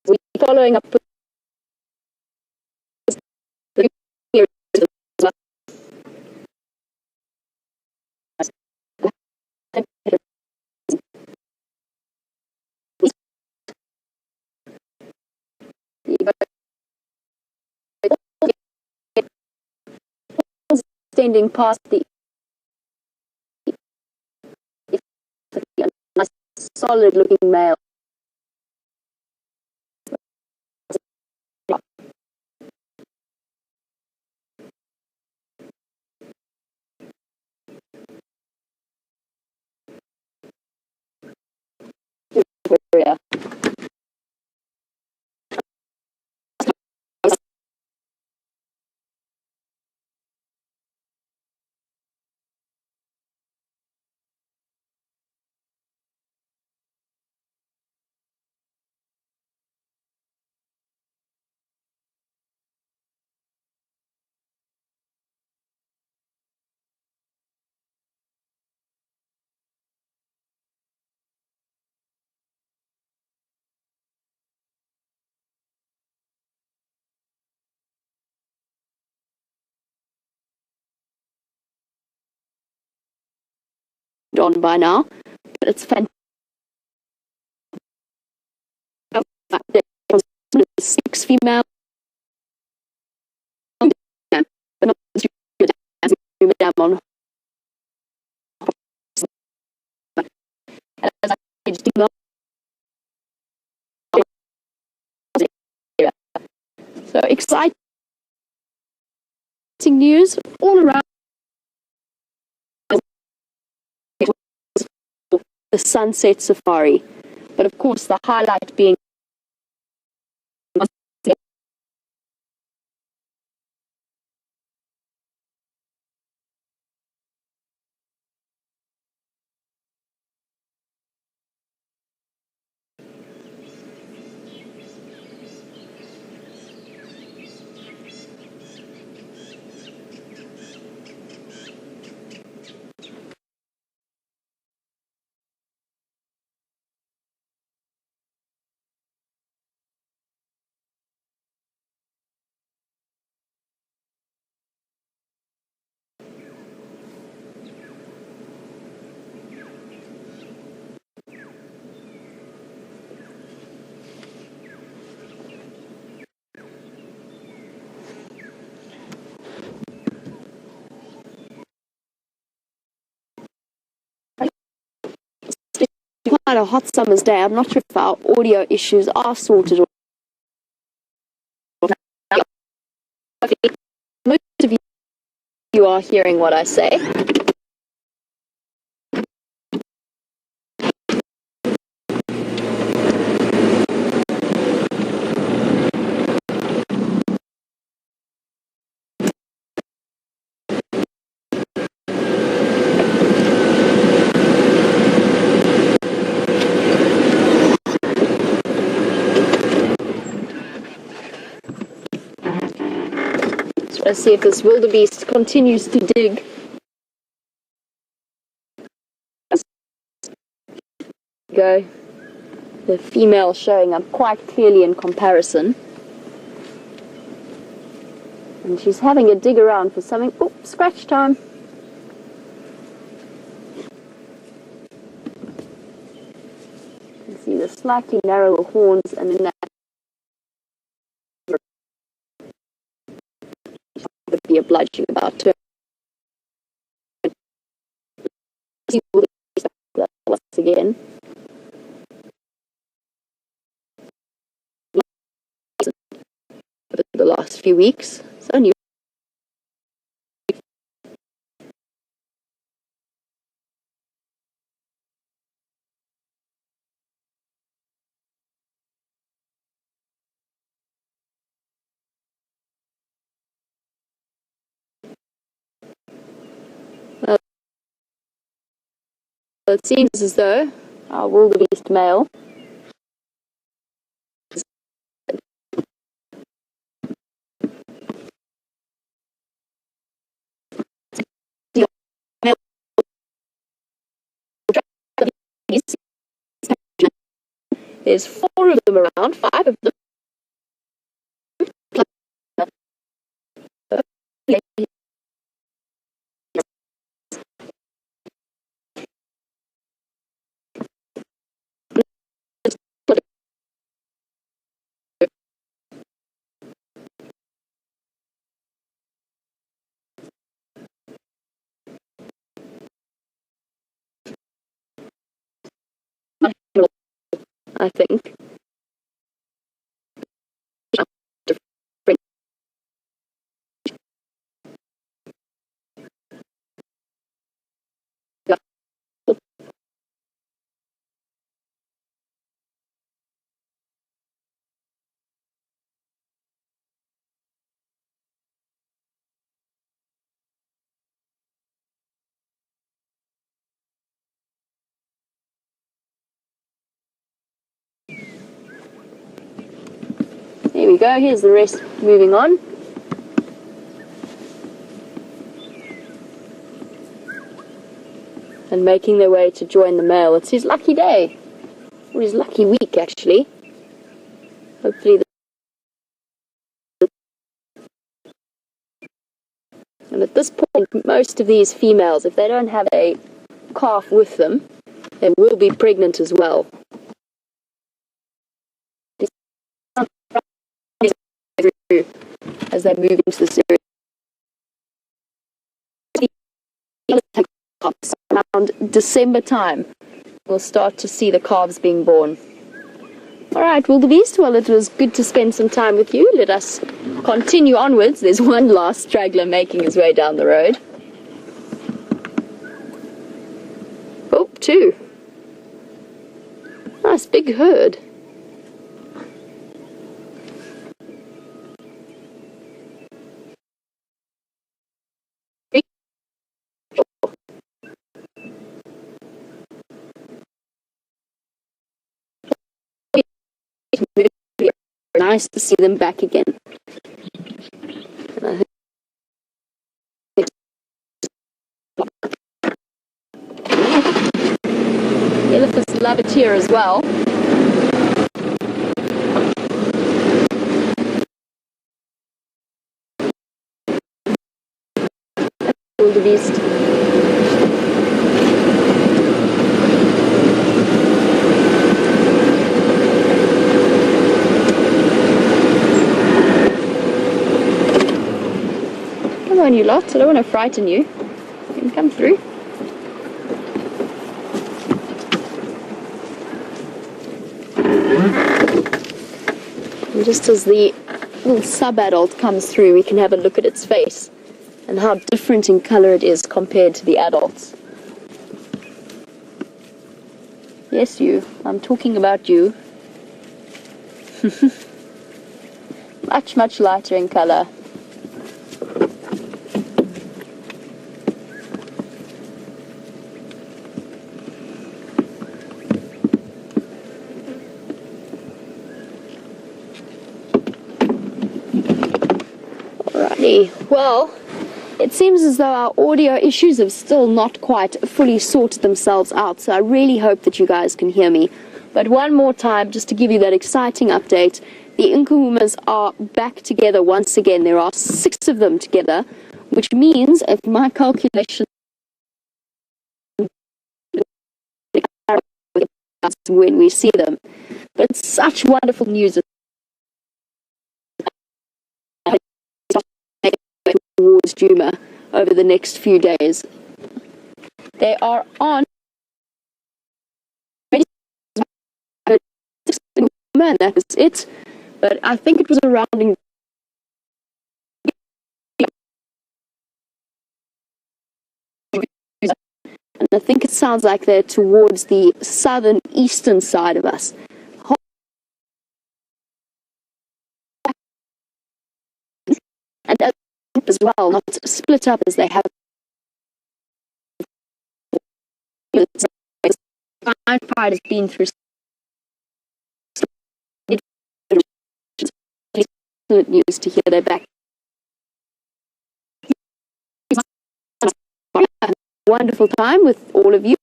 We're following up. Extending past the solid looking male. on by now, but it's fantastic. 6 female, but not dam on. So exciting news all around the sunset safari, but of course the highlight being quite a hot summer's day. I'm not sure if our audio issues are sorted or most of you are hearing what I say. Let's see if this wildebeest continues to dig. Go. The female showing up quite clearly in comparison. And she's having a dig around for something. Oh, scratch time. You can see the slightly narrower horns and then that be obliging about to once again. The last few weeks. It's only it seems as though our wildebeest male there's 4 of them around, 5 of them. I think. Here we go, here's the rest moving on. And making their way to join the male. It's his lucky day. Or his lucky week, actually. Hopefully. And at this point, most of these females, if they don't have a calf with them. They will be pregnant as well. As they move into this area. Around December time, we'll start to see the calves being born. Alright, wildebeest, well, it was good to spend some time with you. Let us continue onwards. There's one last straggler making his way down the road. Oh, two. Nice big herd. Nice to see them back again. Elephants love it here as well. Wildebeest. Come on, you lot. I don't want to frighten you. You can come through. And just as the little sub-adult comes through, we can have a look at its face and how different in color it is compared to the adults. Yes, you. I'm talking about you. Much, much lighter in color. Well, it seems as though our audio issues have still not quite fully sorted themselves out, so I really hope that you guys can hear me. But one more time, just to give you that exciting update, the Nkuhumas are back together once again. There are 6 of them together, which means, if my calculation when we see them. But it's such wonderful news towards Juma over the next few days. They are on and that is it, but I think it was around and I think it sounds like they're towards the southern eastern side of us. And as well, not split up as they have. My pride has been through news to hear they're back. Wonderful time with all of you.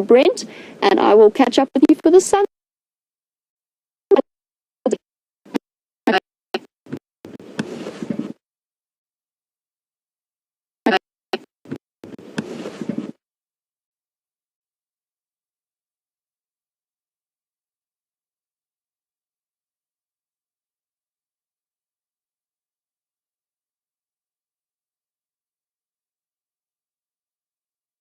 Brent, and I will catch up with you for the sun.